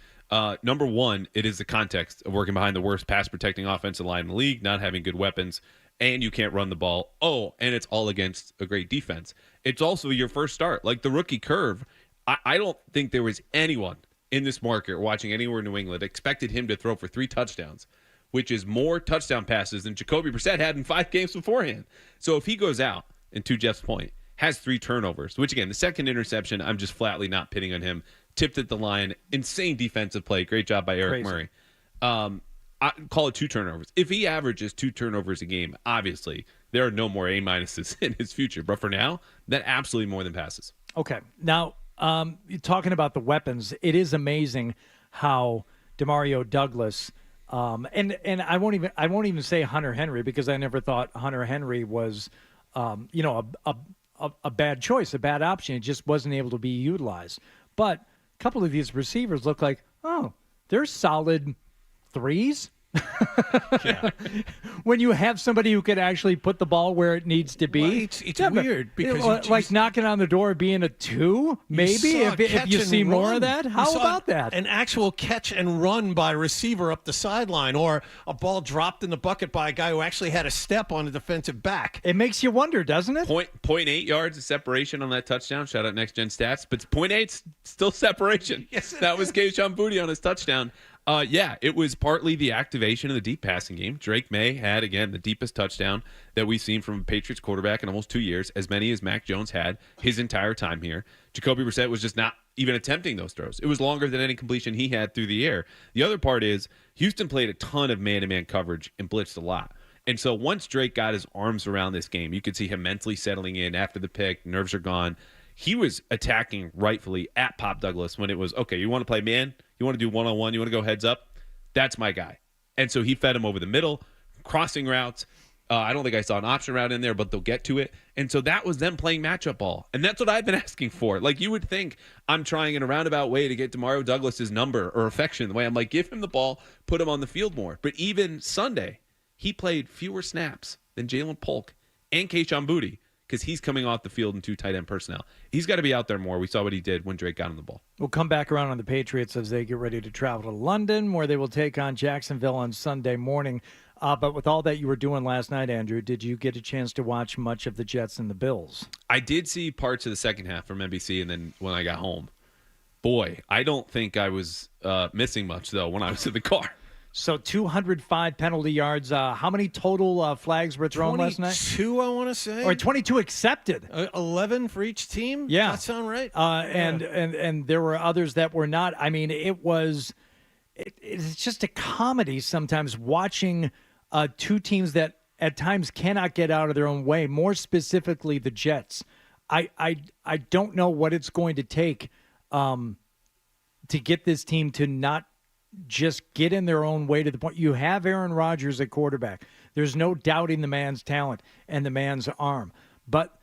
Number one, it is the context of working behind the worst pass-protecting offensive line in the league, not having good weapons, and you can't run the ball. Oh, and it's all against a great defense. It's also your first start. Like the rookie curve, I don't think there was anyone in this market watching anywhere in New England expected him to throw for 3 touchdowns, which is more touchdown passes than Jacoby Brissett had in 5 games beforehand. So if he goes out, and to Jeff's point, has 3 turnovers, which again, the second interception, I'm just flatly not pitting on him. Tipped at the line, insane defensive play. Great job by Eric Murray. I call it 2 turnovers. If he averages 2 turnovers a game, obviously there are no more A- in his future. But for now, that absolutely more than passes. Okay. Now, you're talking about the weapons. It is amazing how Demario Douglas and I won't even say Hunter Henry, because I never thought Hunter Henry was a bad choice, a bad option. It just wasn't able to be utilized. But a couple of these receivers look like, they're solid 3s. Yeah. When you have somebody who could actually put the ball where it needs to be. Well, it's weird because like knocking on the door being a 2, maybe if you see more of that. How about that? An actual catch and run by a receiver up the sideline, or a ball dropped in the bucket by a guy who actually had a step on a defensive back. It makes you wonder, doesn't it? 0.8 yards of separation on that touchdown. Shout out Next Gen Stats, but 0.8 still separation. Yes, that was Kayshon Boutte on his touchdown. Yeah, it was partly the activation of the deep passing game. Drake May had, again, the deepest touchdown that we've seen from a Patriots quarterback in almost 2 years, as many as Mac Jones had his entire time here. Jacoby Brissett was just not even attempting those throws. It was longer than any completion he had through the air. The other part is Houston played a ton of man-to-man coverage and blitzed a lot. And so once Drake got his arms around this game, you could see him mentally settling in after the pick. Nerves are gone. He was attacking rightfully at Pop Douglas when it was, okay, you want to play man? You want to do one-on-one? You want to go heads up? That's my guy. And so he fed him over the middle, crossing routes. I don't think I saw an option route in there, but they'll get to it. And so that was them playing matchup ball. And that's what I've been asking for. Like, you would think I'm trying in a roundabout way to get Demario Douglas's number or affection. The way I'm like, give him the ball, put him on the field more. But even Sunday, he played fewer snaps than Jalen Polk and Kayshon Boutte because he's coming off the field in 2 tight end personnel. He's got to be out there more. We saw what he did when Drake got him the ball. We'll come back around on the Patriots as they get ready to travel to London, where they will take on Jacksonville on Sunday morning. But with all that you were doing last night, Andrew, did you get a chance to watch much of the Jets and the Bills? I did see parts of the second half from NBC, and then when I got home, boy, I don't think I was missing much, though, when I was in the car. So 205 penalty yards. How many total flags were thrown last night? 22, I want to say. Or 22 accepted. 11 for each team? Yeah. That sound right? And there were others that were not. I mean, it's just a comedy sometimes watching two teams that at times cannot get out of their own way, more specifically the Jets. I don't know what it's going to take to get this team to not just get in their own way to the point. You have Aaron Rodgers at quarterback. There's no doubting the man's talent and the man's arm. But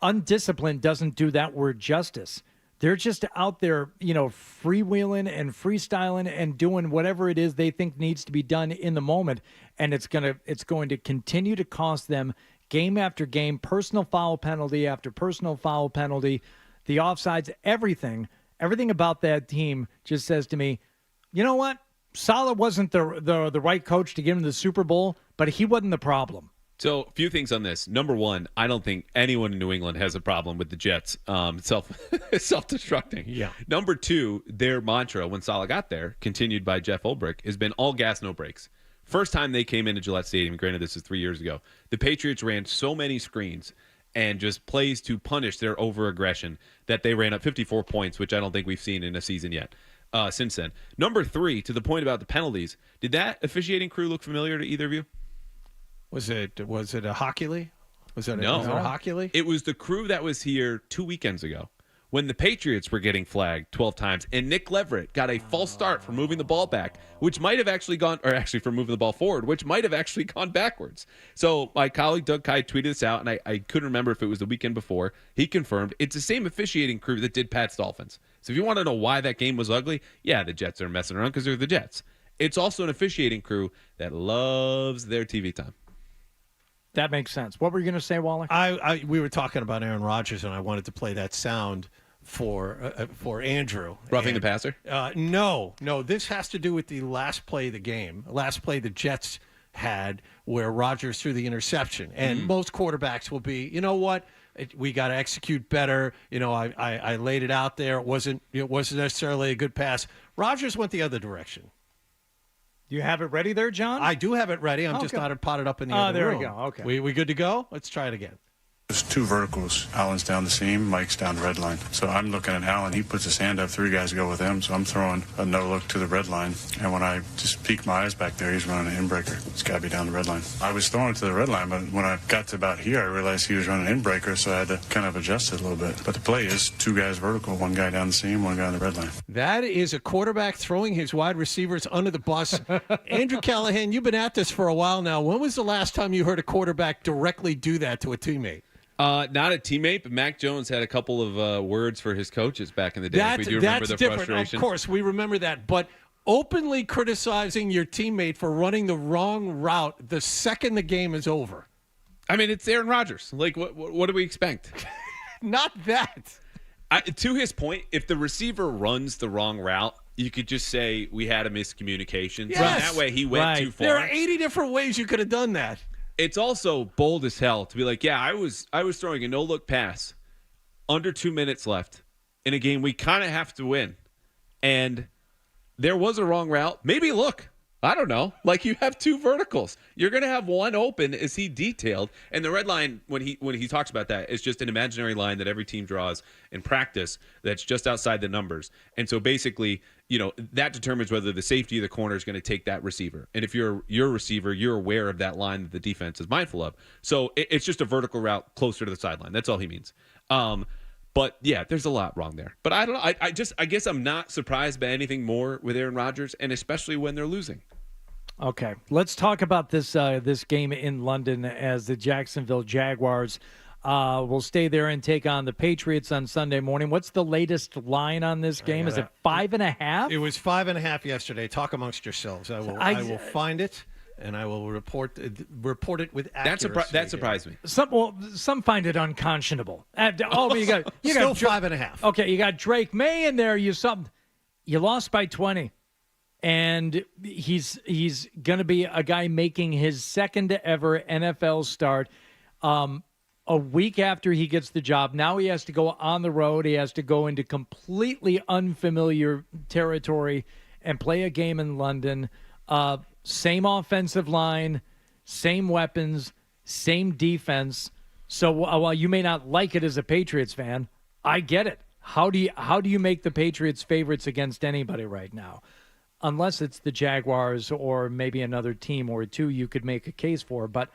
undisciplined doesn't do that word justice. They're just out there, freewheeling and freestyling and doing whatever it is they think needs to be done in the moment. And it's going to continue to cost them game after game, personal foul penalty after personal foul penalty, the offsides, everything about that team just says to me, you know what? Saleh wasn't the right coach to get him to the Super Bowl, but he wasn't the problem. So a few things on this. Number one, I don't think anyone in New England has a problem with the Jets self-destructing. Yeah. Number two, their mantra when Saleh got there, continued by Jeff Ulbrich, has been all gas, no brakes. First time they came into Gillette Stadium, granted this is 3 years ago, the Patriots ran so many screens and just plays to punish their over-aggression that they ran up 54 points, which I don't think we've seen in a season yet. Since then. Number three, to the point about the penalties, did that officiating crew look familiar to either of you? Was it a Hockley? Was it No. a Hockley? It was the crew that was here 2 weekends ago when the Patriots were getting flagged 12 times, and Nick Leverett got a false start for moving the ball back, which might have actually gone, or actually for moving the ball forward, which might have actually gone backwards. So my colleague Doug Kai tweeted this out, and I couldn't remember if it was the weekend before. He confirmed it's the same officiating crew that did Pat's Dolphins. So if you want to know why that game was ugly, yeah, the Jets are messing around because they're the Jets. It's also an officiating crew that loves their TV time. That makes sense. What were you going to say, Wallach? We were talking about Aaron Rodgers, and I wanted to play that sound for Andrew. Roughing the passer? No. This has to do with the last play of the game. Last play the Jets had where Rodgers threw the interception. And most quarterbacks will be, you know what? We got to execute better. I laid it out there. It wasn't necessarily a good pass. Rodgers went the other direction. Do you have it ready there, John? I do have it ready. I'm just not potted up in the other there room. we go. Okay. We good to go? Let's try it again. There's two verticals. Allen's down the seam, Mike's down the red line. So I'm looking at Allen. He puts his hand up, 3 guys go with him. So I'm throwing a no look to the red line. And when I just peek my eyes back there, he's running an inbreaker. It's got to be down the red line. I was throwing it to the red line, but when I got to about here, I realized he was running an inbreaker, so I had to kind of adjust it a little bit. But the play is 2 guys vertical, 1 guy down the seam, 1 guy on the red line. That is a quarterback throwing his wide receivers under the bus. Andrew Callahan, you've been at this for a while now. When was the last time you heard a quarterback directly do that to a teammate? Not a teammate, but Mac Jones had a couple of words for his coaches back in the day. We do remember the different. frustration. Of course, we remember that. But openly criticizing your teammate for running the wrong route the second the game is over. I mean, it's Aaron Rodgers. Like, what do we expect? Not that. To his point, if the receiver runs the wrong route, you could just say we had a miscommunication. Yes. So that way he went too far. There are 80 different ways you could have done that. It's also bold as hell to be like, yeah, I was throwing a no-look pass under 2 minutes left in a game we kind of have to win. And there was a wrong route. Maybe look. I don't know. Like, you have 2 verticals. You're going to have one open, as he detailed. And the red line, when he talks about that, is just an imaginary line that every team draws in practice that's just outside the numbers. And so basically, that determines whether the safety of the corner is going to take that receiver. And if you're your receiver, you're aware of that line that the defense is mindful of. So it's just a vertical route closer to the sideline. That's all he means. But yeah, there's a lot wrong there. But I don't know. I guess I'm not surprised by anything more with Aaron Rodgers, and especially when they're losing. Okay, let's talk about this game in London as the Jacksonville Jaguars will stay there and take on the Patriots on Sunday morning. What's the latest line on this game? Is it 5.5? It was 5.5 yesterday. Talk amongst yourselves. I will find it. and I will report it with accuracy. That surprised me. Some find it unconscionable. You got Still 5.5. Okay, you got Drake May in there. You lost by 20, and he's going to be a guy making his second ever NFL start. A week after he gets the job, now he has to go on the road. He has to go into completely unfamiliar territory and play a game in London. Same offensive line, same weapons, same defense. So while you may not like it as a Patriots fan, I get it. How do you make the Patriots favorites against anybody right now? Unless it's the Jaguars or maybe another team or two you could make a case for. But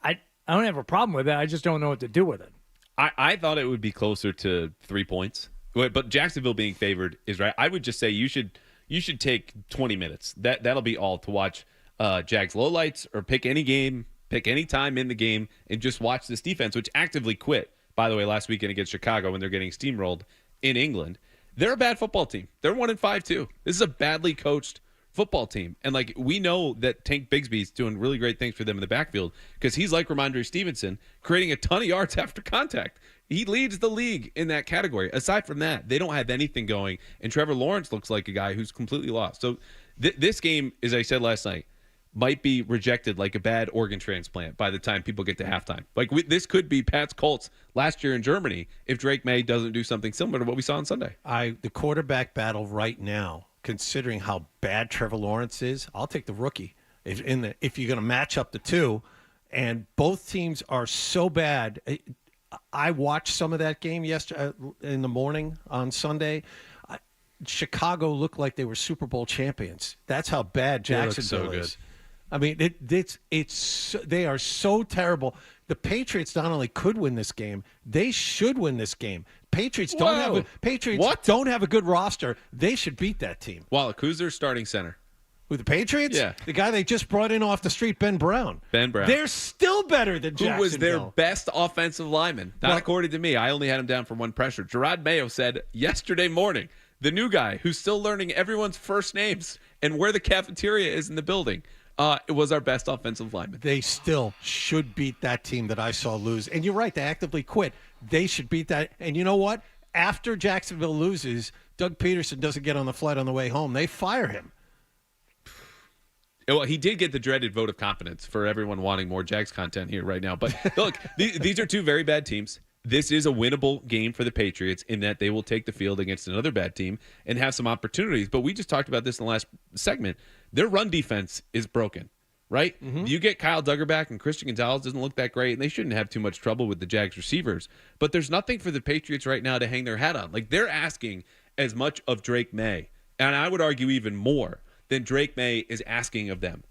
I don't have a problem with it. I just don't know what to do with it. I thought it would be closer to 3 points. But Jacksonville being favored is right. I would just say you should take 20 minutes. That'll be all to watch Jags lowlights or pick any game, pick any time in the game, and just watch this defense, which actively quit, by the way, last weekend against Chicago when they're getting steamrolled in England. They're a bad football team. They're 1-5 too. This is a badly coached football team. And we know that Tank Bigsby's doing really great things for them in the backfield because he's like Ramondre Stevenson, creating a ton of yards after contact. He leads the league in that category. Aside from that, they don't have anything going. And Trevor Lawrence looks like a guy who's completely lost. So this game, as I said last night, might be rejected like a bad organ transplant by the time people get to halftime. This could be Pat's Colts last year in Germany if Drake May doesn't do something similar to what we saw on Sunday. The quarterback battle right now, considering how bad Trevor Lawrence is, I'll take the rookie. If you're going to match up the two, and both teams are so bad. I watched some of that game yesterday in the morning on Sunday. Chicago looked like they were Super Bowl champions. That's how bad Jacksonville is. I mean, they are so terrible. The Patriots not only could win this game, they should win this game. Patriots don't have a good roster. They should beat that team. Wallach, who's their starting center? With the Patriots? Yeah. The guy they just brought in off the street, Ben Brown. They're still better than Jacksonville. Who was their best offensive lineman? Not according to me. I only had him down for one pressure. Gerard Mayo said yesterday morning, the new guy who's still learning everyone's first names and where the cafeteria is in the building, it was our best offensive lineman. They still should beat that team that I saw lose. And you're right, they actively quit. They should beat that. And you know what? After Jacksonville loses, Doug Peterson doesn't get on the flight on the way home. They fire him. Well, he did get the dreaded vote of confidence for everyone wanting more Jags content here right now. But look, these are two very bad teams. This is a winnable game for the Patriots in that they will take the field against another bad team and have some opportunities. But we just talked about this in the last segment. Their run defense is broken, right? Mm-hmm. You get Kyle Duggar back and Christian Gonzalez doesn't look that great, and they shouldn't have too much trouble with the Jags receivers. But there's nothing for the Patriots right now to hang their hat on. They're asking as much of Drake May, and I would argue even more than Drake May is asking of them.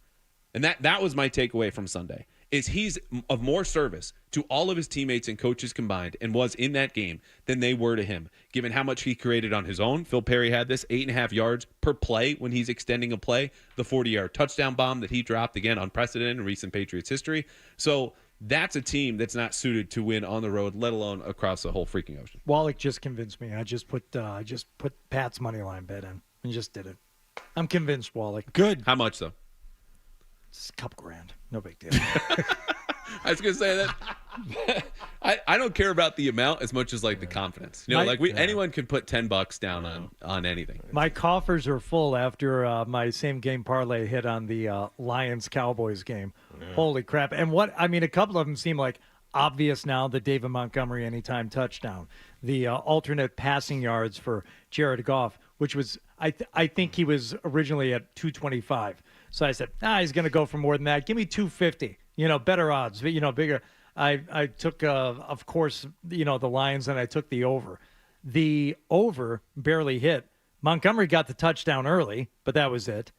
And that was my takeaway from Sunday, is he's of more service to all of his teammates and coaches combined and was in that game than they were to him, given how much he created on his own. Phil Perry had this 8.5 yards per play when he's extending a play, the 40-yard touchdown bomb that he dropped, again, unprecedented in recent Patriots history. So that's a team that's not suited to win on the road, let alone across the whole freaking ocean. Wallach just convinced me. I just put Pat's money line bet in and just did it. I'm convinced, Wallach. Good. How much, though? It's a couple grand. No big deal. I was going to say that I don't care about the amount as much as the confidence. Anyone can put $10 down on anything. My coffers are full after my same game parlay hit on the Lions-Cowboys game. Yeah. Holy crap. And a couple of them seem like obvious now, the David Montgomery anytime touchdown, the alternate passing yards for Jared Goff, which was, I think he was originally at 225. So I said, he's going to go for more than that. Give me 250, better odds, bigger. I took, of course, the Lions, and I took the over. The over barely hit. Montgomery got the touchdown early, but that was it.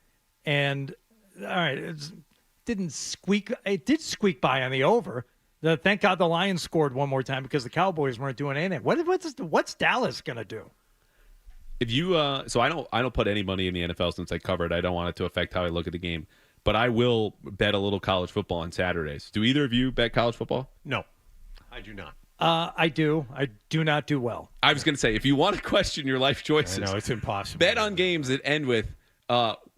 And, all right, it did squeak by on the over. Thank God the Lions scored one more time because the Cowboys weren't doing anything. What's Dallas going to do? If you so I don't put any money in the NFL since I covered. I don't want it to affect how I look at the game. But I will bet a little college football on Saturdays. Do either of you bet college football? No, I do not. I do. I do not do well. I was going to say, if you want to question your life choices, I know it's impossible. Bet on games that end with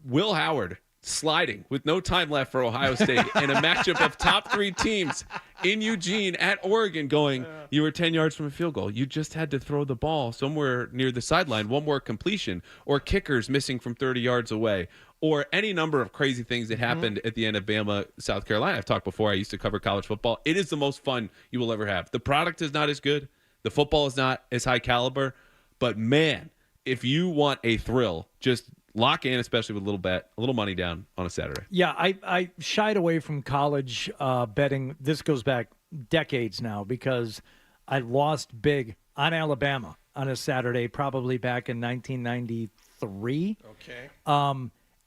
Will Howard sliding with no time left for Ohio State in a matchup of top 3 teams in Eugene at Oregon going, you were 10 yards from a field goal. You just had to throw the ball somewhere near the sideline, one more completion, or kickers missing from 30 yards away, or any number of crazy things that happened at the end of Bama, South Carolina. I've talked before. I used to cover college football. It is the most fun you will ever have. The product is not as good. The football is not as high caliber. But, man, if you want a thrill, just lock in, especially with a little bet, a little money down on a Saturday. Yeah, I shied away from college betting. This goes back decades now because I lost big on Alabama on a Saturday, probably back in 1993. Okay.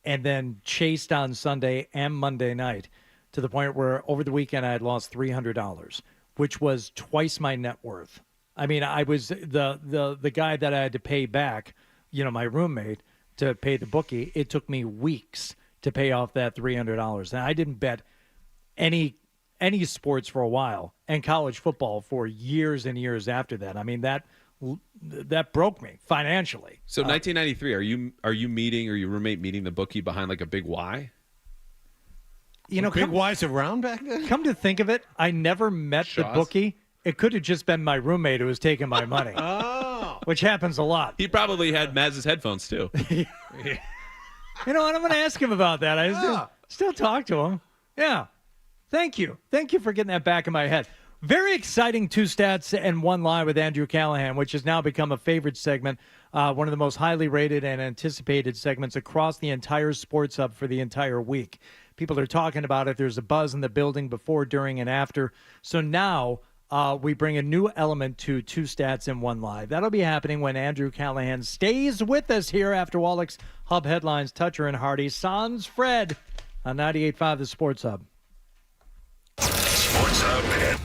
And then chased on Sunday and Monday night to the point where over the weekend I had lost $300, which was twice my net worth. I mean, I was the guy that I had to pay back, my roommate, to pay the bookie. It took me weeks to pay off that $300. And I didn't bet any sports for a while, and college football for years and years after that. I mean, that broke me financially. So 1993, are you meeting, or your roommate meeting the bookie behind like a big Y? Big Y's around back then? Come to think of it, I never met the bookie. It could have just been my roommate who was taking my money. Oh. Which happens a lot. He probably had Maz's headphones too. You know what? I'm going to ask him about that. I still talk to him. Yeah. Thank you. Thank you for getting that back in my head. Very exciting 2 stats and 1 lie with Andrew Callahan, which has now become a favorite segment, one of the most highly rated and anticipated segments across the entire Sports Hub for the entire week. People are talking about it. There's a buzz in the building before, during, and after. So now we bring a new element to 2 stats and 1 lie. That'll be happening when Andrew Callahan stays with us here after Wallach's Hub Headlines, Toucher and Hardy. Sans Fred on 98.5 The Sports Hub. Sports Hub.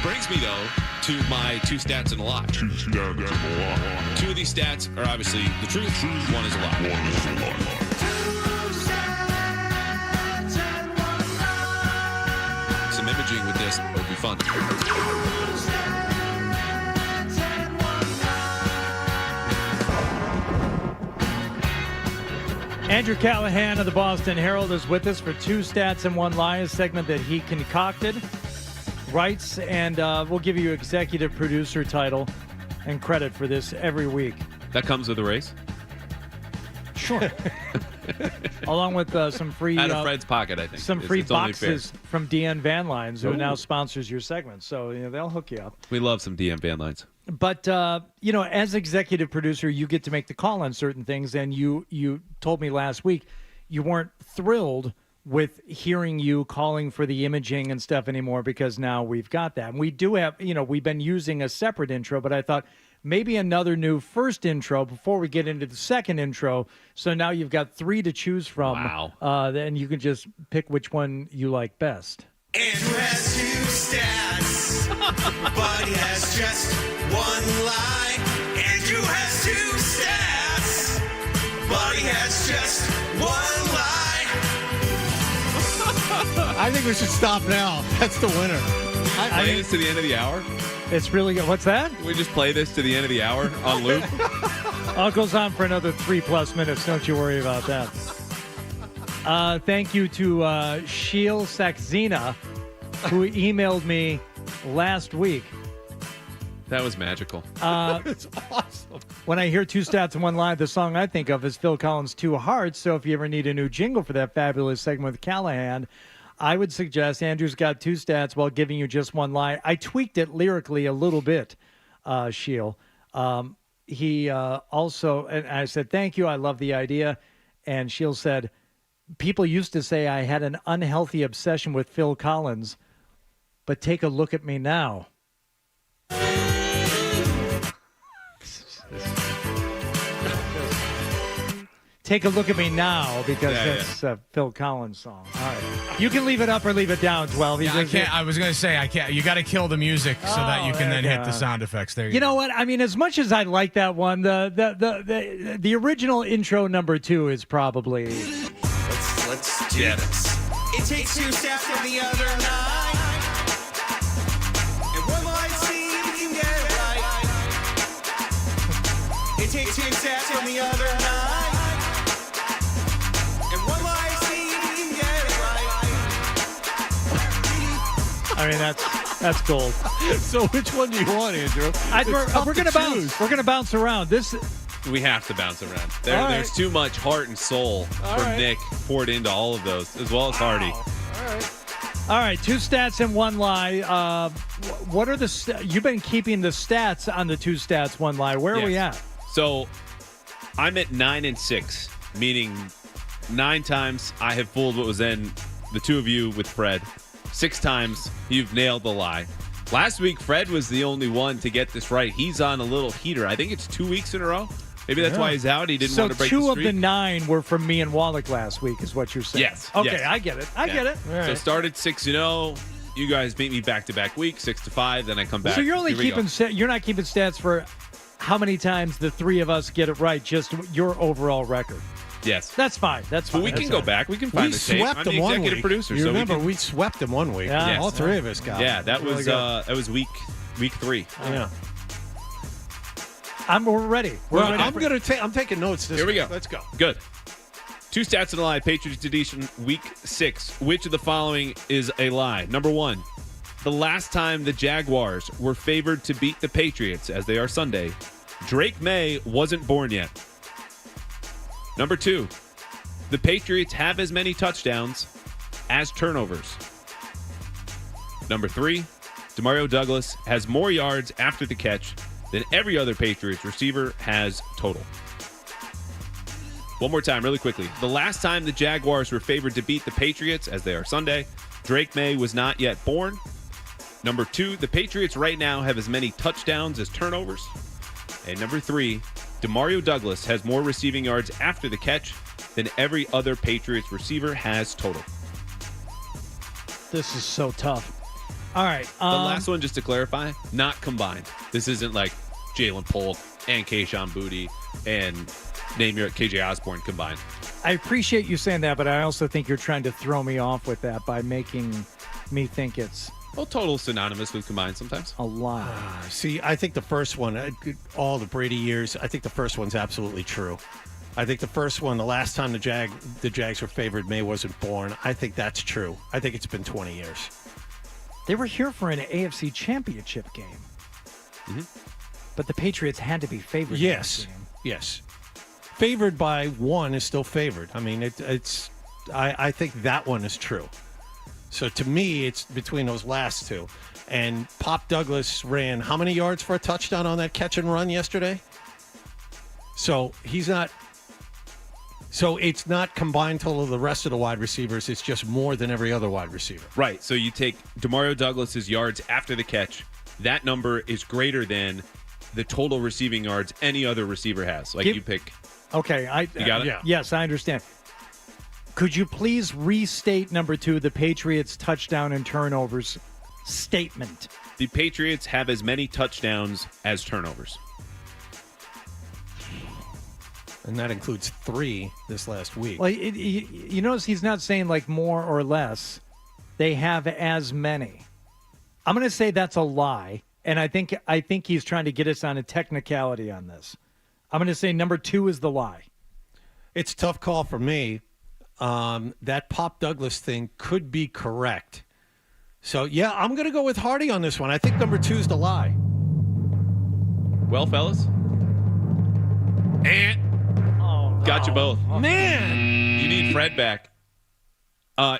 Brings me, though, to my 2 stats and a lie. 2 of these stats are obviously the truth. One is a lie. Some imaging with this would be fun. Andrew Callahan of the Boston Herald is with us for 2 stats and 1 lie, a segment that he concocted, writes, and we'll give you executive producer title and credit for this every week. That comes with a raise? Sure. Along with some free... Out of Fred's pocket, I think. Some free it's only boxes fair. from Deanne Van Lines, who Ooh. now sponsors your segment. So they'll hook you up. We love some DM Van Lines. But, as executive producer, you get to make the call on certain things. And you told me last week you weren't thrilled with hearing you calling for the imaging and stuff anymore because now we've got that. And we do have, we've been using a separate intro, but I thought maybe another new first intro before we get into the second intro. So now you've got 3 to choose from. Wow. Then you can just pick which one you like best. Andrew has 2 stats, but he has just 1 lie. Andrew has 2 stats, but he has just 1 lie. I think we should stop now. That's the winner. I play this to the end of the hour? It's really good. What's that? Can we just play this to the end of the hour on loop? It goes on for another 3+ minutes. Don't you worry about that. Thank you to Sheil Saxena, who emailed me last week. That was magical. It's awesome. When I hear 2 stats and 1 lie, the song I think of is Phil Collins' 2 Hearts. So if you ever need a new jingle for that fabulous segment with Callahan, I would suggest Andrew's got 2 stats while giving you just 1 lie. I tweaked it lyrically a little bit, Sheil. He also, and I said, thank you. I love the idea. And Sheil said, people used to say I had an unhealthy obsession with Phil Collins, but take a look at me now. Take a look at me now because that's a Phil Collins song. All right. You can leave it up or leave it down, 12. Yeah, I can't. I was going to say, I can't. You got to kill the music so that you can then hit the sound effects. There you know what? I mean, as much as I like that one, the original intro number 2 is probably... Let's do this. It takes 2 stats from the other 9. And 1 lie, see if you can get it right. It takes 2 stats from the other 9. And 1 lie, see if you can get it right. I mean, that's gold. So which one do you want, Andrew? We're going to bounce. We're going to bounce around. We have to bounce around. There's too much heart and soul from Nick poured into all of those, as well as Hardy. All right, 2 stats and 1 lie. What are you've been keeping the stats on the 2 stats, 1 lie. Where are we at? So I'm at 9 and 6, meaning 9 times I have fooled what was in the 2 of you with Fred. 6 times you've nailed the lie. Last week, Fred was the only one to get this right. He's on a little heater. I think it's 2 weeks in a row. Maybe that's why he's out. He didn't want to break the streak. So 2 of the 9 were from me and Wallach last week is what you're saying. Yes. Okay, yes. I get it. I get it. All So right. started 6-0. You guys beat me back-to-back weeks, 6-5. Then I come back. So you're only Here we go. you're not keeping stats for how many times the 3 of us get it right, just your overall record. Yes. That's fine. That's fine. But we That's can go all right. back. We can find We the tape. swept I'm them the one executive week. producer. You so remember, we swept them one week. Yeah. All 3 of us got Yeah, it. that was week 3. Yeah. We're ready. I'm taking notes this Here we week. go. Let's go. Good. 2 stats and a lie. Patriots edition, week 6. Which of the following is a lie? Number 1, the last time the Jaguars were favored to beat the Patriots, as they are Sunday, Drake May wasn't born yet. Number 2, the Patriots have as many touchdowns as turnovers. Number 3, Demario Douglas has more yards after the catch than every other Patriots receiver has total. One more time, really quickly. The last time the Jaguars were favored to beat the Patriots, as they are Sunday, Drake May was not yet born. Number 2, the Patriots right now have as many touchdowns as turnovers. And number 3, Demario Douglas has more receiving yards after the catch than every other Patriots receiver has total. This is so tough. All right. The last one, just to clarify, not combined. This isn't like Jalen Polk and Kayshon Boutte and name your KJ Osborne combined. I appreciate you saying that, but I also think you're trying to throw me off with that by making me think it's Well, total synonymous with combined sometimes. a lie. See, I think the first one, all the Brady years, I think the first one's absolutely true. I think the first one, the last time the Jags were favored, May wasn't born. I think that's true. I think it's been 20 years. They were here for an AFC Championship game, but the Patriots had to be favored. Yes, yes. Favored by one is still favored. I mean, it's. I think that one is true. So to me, it's between those last two. And Pop Douglas ran how many yards for a touchdown on that catch and run yesterday? So he's not. So it's not combined total of the rest of the wide receivers. It's just more than every other wide receiver. Right. So you take DeMario Douglas's yards after the catch. That number is greater than the total receiving yards any other receiver has. Like you pick. Okay. You got it? Yeah. Yes, I understand. Could you please restate number 2, the Patriots' touchdown and turnovers statement? The Patriots have as many touchdowns as turnovers. And that includes 3 this last week. Well, you notice he's not saying like more or less. They have as many. I'm going to say that's a lie, and I think he's trying to get us on a technicality on this. I'm going to say number 2 is the lie. It's a tough call for me. That Pop Douglas thing could be correct. So, yeah, I'm going to go with Hardy on this one. I think number 2 is the lie. Well, fellas. And got you both. Man! You need Fred back.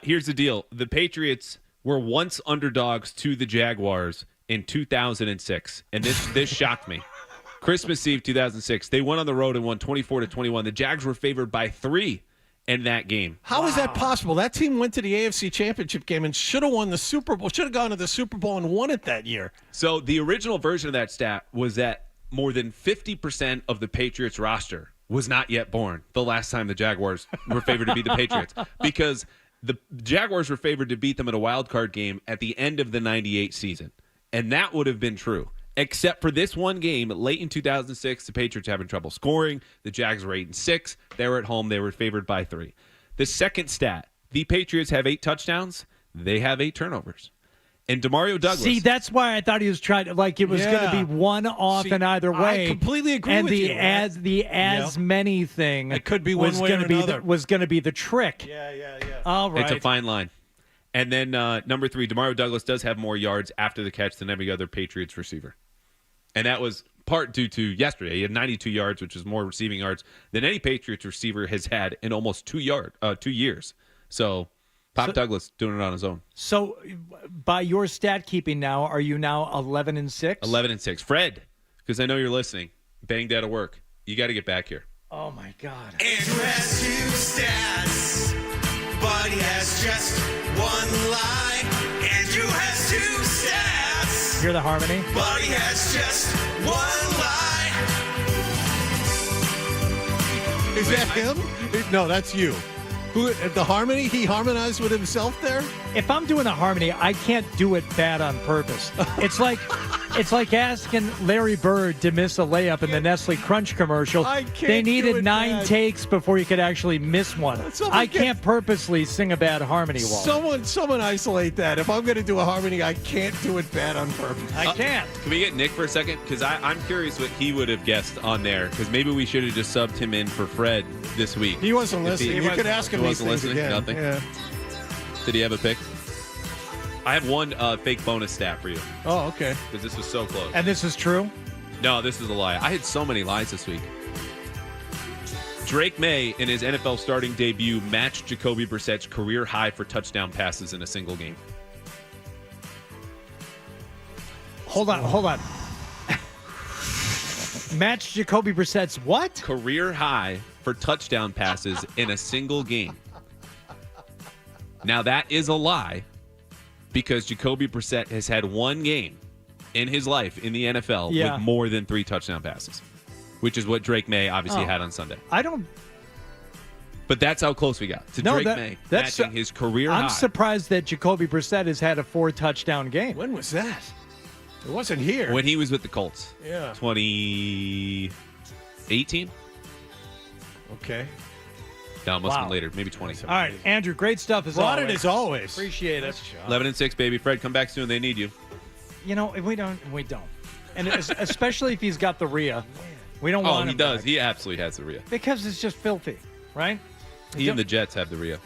Here's the deal. The Patriots were once underdogs to the Jaguars in 2006, and this shocked me. Christmas Eve 2006, they went on the road and won 24-21. The Jags were favored by 3 in that game. How is that possible? That team went to the AFC Championship game and should have won the Super Bowl, should have gone to the Super Bowl and won it that year. So the original version of that stat was that more than 50% of the Patriots roster was not yet born the last time the Jaguars were favored to beat the Patriots, because the Jaguars were favored to beat them in a wild card game at the end of the 98 season. And that would have been true, except for this one game late in 2006. The Patriots having trouble scoring. The Jags were 8-6. They were at home. They were favored by 3. The second stat, the Patriots have 8 touchdowns. They have 8 turnovers. And DeMario Douglas. See, that's why I thought he was trying to, like, it was going to be one off in either way. I completely agree and with you. And the many thing. It could be one way or another. Was going to be the trick. Yeah. All right. It's a fine line. And then number 3, DeMario Douglas does have more yards after the catch than every other Patriots receiver. And that was part due to yesterday. He had 92 yards, which is more receiving yards than any Patriots receiver has had in almost 2 years. So Pop Douglas doing it on his own. So by your stat keeping now, are you now 11-6? 11-6. Fred, because I know you're listening, banged out of work. You got to get back here. Oh, my God. Andrew has 2 stats, but he has just 1 lie. Andrew has 2 stats. Hear the harmony? But he has just 1 lie. Is that him? No, that's you. Who, the harmony? He harmonized with himself there? If I'm doing a harmony, I can't do it bad on purpose. It's like asking Larry Bird to miss a layup in the Nestle Crunch commercial. They needed 9 takes before you could actually miss one. I can't purposely sing a bad harmony wall. Someone isolate that. If I'm going to do a harmony, I can't do it bad on purpose. I can't. Can we get Nick for a second? Because I'm curious what he would have guessed on there. Because maybe we should have just subbed him in for Fred this week. He wasn't listening. You could ask him these things again. Nothing. Yeah. Did he have a pick? I have one fake bonus stat for you. Oh, okay. Because this was so close. And this is true? No, this is a lie. I had so many lies this week. Drake May, in his NFL starting debut, matched Jacoby Brissett's career high for touchdown passes in a single game. Hold on. Matched Jacoby Brissett's what? Career high for touchdown passes in a single game. Now, that is a lie, because Jacoby Brissett has had 1 game in his life in the NFL with more than 3 touchdown passes, which is what Drake May obviously had on Sunday. But that's how close we got to Drake May matching his career high. I'm surprised that Jacoby Brissett has had a 4-touchdown game. When was that? It wasn't here. When he was with the Colts. Yeah. 2018? Okay. No, it must have been later. Maybe 20. All right, Andrew, great stuff as Brought always. it as always. Appreciate it. 11-6, baby. Fred, come back soon. They need you. You know, we don't. And especially if he's got the Rhea. We don't want him. Oh, he does. back. He absolutely has the Rhea. Because it's just filthy, right? He and the Jets have the Rhea.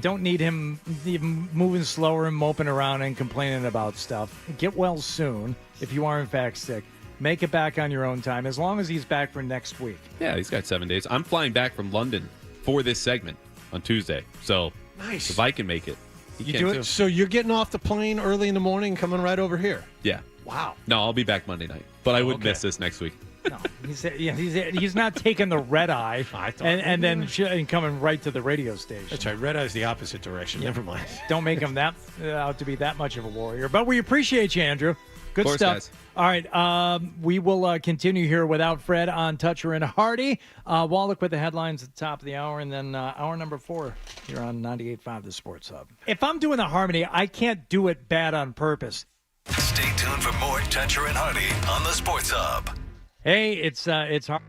Don't need him even moving slower and moping around and complaining about stuff. Get well soon if you are in fact sick. Make it back on your own time as long as he's back for next week. Yeah, he's got 7 days. I'm flying back from London for this segment on Tuesday. So nice. If I can make it, You do it. So you're getting off the plane early in the morning, coming right over here. Yeah. Wow. No, I'll be back Monday night, but I would miss this next week. No, he's not taking the red eye and then coming right to the radio station. That's right. Red eye's the opposite direction. Yeah. Never mind. Don't make him out to be that much of a warrior. But we appreciate you, Andrew. Good Of course, stuff. guys. All right, we will continue here without Fred on Toucher and Hardy. Wallach with the headlines at the top of the hour, and then hour number 4 here on 98.5 The Sports Hub. If I'm doing the harmony, I can't do it bad on purpose. Stay tuned for more Toucher and Hardy on the Sports Hub. Hey, it's hard.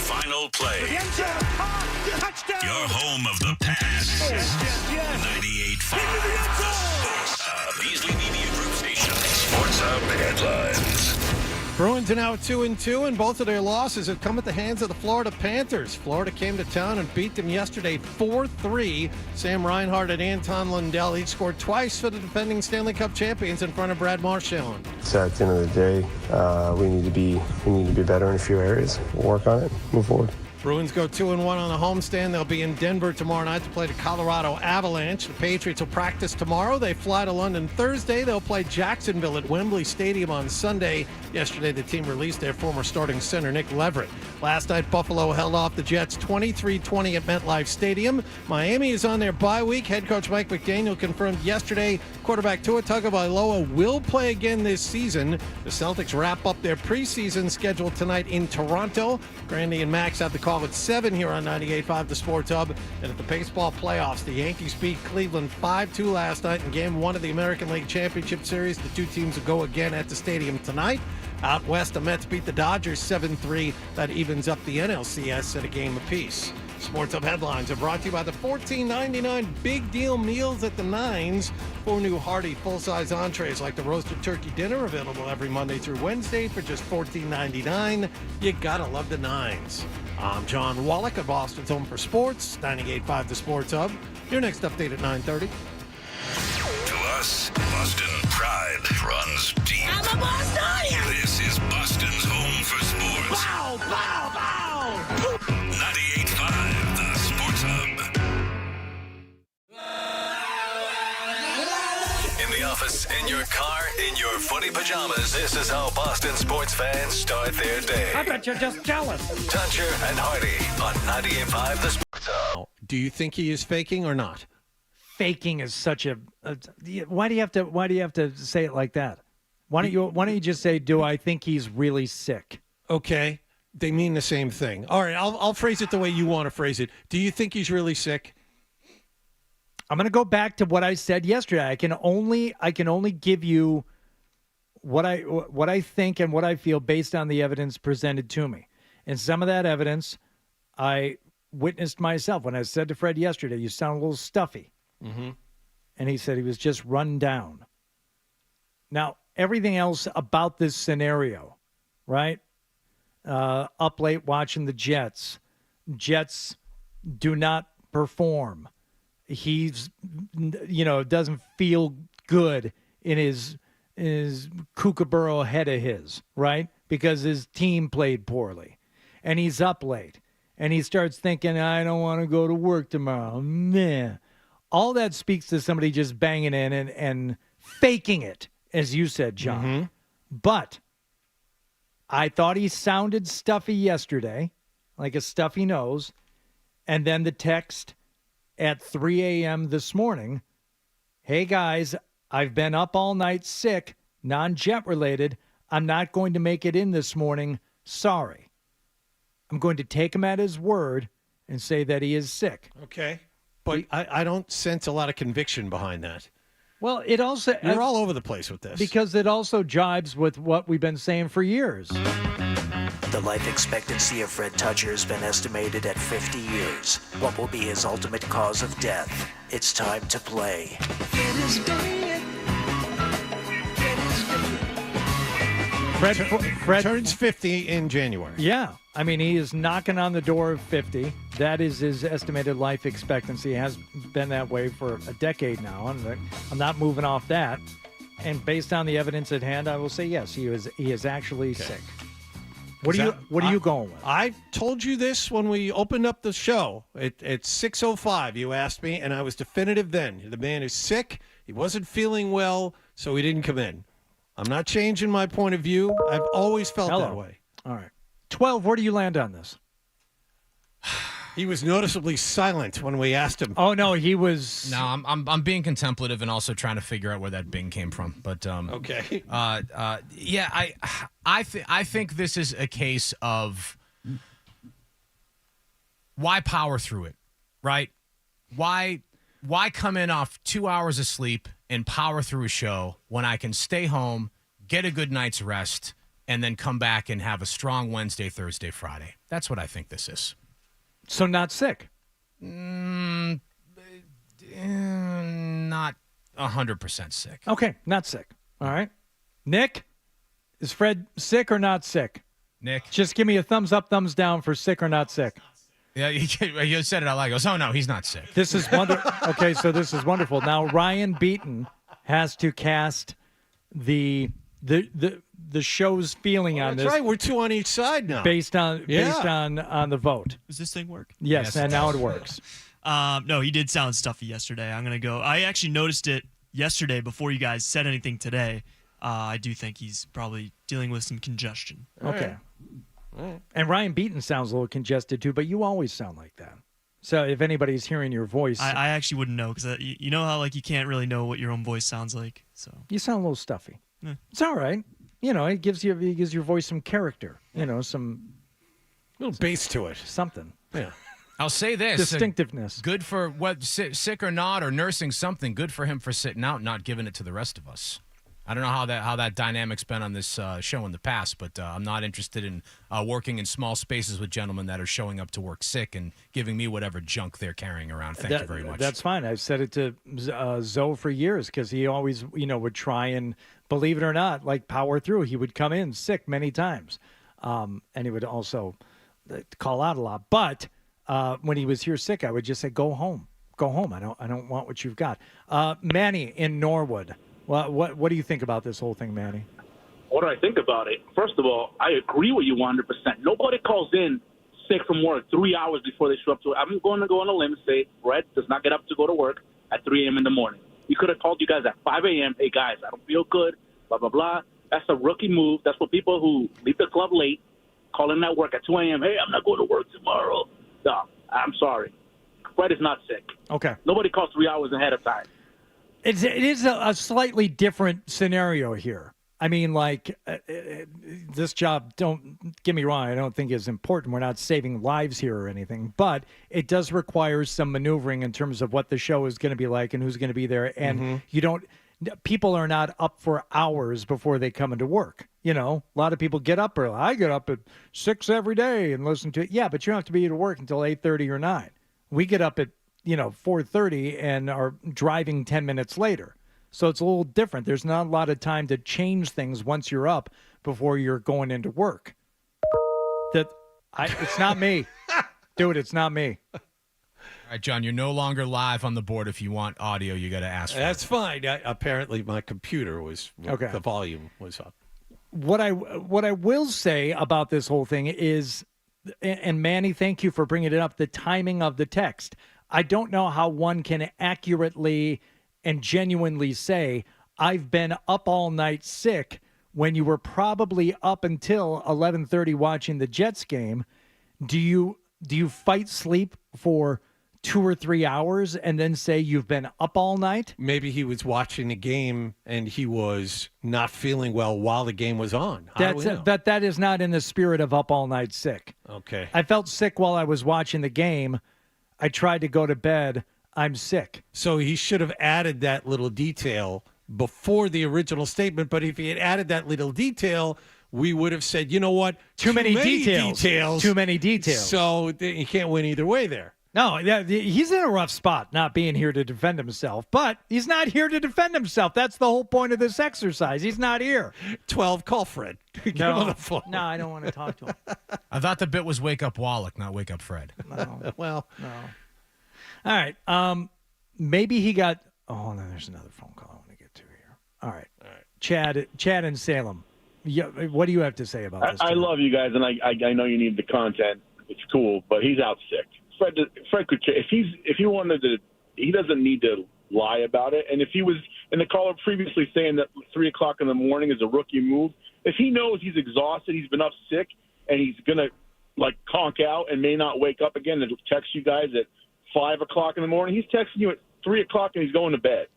final play. Touchdown. Your home of the pass. 98.5. Sports Hub. Beasley Media Group Station. Sports Hub headlines. Bruins are now 2-2, and both of their losses have come at the hands of the Florida Panthers. Florida came to town and beat them yesterday 4-3. Sam Reinhart and Anton Lundell each scored twice for the defending Stanley Cup champions in front of Brad Marchand. So at the end of the day, we need to be better in a few areas. We'll work on it, move forward. Bruins go 2-1 on the homestand. They'll be in Denver tomorrow night to play the Colorado Avalanche. The Patriots will practice tomorrow. They fly to London Thursday. They'll play Jacksonville at Wembley Stadium on Sunday. Yesterday, the team released their former starting center, Nick Leverett. Last night, Buffalo held off the Jets 23-20 at MetLife Stadium. Miami is on their bye week. Head coach Mike McDaniel confirmed yesterday quarterback Tua Tagovailoa will play again this season. The Celtics wrap up their preseason schedule tonight in Toronto. Grandy and Max have the call at 7 here on 98.5 The Sports Hub. And at the baseball playoffs, the Yankees beat Cleveland 5-2 last night in Game 1 of the American League Championship Series. The two teams will go again at the stadium tonight. Out west, the Mets beat the Dodgers 7-3. That evens up the NLCS at a game apiece. Sports Hub headlines are brought to you by the $14.99 Big Deal Meals at the Nines. 4 new hearty full-size entrees like the roasted turkey dinner, available every Monday through Wednesday for just $14.99. You gotta love the Nines. I'm John Wallach of Boston's Home for Sports, 98.5 The Sports Hub. Your next update at 9:30. To us, Boston pride runs deep. I'm a Bostonian. This is Boston's home for sports. Bow, bow, bow. 98.5 The Sports Hub. In the office, in your car, in your footy pajamas, this is how Boston sports fans start their day. I bet you're just jealous. Toucher and Hardy on 98.5 The Sports Hub. Do you think he is faking or not? Faking is such a why do you have to say it like that? Why don't you just say, do I think he's really sick? Okay. They mean the same thing. All right, I'll phrase it the way you want to phrase it. Do you think he's really sick? I'm going to go back to what I said yesterday. I can only give you what I think and what I feel based on the evidence presented to me. And some of that evidence I witnessed myself when I said to Fred yesterday, you sound a little stuffy. Mm-hmm. And he said he was just run down. Now, everything else about this scenario, right? Up late watching the Jets. Jets do not perform. He's, doesn't feel good in his kookaburra head of his, right? Because his team played poorly. And he's up late. And he starts thinking, I don't want to go to work tomorrow. Meh. All that speaks to somebody just banging in and faking it, as you said, John. Mm-hmm. But I thought he sounded stuffy yesterday, like a stuffy nose. And then the text at 3 a.m. this morning, hey, guys, I've been up all night sick, non-jet related. I'm not going to make it in this morning. Sorry. I'm going to take him at his word and say that he is sick. Okay. But I don't sense a lot of conviction behind that. Well, it also... You're all over the place with this. Because it also jibes with what we've been saying for years. The life expectancy of Fred Toucher has been estimated at 50 years. What will be his ultimate cause of death? It's time to play. Fred turns 50 in January. Yeah. I mean, he is knocking on the door of 50. That is his estimated life expectancy. It has been that way for a decade now. I'm not moving off that. And based on the evidence at hand, I will say yes, he is actually sick. What are you going with? I told you this when we opened up the show. At 6:05, you asked me, and I was definitive then. The man is sick. He wasn't feeling well, so he didn't come in. I'm not changing my point of view. I've always felt that way. All right. 12, where do you land on this? He was noticeably silent when we asked him. Oh, no, he was... No, I'm being contemplative and also trying to figure out where that Bing came from. But okay. Yeah, I think this is a case of why power through it, right? Why come in off 2 hours of sleep and power through a show when I can stay home, get a good night's rest, and then come back and have a strong Wednesday, Thursday, Friday. That's what I think this is. So not sick? Not 100% sick. Okay, not sick. All right. Nick, is Fred sick or not sick? Nick. Just give me a thumbs up, thumbs down for sick or not sick. Yeah, you said it out loud. He goes, oh, no, he's not sick. This is wonderful. Okay, so this is wonderful. Now, Ryan Beaton has to cast the show's feeling on this. That's right. We're 2 on each side now. Based on the vote. Does this thing work? Yes, and now it works. No, he did sound stuffy yesterday. I'm going to go. I actually noticed it yesterday before you guys said anything today. I do think he's probably dealing with some congestion. Okay. Right. And Ryan Beaton sounds a little congested too, but you always sound like that. So if anybody's hearing your voice, I actually wouldn't know because you know how like you can't really know what your own voice sounds like. So you sound a little stuffy. Yeah. It's all right. It gives your voice some character. Some little bass to it. Something. Yeah. I'll say this. Distinctiveness. Good for what sick or not or nursing something. Good for him for sitting out, not giving it to the rest of us. I don't know how that dynamic's been on this show in the past, but I'm not interested in working in small spaces with gentlemen that are showing up to work sick and giving me whatever junk they're carrying around. Thank you very much. That's fine. I've said it to Zoe for years because he always, would try and, believe it or not, like power through. He would come in sick many times, and he would also call out a lot. But when he was here sick, I would just say, "Go home, go home. I don't want what you've got." Manny in Norwood. Well, what do you think about this whole thing, Manny? What do I think about it? First of all, I agree with you 100%. Nobody calls in sick from work 3 hours before they show up to it. I'm going to go on a limb and say Fred does not get up to go to work at 3 a.m. in the morning. He could have called you guys at 5 a.m. Hey, guys, I don't feel good, blah, blah, blah. That's a rookie move. That's what people who leave the club late call in at work at 2 a.m. Hey, I'm not going to work tomorrow. No, I'm sorry. Fred is not sick. Okay. Nobody calls 3 hours ahead of time. It is a slightly different scenario here. I mean, this job, don't get me wrong, I don't think is important. We're not saving lives here or anything, but it does require some maneuvering in terms of what the show is going to be like and who's going to be there. And people are not up for hours before they come into work. A lot of people get up early. I get up at 6 every day and listen to it. Yeah, but you don't have to be at work until 8:30 or 9. We get up at 4:30 and are driving 10 minutes later. So it's a little different. There's not a lot of time to change things once you're up before you're going into work. It's not me. Dude, it's not me. All right, John, you're no longer live on the board. If you want audio, you got to ask for it. That's fine. Apparently my computer was, okay. The volume was up. What I will say about this whole thing is, and Manny, thank you for bringing it up, the timing of the text. I don't know how one can accurately and genuinely say, I've been up all night sick, when you were probably up until 11:30 watching the Jets game. Do you fight sleep for 2 or 3 hours and then say you've been up all night? Maybe he was watching the game and he was not feeling well while the game was on. That is not in the spirit of up all night sick. Okay. I felt sick while I was watching the game. I tried to go to bed. I'm sick. So he should have added that little detail before the original statement. But if he had added that little detail, we would have said, you know what? Too many details. Too many details. So you can't win either way there. No, he's in a rough spot not being here to defend himself. But he's not here to defend himself. That's the whole point of this exercise. He's not here. 12, call Fred. Get him on the phone. No, I don't want to talk to him. I thought the bit was Wake Up Wallach, not Wake Up Fred. No. Well. No. All right. Maybe he got. Oh, no, there's another phone call I want to get to here. All right. Chad in Salem. Yeah, what do you have to say about this? I love you guys, and I know you need the content. It's cool, but he's out sick. Fred could, if he wanted to, he doesn't need to lie about it. And if he was in the caller previously saying that 3 o'clock in the morning is a rookie move, if he knows he's exhausted, he's been up sick, and he's gonna conk out and may not wake up again and text you guys at 5 o'clock in the morning, he's texting you at 3 o'clock and he's going to bed.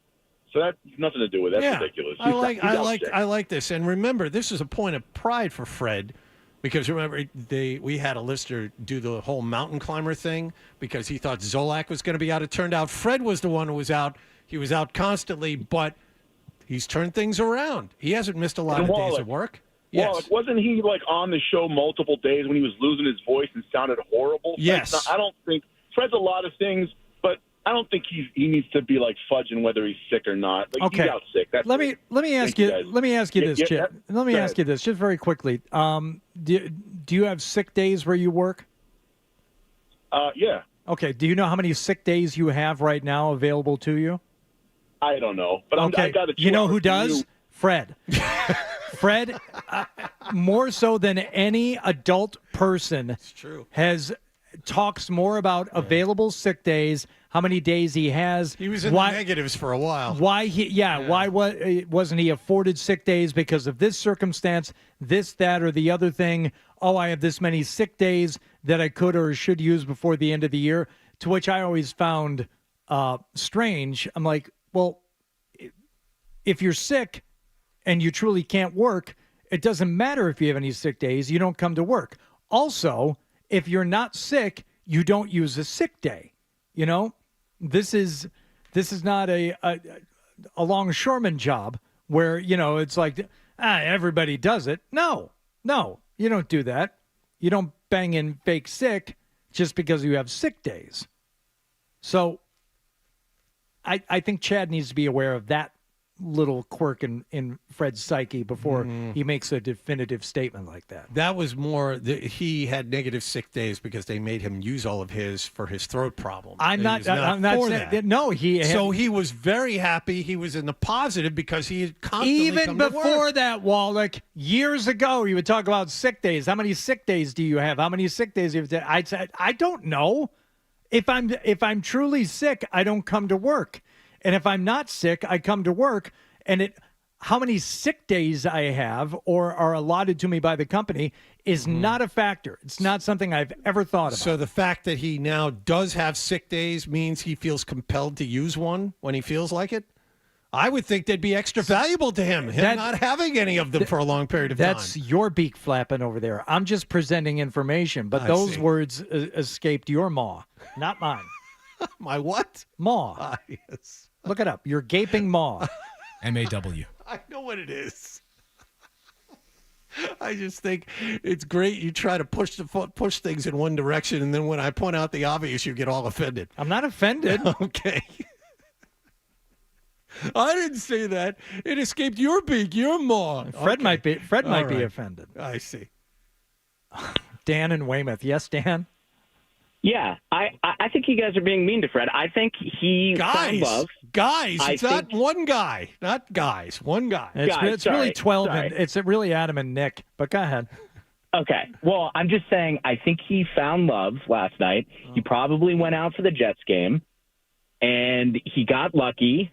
So that's nothing to do with it. That's ridiculous. I like this. And remember, this is a point of pride for Fred, because remember, we had a listener do the whole mountain climber thing because he thought Zolak was going to be out. It turned out Fred was the one who was out. He was out constantly, but he's turned things around. He hasn't missed a lot of days of work. Yes. Well, wasn't he like on the show multiple days when he was losing his voice and sounded horrible? Yes. I don't think Fred's a lot of things, but I don't think he needs to be like fudging whether he's sick or not. Like, Okay. he's out sick. That's Let me ask you. Let me ask you this, Chip. Let me Go ask you this, just very quickly. Do you have sick days where you work? Yeah. Okay. Do you know how many sick days you have right now available to you? I don't know, but Okay. I got a You know 2 who hour does? commute. Fred. Fred, more so than any adult person, talks more about available sick days, how many days he has. He was in the negatives for a while. Why wasn't he afforded sick days because of this circumstance, this, that, or the other thing? Oh, I have this many sick days that I could or should use before the end of the year, to which I always found strange. I'm like, well, if you're sick and you truly can't work, it doesn't matter if you have any sick days. You don't come to work. Also, if you're not sick, you don't use a sick day. You know, this is not a longshoreman job where, you know, it's like, everybody does it. No, you don't do that. You don't bang in fake sick just because you have sick days. So I think Chad needs to be aware of that little quirk in Fred's psyche before he makes a definitive statement like that. That was more, he had negative sick days because they made him use all of his for his throat problem. I'm not for saying that. no. So he was very happy. He was in the positive because he had constantly Even come to work. before that, Wallach, years ago, you would talk about sick days. How many sick days do you have? How many sick days have you? I'd say, I don't know. If I'm truly sick, I don't come to work. And if I'm not sick, I come to work. And how many sick days I have or are allotted to me by the company is not a factor. It's not something I've ever thought about. So the fact that he now does have sick days means he feels compelled to use one when he feels like it? I would think they'd be extra valuable to him not having any of them for a long period of time. That's your beak flapping over there. I'm just presenting information, but those words escaped your maw, not mine. My what? Maw. Yes. Look it up. Your gaping maw. MAW. I know what it is. I just think it's great you try to push things in one direction, and then when I point out the obvious, you get all offended. I'm not offended. Okay. I didn't say that. It escaped your beak, your maw. Fred might be right. offended. I see. Dan in Weymouth. Yes, Dan? Yeah, I think you guys are being mean to Fred. I think he found love. Guys, it's not one guy. Not guys, one guy. It's really 12, and it's really Adam and Nick. But go ahead. Okay. Well, I'm just saying I think he found love last night. He probably went out for the Jets game, and he got lucky,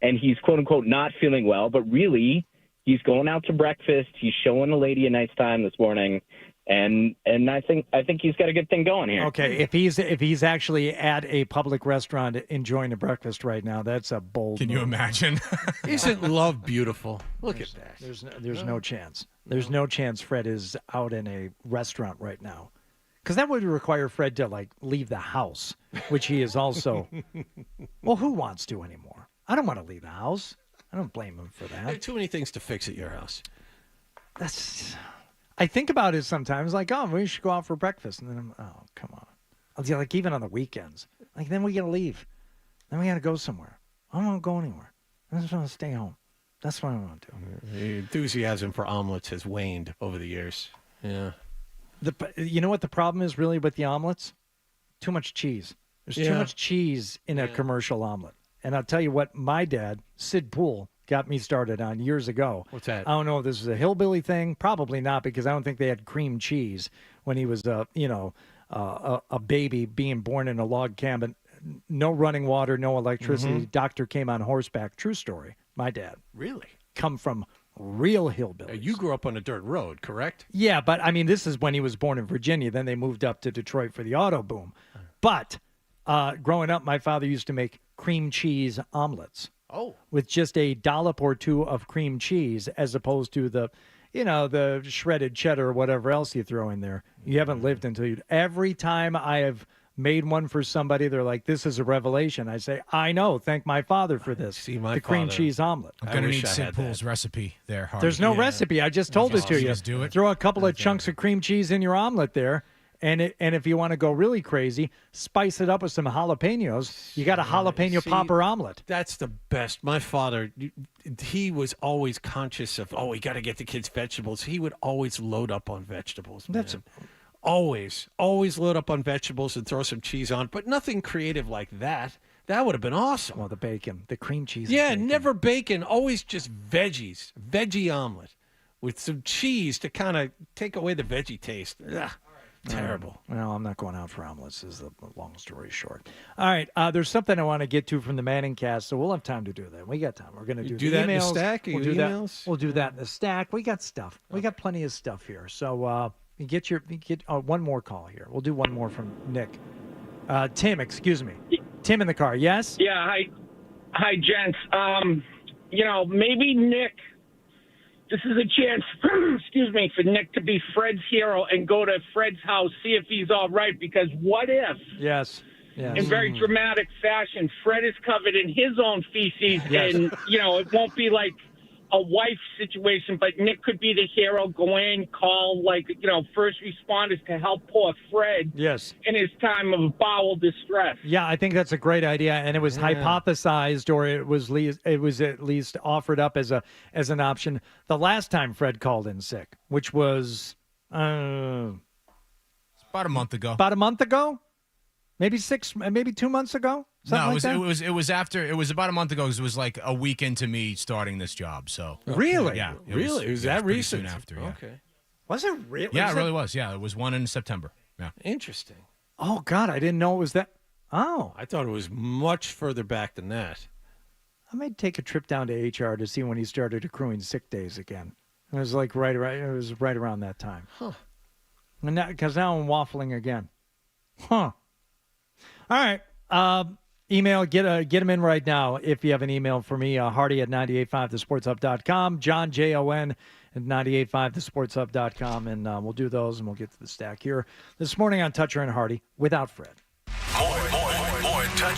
and he's, quote-unquote, not feeling well. But really, he's going out to breakfast. He's showing a lady a nice time this morning. And I think he's got a good thing going here. Okay, if he's actually at a public restaurant enjoying a breakfast right now, that's a bold. Can you imagine? Isn't love beautiful? Look at that. There's no chance. There's no chance Fred is out in a restaurant right now, because that would require Fred to leave the house, which he is also. Well, who wants to anymore? I don't want to leave the house. I don't blame him for that. There are too many things to fix at your house. I think about it sometimes, we should go out for breakfast. And then come on. I'll be even on the weekends. Then we got to leave. Then we got to go somewhere. I don't want to go anywhere. I just want to stay home. That's what I want to do. The enthusiasm for omelets has waned over the years. Yeah. You know what the problem is really with the omelets? Too much cheese. There's too much cheese in a commercial omelet. And I'll tell you what my dad, Sid Poole, got me started on years ago. What's that? I don't know if this is a hillbilly thing. Probably not, because I don't think they had cream cheese when he was a baby being born in a log cabin. No running water, no electricity. Doctor came on horseback. True story. My dad. Really? Come from real hillbillies. You grew up on a dirt road, correct? Yeah, but I mean, this is when he was born in Virginia. Then they moved up to Detroit for the auto boom. But growing up, my father used to make cream cheese omelets. Oh. With just a dollop or two of cream cheese, as opposed to the shredded cheddar or whatever else you throw in there. You haven't lived until you. Every time I have made one for somebody. They're like, this is a revelation. I say, I know. Thank my father for this. See, my the cream father- cheese omelet. I'm going to need Sid Pool's recipe there, Hardy. There's no recipe. I just told it to you. Just do it. Throw a couple of chunks of cream cheese in your omelet there. And if you want to go really crazy, spice it up with some jalapenos. You got a jalapeno popper omelet. That's the best. My father, he was always conscious of, we got to get the kids vegetables. He would always load up on vegetables. That's always load up on vegetables and throw some cheese on, but nothing creative like that. That would have been awesome. Well, the bacon, the cream cheese. Yeah, never bacon, always just veggies, veggie omelet with some cheese to kind of take away the veggie taste. Ugh. Terrible. Well, I'm not going out for omelets, is the long story short. All right, there's something I want to get to from the Manning cast, so we'll have time to do that. We got time. We're going to do do the that emails. in the stack? We'll do that. We'll do that in the stack. We got stuff. We got plenty of stuff here. So you get one more call here. We'll do one more from Nick. Tim, excuse me. Tim in the car. Yes. Yeah. Hi, gents. Maybe Nick. This is a chance, excuse me, for Nick to be Fred's hero and go to Fred's house, see if he's all right. Because what if, Yes. in very dramatic fashion, Fred is covered in his own feces, Yes. and it won't be like a wife situation, but Nick could be the hero, go in, call first responders to help poor Fred Yes. in his time of bowel distress. Yeah, I think that's a great idea, and it was hypothesized, or it was at least offered up as an option the last time Fred called in sick, which was About a month ago. About a month ago, maybe 2 months ago. No, Something like that? it was after. It was about a month ago because it was like a week into me starting this job. So Really? yeah, It was that pretty recent? soon after. Yeah. Okay. Was it really? Yeah, it really was. Yeah, it was one in September. Yeah. Interesting. Oh God, I didn't know it was that. Oh, I thought it was much further back than that. I might take a trip down to HR to see when he started accruing sick days again. It was like right around that time. Huh. And because now I'm waffling again. Huh. All right. Email, get them in right now if you have an email for me, Hardy at 985thesportshub.com, John, Jon at 985thesportshub.com, and we'll do those, and we'll get to the stack here this morning on Toucher and Hardy without Fred. More touch.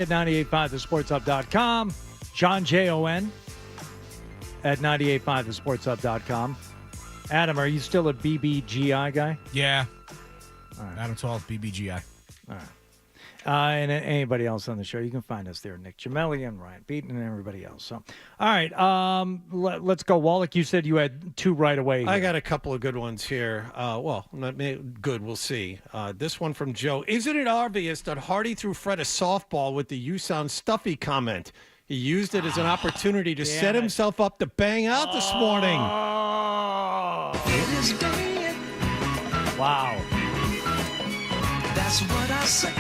at 985thesportshub.com. John Jon at 985thesportshub.com. Adam, are you still a BBGI guy? Yeah. All right. Adam 12, BBGI. All right. And anybody else on the show, you can find us there. Nick Gemelli and Ryan Beaton and everybody else. So, all right, let's go. Wallach, you said you had two right away. I got a couple of good ones here. Well, not good. We'll see. This one from Joe. Isn't it obvious that Hardy threw Fred a softball with the "you sound stuffy" comment? He used it as an opportunity to set himself up to bang out this morning. Wow. That's what I say.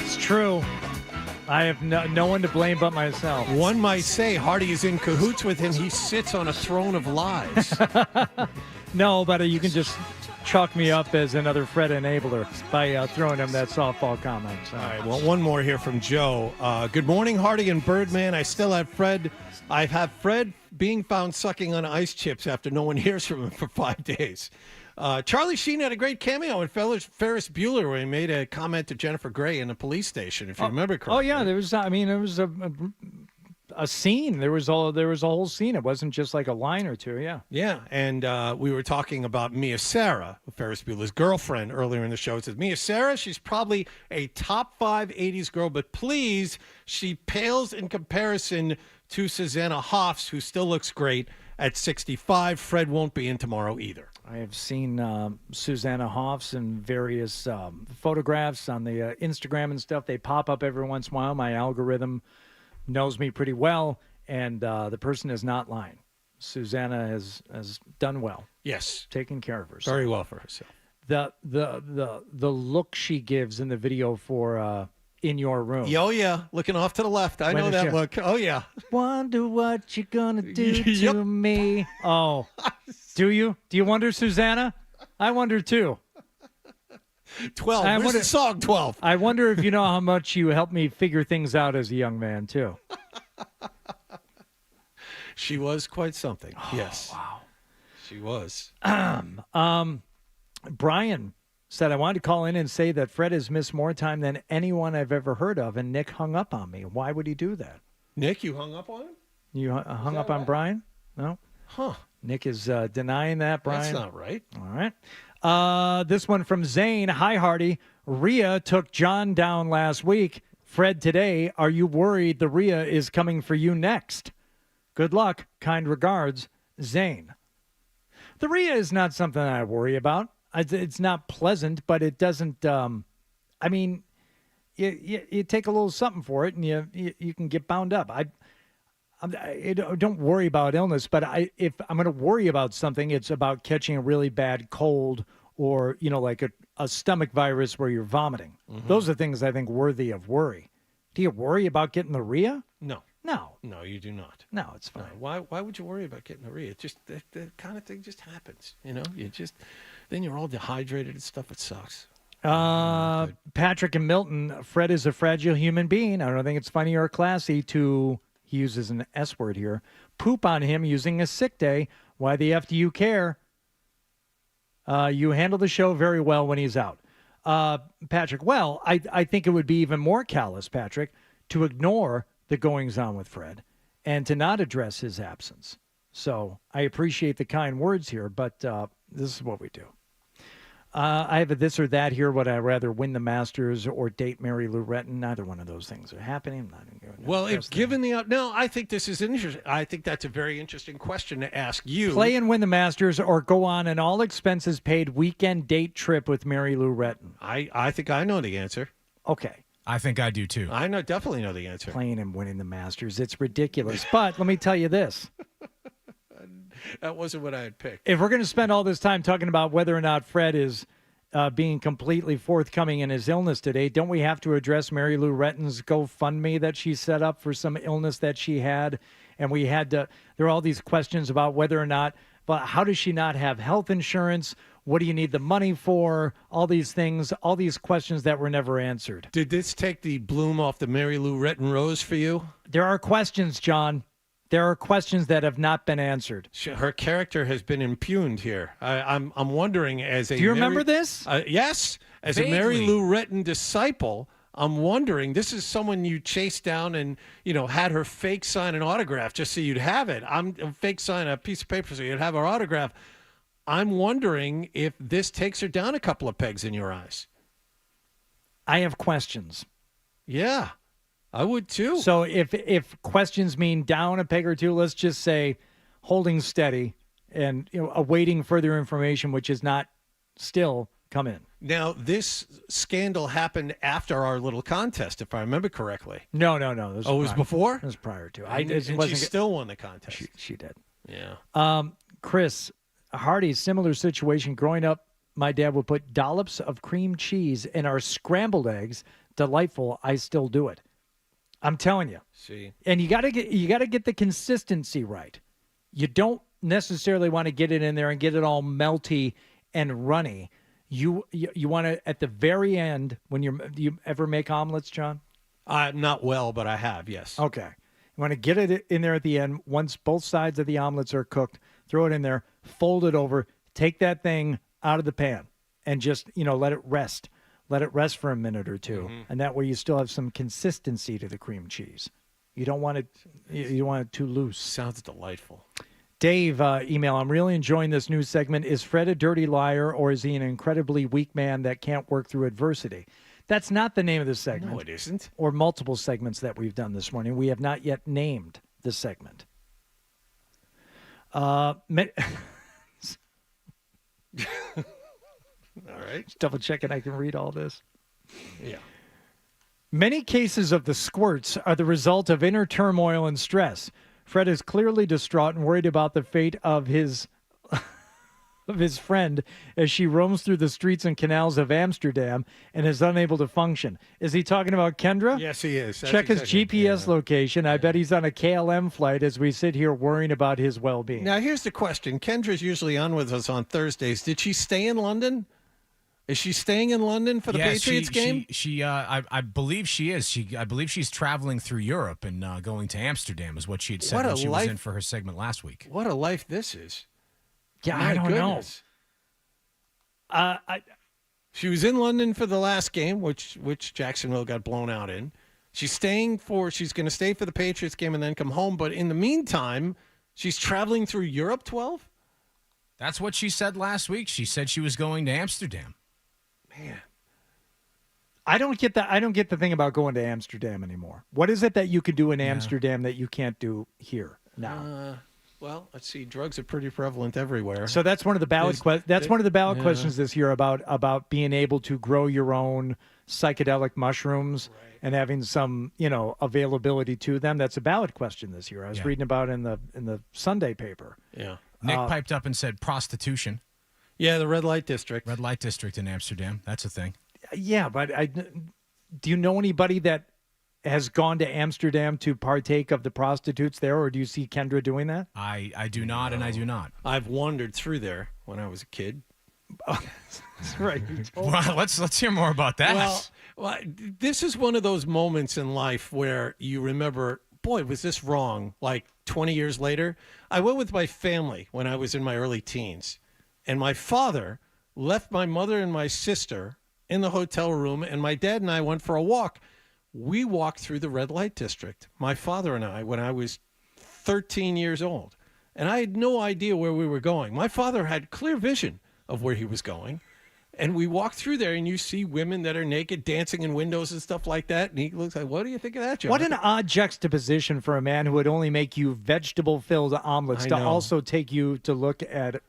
It's true. I have no one to blame but myself. One might say Hardy is in cahoots with him. He sits on a throne of lies. No, but you can just chalk me up as another Fred enabler by throwing him that softball comment. So. All right, well, one more here from Joe. Good morning, Hardy and Birdman. I still have Fred. I have Fred being found sucking on ice chips after no one hears from him for 5 days. Charlie Sheen had a great cameo in Ferris Bueller where he made a comment to Jennifer Grey in the police station, if you remember correctly. Oh yeah, there was. I mean, there was a scene. There was a whole scene. It wasn't just like a line or two. Yeah. Yeah, and we were talking about Mia Sara, Ferris Bueller's girlfriend, earlier in the show. It says, Mia Sara, she's probably a top 5 80s girl, but please, she pales in comparison to Susanna Hoffs, who still looks great at 65. Fred won't be in tomorrow either. I have seen Susanna Hoffs in various photographs on the Instagram and stuff. They pop up every once in a while. My algorithm knows me pretty well, and the person is not lying. Susanna has done well. Yes, taken care of herself. Very well for herself. The look she gives in the video for In Your Room. Oh yeah, looking off to the left. I know that look. Oh yeah. Wonder what you're gonna do to me. Oh, do you? Do you wonder, Susanna? I wonder too. 12. Where's the song 12? I wonder if you know how much you helped me figure things out as a young man too. She was quite something. Oh, yes. Wow. She was. Brian said, I wanted to call in and say that Fred has missed more time than anyone I've ever heard of, and Nick hung up on me. Why would he do that? Nick, you hung up on him? You hung up on Brian? No? Huh. Nick is denying that, Brian. That's not right. All right. This one from Zane. Hi, Hardy. Rhea took John down last week. Fred today. Are you worried the Rhea is coming for you next? Good luck. Kind regards, Zane. The Rhea is not something I worry about. It's not pleasant, but it doesn't. I mean, you take a little something for it, and you can get bound up. I don't worry about illness, but if I'm going to worry about something, it's about catching a really bad cold or like a stomach virus where you're vomiting. Mm-hmm. Those are things I think worthy of worry. Do you worry about getting the Rhea? No. No, you do not. No, it's fine. No. Why would you worry about getting a Rhea? It just that kind of thing just happens. Then you're all dehydrated and stuff. It sucks. Patrick and Milton. Fred is a fragile human being. I don't think it's funny or classy to, he uses an S word here, poop on him using a sick day. Why the F do you care? You handle the show very well when he's out. Patrick, well, I think it would be even more callous, Patrick, to ignore the goings-on with Fred and to not address his absence. So I appreciate the kind words here, but this is what we do. I have a this or that here. Would I rather win the Masters or date Mary Lou Retton? Neither one of those things are happening. Well, if given the no, I think this is interesting. I think that's a very interesting question to ask you. Play and win the Masters or go on an all-expenses-paid weekend date trip with Mary Lou Retton? I think I know the answer. Okay. I think I do too. I definitely know the answer. Playing and winning the Masters. It's ridiculous. But let me tell you this. That wasn't what I had picked. If we're going to spend all this time talking about whether or not Fred is being completely forthcoming in his illness today, don't we have to address Mary Lou Retton's GoFundMe that she set up for some illness that she had? And we had to, there are all these questions about whether or not, but how does she not have health insurance? What do you need the money for? All these things, all these questions that were never answered. Did this take the bloom off the Mary Lou Retton rose for you? There are questions, John. There are questions that have not been answered. Her character has been impugned here. I'm wondering, as a do you remember this? Yes, as Vaguely. a Mary Lou Retton disciple, I'm wondering, this is someone you chased down and, had her fake sign an autograph just so you'd have it. Fake sign a piece of paper so you'd have her autograph. I'm wondering if this takes her down a couple of pegs in your eyes. I have questions. Yeah, I would too. So if questions mean down a peg or two, let's just say holding steady and awaiting further information, which is not still come in. Now, this scandal happened after our little contest, if I remember correctly. No. It was before? It was prior to. And she still won the contest. She did. Yeah. Chris Hardy, similar situation. Growing up, my dad would put dollops of cream cheese in our scrambled eggs. Delightful. I still do it. I'm telling you. See. And you gotta get the consistency right. You don't necessarily want to get it in there and get it all melty and runny. You want to, at the very end, when do you ever make omelets, John? Not well, but I have, yes. Okay. You want to get it in there at the end. Once both sides of the omelets are cooked, throw it in there, fold it over, take that thing out of the pan, and just, let it rest. Let it rest for a minute or two. Mm-hmm. And that way you still have some consistency to the cream cheese. You don't want it too loose. Sounds delightful. Dave, email, I'm really enjoying this new segment. Is Fred a dirty liar, or is he an incredibly weak man that can't work through adversity? That's not the name of the segment. No, it isn't. Or multiple segments that we've done this morning. We have not yet named the segment. All right. Just double checking I can read all this. Yeah. Many cases of the squirts are the result of inner turmoil and stress. Fred is clearly distraught and worried about the fate of his friend as she roams through the streets and canals of Amsterdam and is unable to function. Is he talking about Kendra? Yes, he is. Check his GPS location. I bet he's on a KLM flight as we sit here worrying about his well-being. Now, here's the question. Kendra's usually on with us on Thursdays. Did she stay in London? Is she staying in London for the Patriots game? I believe she is. I believe she's traveling through Europe and going to Amsterdam is what she had said when she was in for her segment last week. What a life this is. Yeah, My I don't goodness. know. She was in London for the last game, which Jacksonville got blown out in. She's going to stay for the Patriots game and then come home. But in the meantime, she's traveling through Europe, 12? That's what she said last week. She said she was going to Amsterdam. Man. I don't get the thing about going to Amsterdam anymore. What is it that you can do in Amsterdam that you can't do here now? Well, let's see. Drugs are pretty prevalent everywhere. So that's one of the ballot questions this year about being able to grow your own psychedelic mushrooms and having some, availability to them. That's a ballot question this year. I was reading about in the Sunday paper. Yeah. Nick piped up and said prostitution. Yeah, the red light district. Red light district in Amsterdam. That's a thing. Yeah, but do you know anybody that has gone to Amsterdam to partake of the prostitutes there, or do you see Kendra doing that? I do not, and I do not. I've wandered through there when I was a kid. That's right. Well, let's hear more about that. Well, this is one of those moments in life where you remember, boy, was this wrong? Like 20 years later, I went with my family when I was in my early teens, and my father left my mother and my sister in the hotel room, and my dad and I went for a walk. We walked through the red light district, my father and I, when I was 13 years old. And I had no idea where we were going. My father had clear vision of where he was going. And we walk through there, and you see women that are naked dancing in windows and stuff like that. And he looks like, what do you think of that, John? What an odd juxtaposition for a man who would only make you vegetable-filled omelets to also take you to look at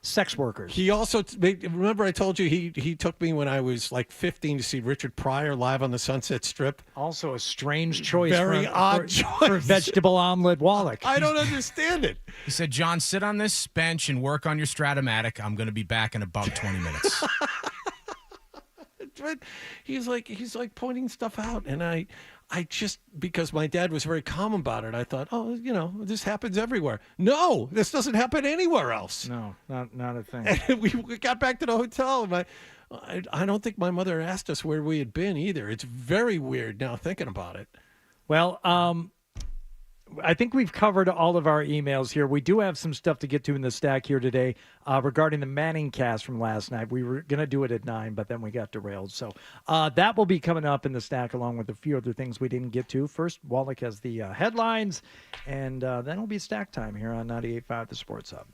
sex workers. He also, remember I told you he took me when I was like 15 to see Richard Pryor live on the Sunset Strip? Also a strange choice. Very odd choice. For vegetable omelet Wallach. I don't understand it. He said, John, sit on this bench and work on your Stratomatic. I'm going to be back in about 20 minutes. But he's like pointing stuff out, and I just, because my dad was very calm about it, I thought, this happens everywhere. No, this doesn't happen anywhere else. No, not a thing. And we got back to the hotel, and I don't think my mother asked us where we had been either. It's very weird now thinking about it. Well, I think we've covered all of our emails here. We do have some stuff to get to in the stack here today regarding the Manning cast from last night. We were going to do it at 9, but then we got derailed. So that will be coming up in the stack along with a few other things we didn't get to. First, Wallach has the headlines, and then it'll be stack time here on 98.5 The Sports Hub.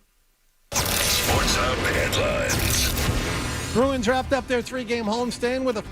Sports Hub headlines. Bruins wrapped up their 3-game homestand with a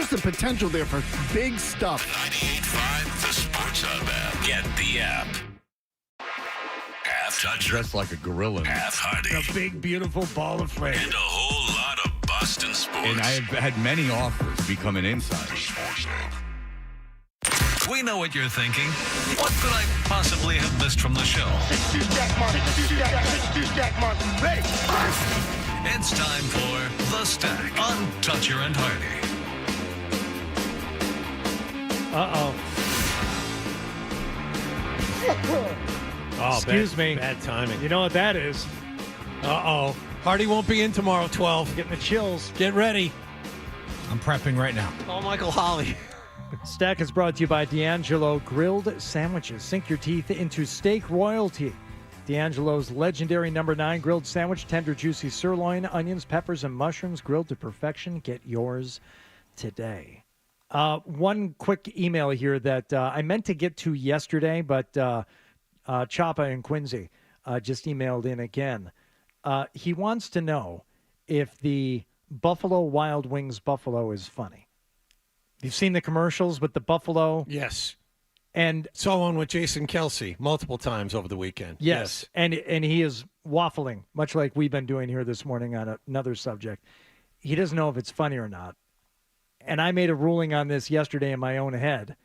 There's the potential there for big stuff. 98.5, the Sports Hub app. Get the app. Half Toucher. Dressed like a gorilla. Half Hardy. A big, beautiful ball of flame. And a whole lot of Boston sports. And I have had many offers to become an insider. Sports Hub. We know what you're thinking. What could I possibly have missed from the show? Ready? It's time for The Stack on Toucher and Hardy. Oh, Excuse me. Bad timing. You know what that is? Uh-oh. Hardy won't be in tomorrow, 12. Getting the chills. Get ready. I'm prepping right now. Oh, Michael Holly. Stack is brought to you by D'Angelo Grilled Sandwiches. Sink your teeth into steak royalty. D'Angelo's legendary number 9 grilled sandwich, tender, juicy sirloin, onions, peppers, and mushrooms grilled to perfection. Get yours today. One quick email here that I meant to get to yesterday, but Chapa in Quincy just emailed in again. He wants to know if the Buffalo Wild Wings buffalo is funny. You've seen the commercials with the buffalo? Yes. And saw one with Jason Kelsey multiple times over the weekend. Yes. And he is waffling, much like we've been doing here this morning on another subject. He doesn't know if it's funny or not. And I made a ruling on this yesterday in my own head.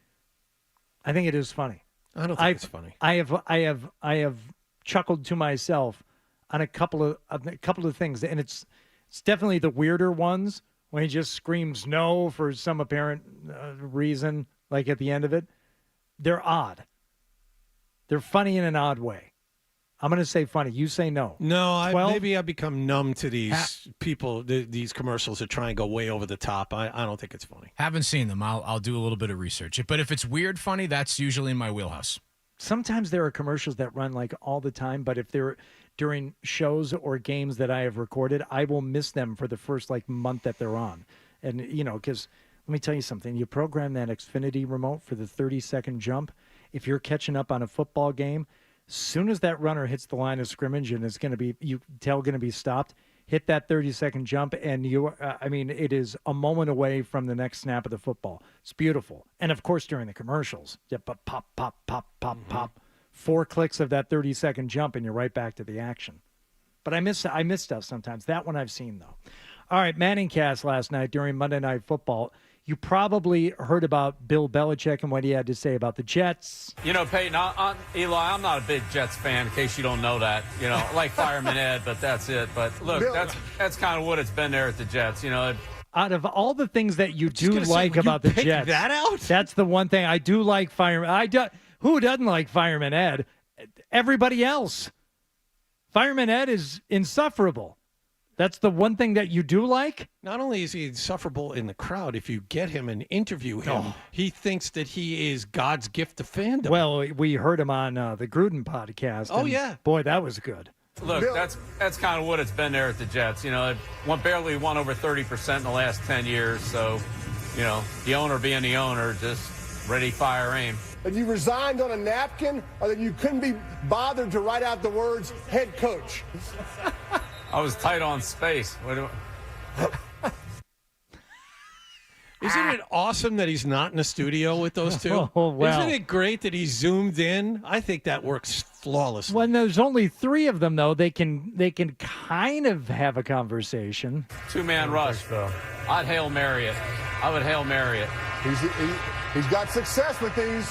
I think it is funny. I don't think it's funny. I have chuckled to myself on a couple of things, and it's definitely the weirder ones when he just screams no for some apparent reason, like at the end of it. They're odd. They're funny in an odd way. I'm going to say funny. You say no. No, maybe I've become numb to these people, these commercials that try and go way over the top. I don't think it's funny. Haven't seen them. I'll do a little bit of research. But if it's weird funny, that's usually in my wheelhouse. Sometimes there are commercials that run like all the time, but if they're during shows or games that I have recorded, I will miss them for the first month that they're on. And, because let me tell you something. You program that Xfinity remote for the 30-second jump. If you're catching up on a football game, as soon as that runner hits the line of scrimmage and it's going to be stopped, hit that 30-second jump, and it is a moment away from the next snap of the football. It's beautiful. And, of course, during the commercials, pop, pop, pop, pop, pop. 4 clicks of that 30-second jump, and you're right back to the action. But I miss stuff sometimes. That one I've seen, though. All right, Manningcast last night during Monday Night Football. You probably heard about Bill Belichick and what he had to say about the Jets. Peyton, Eli, I'm not a big Jets fan, in case you don't know that. I like Fireman Ed, but that's it. But, look, that's kind of what it's been there at the Jets. Out of all the things that you do like about the Jets, that out? That's the one thing I do like. Who doesn't like Fireman Ed? Everybody else. Fireman Ed is insufferable. That's the one thing that you do like? Not only is he insufferable in the crowd, if you get him and interview him, he thinks that he is God's gift to fandom. Well, we heard him on the Gruden podcast. Oh, yeah. Boy, that was good. Look, that's kind of what it's been there at the Jets. Barely won over 30% in the last 10 years. So, the owner being the owner, just ready, fire, aim. That you resigned on a napkin, or that you couldn't be bothered to write out the words head coach? I was tight on space. Isn't it awesome that he's not in the studio with those two? Oh, well. Isn't it great that he's zoomed in? I think that works flawlessly. When there's only 3 of them, though, they can kind of have a conversation. 2-man rush, though. I'd Hail Mary it. I would Hail Mary it. He's got success with these.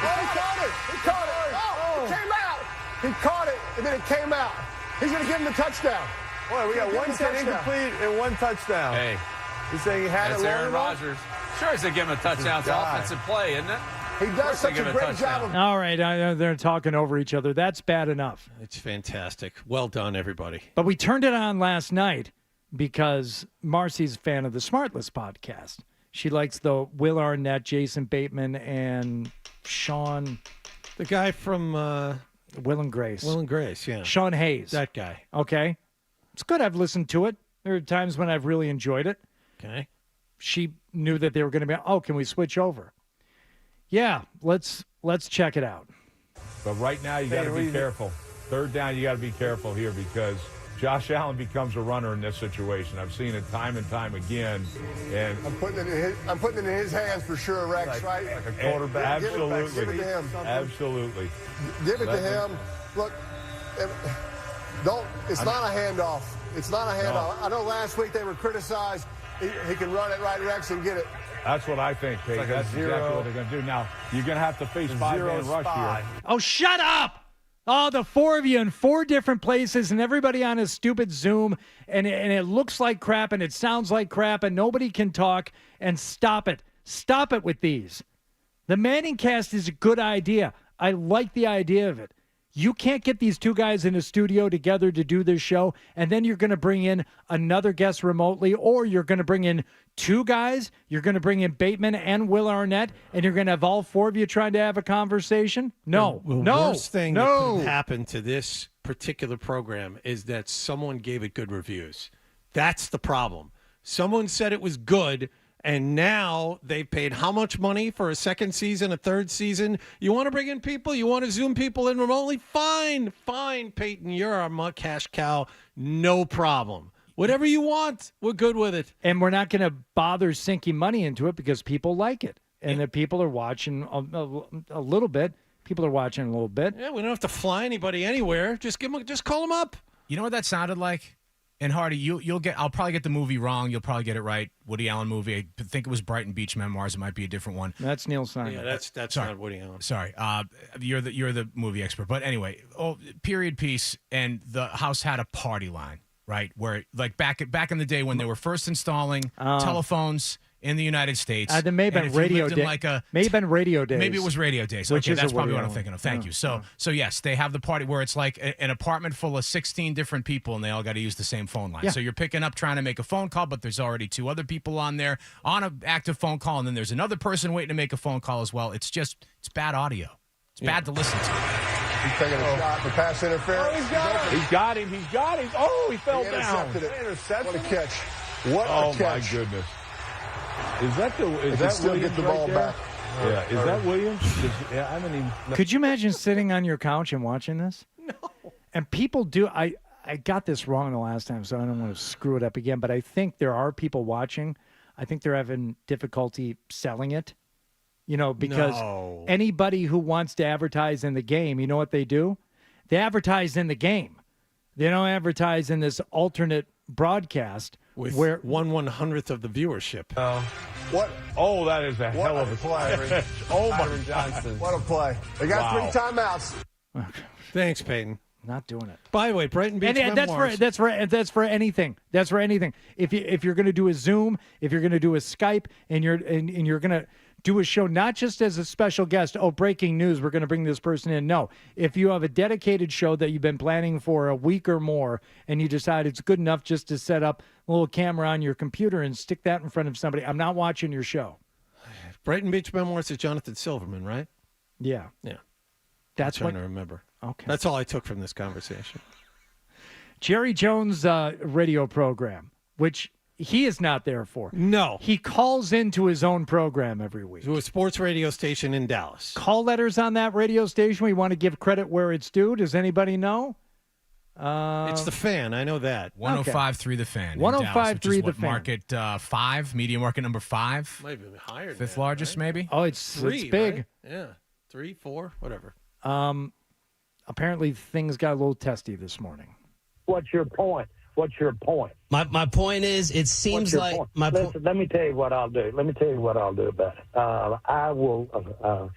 Oh, he caught it. He caught it. Oh, it came out. He caught it, and then it came out. He's going to give him the touchdown. Boy, we got 1 10 incomplete and 1 touchdown. Hey. He's saying he had That's it long Aaron enough? Rodgers. Sure, he's going to give him a touchdown. It's offensive play, isn't it? He does such a great job of... All right, they're talking over each other. That's bad enough. It's fantastic. Well done, everybody. But we turned it on last night because Marcy's a fan of the Smartless podcast. She likes the Will Arnett, Jason Bateman, and Sean... The guy from... Will and Grace. Will and Grace, yeah. Sean Hayes. That guy. Okay. It's good. I've listened to it. There are times when I've really enjoyed it. Okay. She knew that they were going to be, can we switch over? Yeah, let's check it out. But right now, you got to be careful. 3rd down, you got to be careful here because Josh Allen becomes a runner in this situation. I've seen it time and time again. And I'm putting it in his hands for sure, Rex, right? Like a quarterback. Absolutely. Give it to him. Absolutely. Give it to him. Look, it's not a handoff. It's not a handoff. No. I know last week they were criticized. He can run it right, Rex, and get it. That's what I think, Pete. That's exactly what they're going to do. Now, you're going to have to face 5-man rush here. Oh, shut up! Oh, the four of you in 4 different places and everybody on a stupid Zoom, and it looks like crap and it sounds like crap and nobody can talk. And stop it. Stop it with these. The Manning cast is a good idea. I like the idea of it. You can't get these 2 guys in a studio together to do this show, and then you're going to bring in another guest remotely, or you're going to bring in 2 guys. You're going to bring in Bateman and Will Arnett, and you're going to have all 4 of you trying to have a conversation? No. The worst thing that could happen to this particular program is that someone gave it good reviews. That's the problem. Someone said it was good, and now they've paid how much money for a second season, a third season? You want to bring in people? You want to Zoom people in remotely? Fine, Peyton. You're our cash cow. No problem. Whatever you want, we're good with it. And we're not going to bother sinking money into it because people like it. And the people are watching a little bit. People are watching a little bit. Yeah, we don't have to fly anybody anywhere. Just call them up. You know what that sounded like? And Hardy, you'll get. I'll probably get the movie wrong. You'll probably get it right. Woody Allen movie. I think it was Brighton Beach Memoirs. It might be a different one. That's Neil Simon. Yeah, that's not Woody Allen. Sorry, you're the movie expert. But anyway, period piece, and the house had a party line, right? Where like back in the day when they were first installing telephones in the United States. There may have been radio days. Maybe it was radio days. Which okay, is that's a probably Woody what I'm Allen. thinking of. Thank you. So yes, they have the party where it's like an apartment full of 16 different people, and they all got to use the same phone line. Yeah. So you're picking up trying to make a phone call, but there's already 2 other people on there on an active phone call, and then there's another person waiting to make a phone call as well. It's bad audio. It's bad to listen to. He's taking a shot. The pass interference. Oh, he's got him. Oh, he fell down. Intercepted it. What a catch. What a catch. Oh, my goodness. Is that still Williams get the right ball there? back. Yeah, is that Williams? I mean, Could you imagine sitting on your couch and watching this? No. And people do. I got this wrong the last time, so I don't want to screw it up again. But I think there are people watching. I think they're having difficulty selling it. Because anybody who wants to advertise in the game, you know what they do? They advertise in the game. They don't advertise in this alternate broadcast with where 1/100th of the viewership. What? Oh, that is a hell of a play. Byron Johnston. What a play. They got 3 timeouts. Thanks, Peyton. Not doing it. By the way, Brighton Beach Memoirs. That's for anything. That's for anything. If you're going to do a Zoom, if you're going to do a Skype, and you're going to do a show not just as a special guest, breaking news, we're going to bring this person in. No. If you have a dedicated show that you've been planning for a week or more and you decide it's good enough just to set up a little camera on your computer and stick that in front of somebody, I'm not watching your show. Brighton Beach Memoirs is Jonathan Silverman, right? Yeah. Yeah. That's I'm trying to remember. Okay. That's all I took from this conversation. Jerry Jones' radio program, which he is not there for. No. He calls into his own program every week. To a sports radio station in Dallas. Call letters on that radio station. We want to give credit where it's due. Does anybody know? It's the Fan. I know that. 105.3 The Fan. 105.3 The Fan. Market 5, media market number 5. Might be higher. 5th largest, maybe. Oh, it's 3, big. Right? Yeah. 3, 4, whatever. Apparently things got a little testy this morning. What's your point? My point is, it seems like Listen, let me tell you what I'll do. About it. I will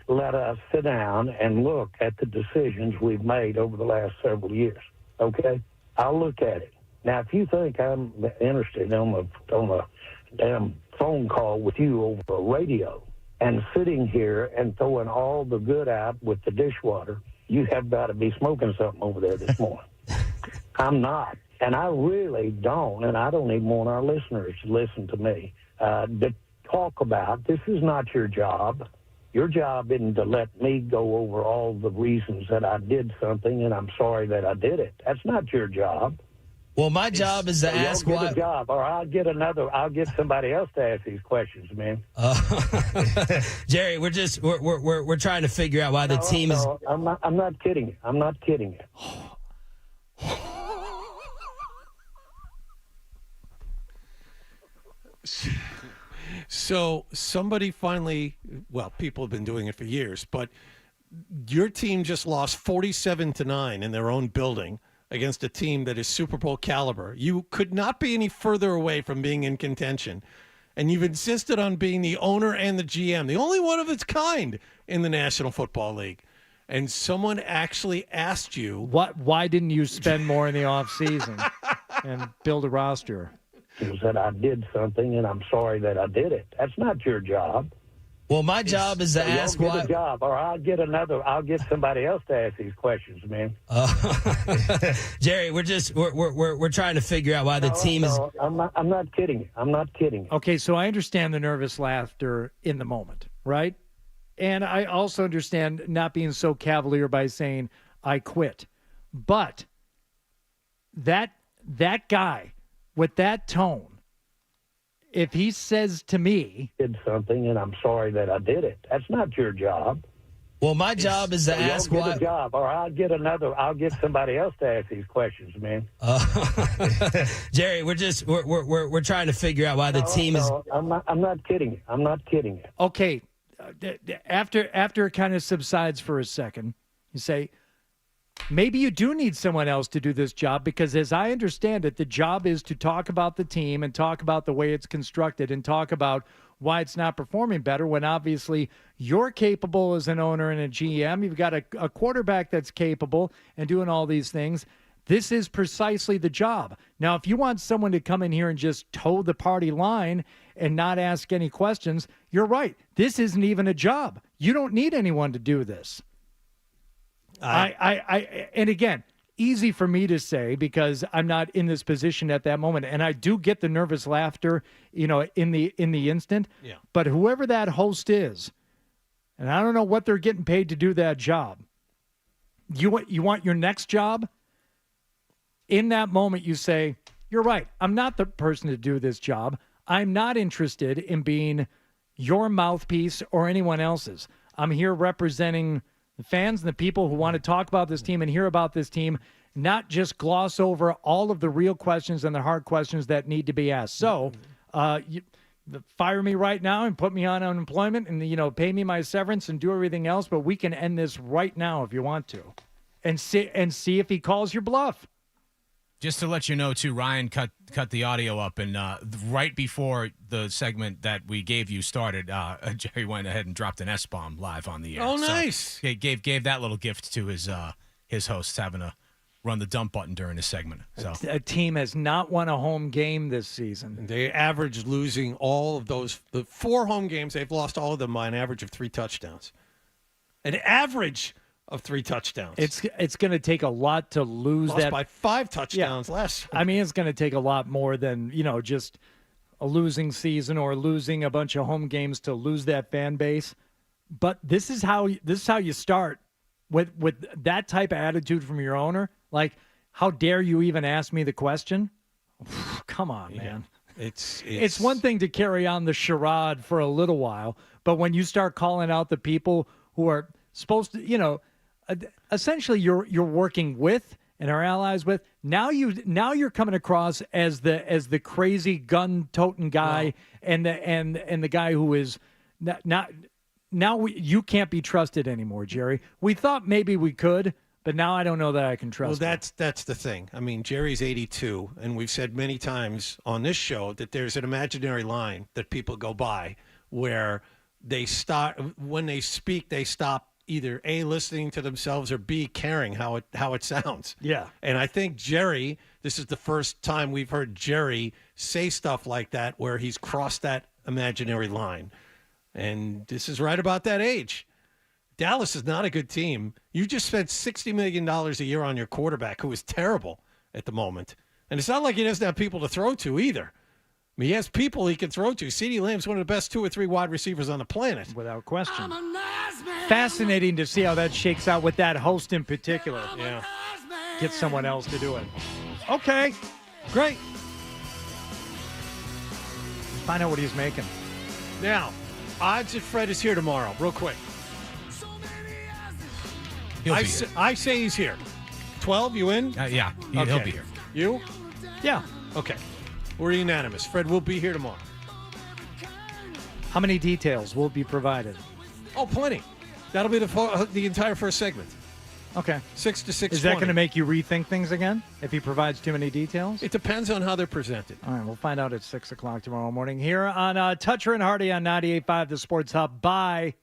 let us sit down and look at the decisions we've made over the last several years. Okay, I'll look at it. Now, if you think I'm interested on a damn phone call with you over a radio and sitting here and throwing all the good out with the dishwater, you have got to be smoking something over there this morning. I'm not. And I really don't, and I don't even want our listeners to listen to me, to talk about this is not your job. Your job isn't to let me go over all the reasons that I did something, and I'm sorry that I did it. That's not your job. Well, my job is to ask why. why. A job, or I'll get somebody else to ask these questions, man. Jerry, we're trying to figure out why the team is. I'm not kidding you. So somebody finally, well, people have been doing it for years, but your team just lost 47-9 in their own building against a team that is Super Bowl caliber. You could not be any further away from being in contention. And you've insisted on being the owner and the GM, the only one of its kind in the National Football League. And someone actually asked you, why didn't you spend more in the offseason and build a roster? It said I did something, and I'm sorry that I did it. That's not your job. Well, my job is to ask why. why. A job, or I'll get somebody else to ask these questions, man. Jerry, we're trying to figure out why the team is. I'm not kidding you. I'm not kidding you. Okay, so I understand the nervous laughter in the moment, right? And I also understand not being so cavalier by saying I quit. But that guy with that tone, if he says to me, did something, and I'm sorry that I did it. That's not your job. Well, my job is to ask why. Get a job, or I'll get somebody else to ask these questions, man. Jerry, we're trying to figure out why the team is. I'm not kidding you. I'm not kidding you. Okay, after it kind of subsides for a second, you say, maybe you do need someone else to do this job, because as I understand it, the job is to talk about the team and talk about the way it's constructed and talk about why it's not performing better, when obviously you're capable as an owner and a GM. You've got a quarterback that's capable and doing all these things. This is precisely the job. Now, if you want someone to come in here and just toe the party line and not ask any questions, you're right. This isn't even a job. You don't need anyone to do this. And again, easy for me to say because I'm not in this position at that moment, and I do get the nervous laughter, in the instant. Yeah. But whoever that host is, and I don't know what they're getting paid to do that job. You want your next job? In that moment, you say, "You're right. I'm not the person to do this job. I'm not interested in being your mouthpiece or anyone else's. I'm here representing the fans and the people who want to talk about this team and hear about this team, not just gloss over all of the real questions and the hard questions that need to be asked." So fire me right now and put me on unemployment and, pay me my severance and do everything else. But we can end this right now if you want to and see if he calls your bluff. Just to let you know, too, Ryan cut the audio up, and right before the segment that we gave you started, Jerry went ahead and dropped an S-bomb live on the air. Oh, nice. So he gave that little gift to his hosts, having to run the dump button during the segment. So a team has not won a home game this season. They averaged losing all of those. The 4 home games, they've lost all of them by an average of 3 touchdowns. An average of 3 touchdowns. It's going to take a lot to lose Lost that by 5 touchdowns less. I mean, it's going to take a lot more than just a losing season or losing a bunch of home games to lose that fan base. But this is how you start with that type of attitude from your owner. Like, how dare you even ask me the question? Come on, man. It's one thing to carry on the charade for a little while, but when you start calling out the people who are supposed to, essentially you're working with and are allies with, now you're coming across as the crazy gun-toting guy and the guy who is not now you can't be trusted anymore, Jerry. We thought maybe we could, but now I don't know that I can trust him. Well, that's the thing. I mean, Jerry's 82, and we've said many times on this show that there's an imaginary line that people go by where they start, when they speak, they stop either A, listening to themselves, or B, caring how it sounds. Yeah. And I think Jerry, this is the first time we've heard Jerry say stuff like that where he's crossed that imaginary line. And this is right about that age. Dallas is not a good team. You just spent $60 million a year on your quarterback, who is terrible at the moment. And it's not like he doesn't have people to throw to either. I mean, he has people he can throw to. CeeDee Lamb's one of the best 2 or 3 wide receivers on the planet. Without question. Fascinating to see how that shakes out with that host in particular. Yeah. Get someone else to do it. Okay, great. Find out what he's making. Now, odds that Fred is here tomorrow, real quick. I say he's here. 12, you in? Yeah, he'll be here. You? Yeah. Okay. We're unanimous. Fred will be here tomorrow. How many details will be provided? Oh, plenty. That'll be the entire first segment. Okay. 6 to 6:20. Is that going to make you rethink things again if he provides too many details? It depends on how they're presented. All right, we'll find out at 6 o'clock tomorrow morning here on Toucher and Hardy on 98.5 The Sports Hub. Bye.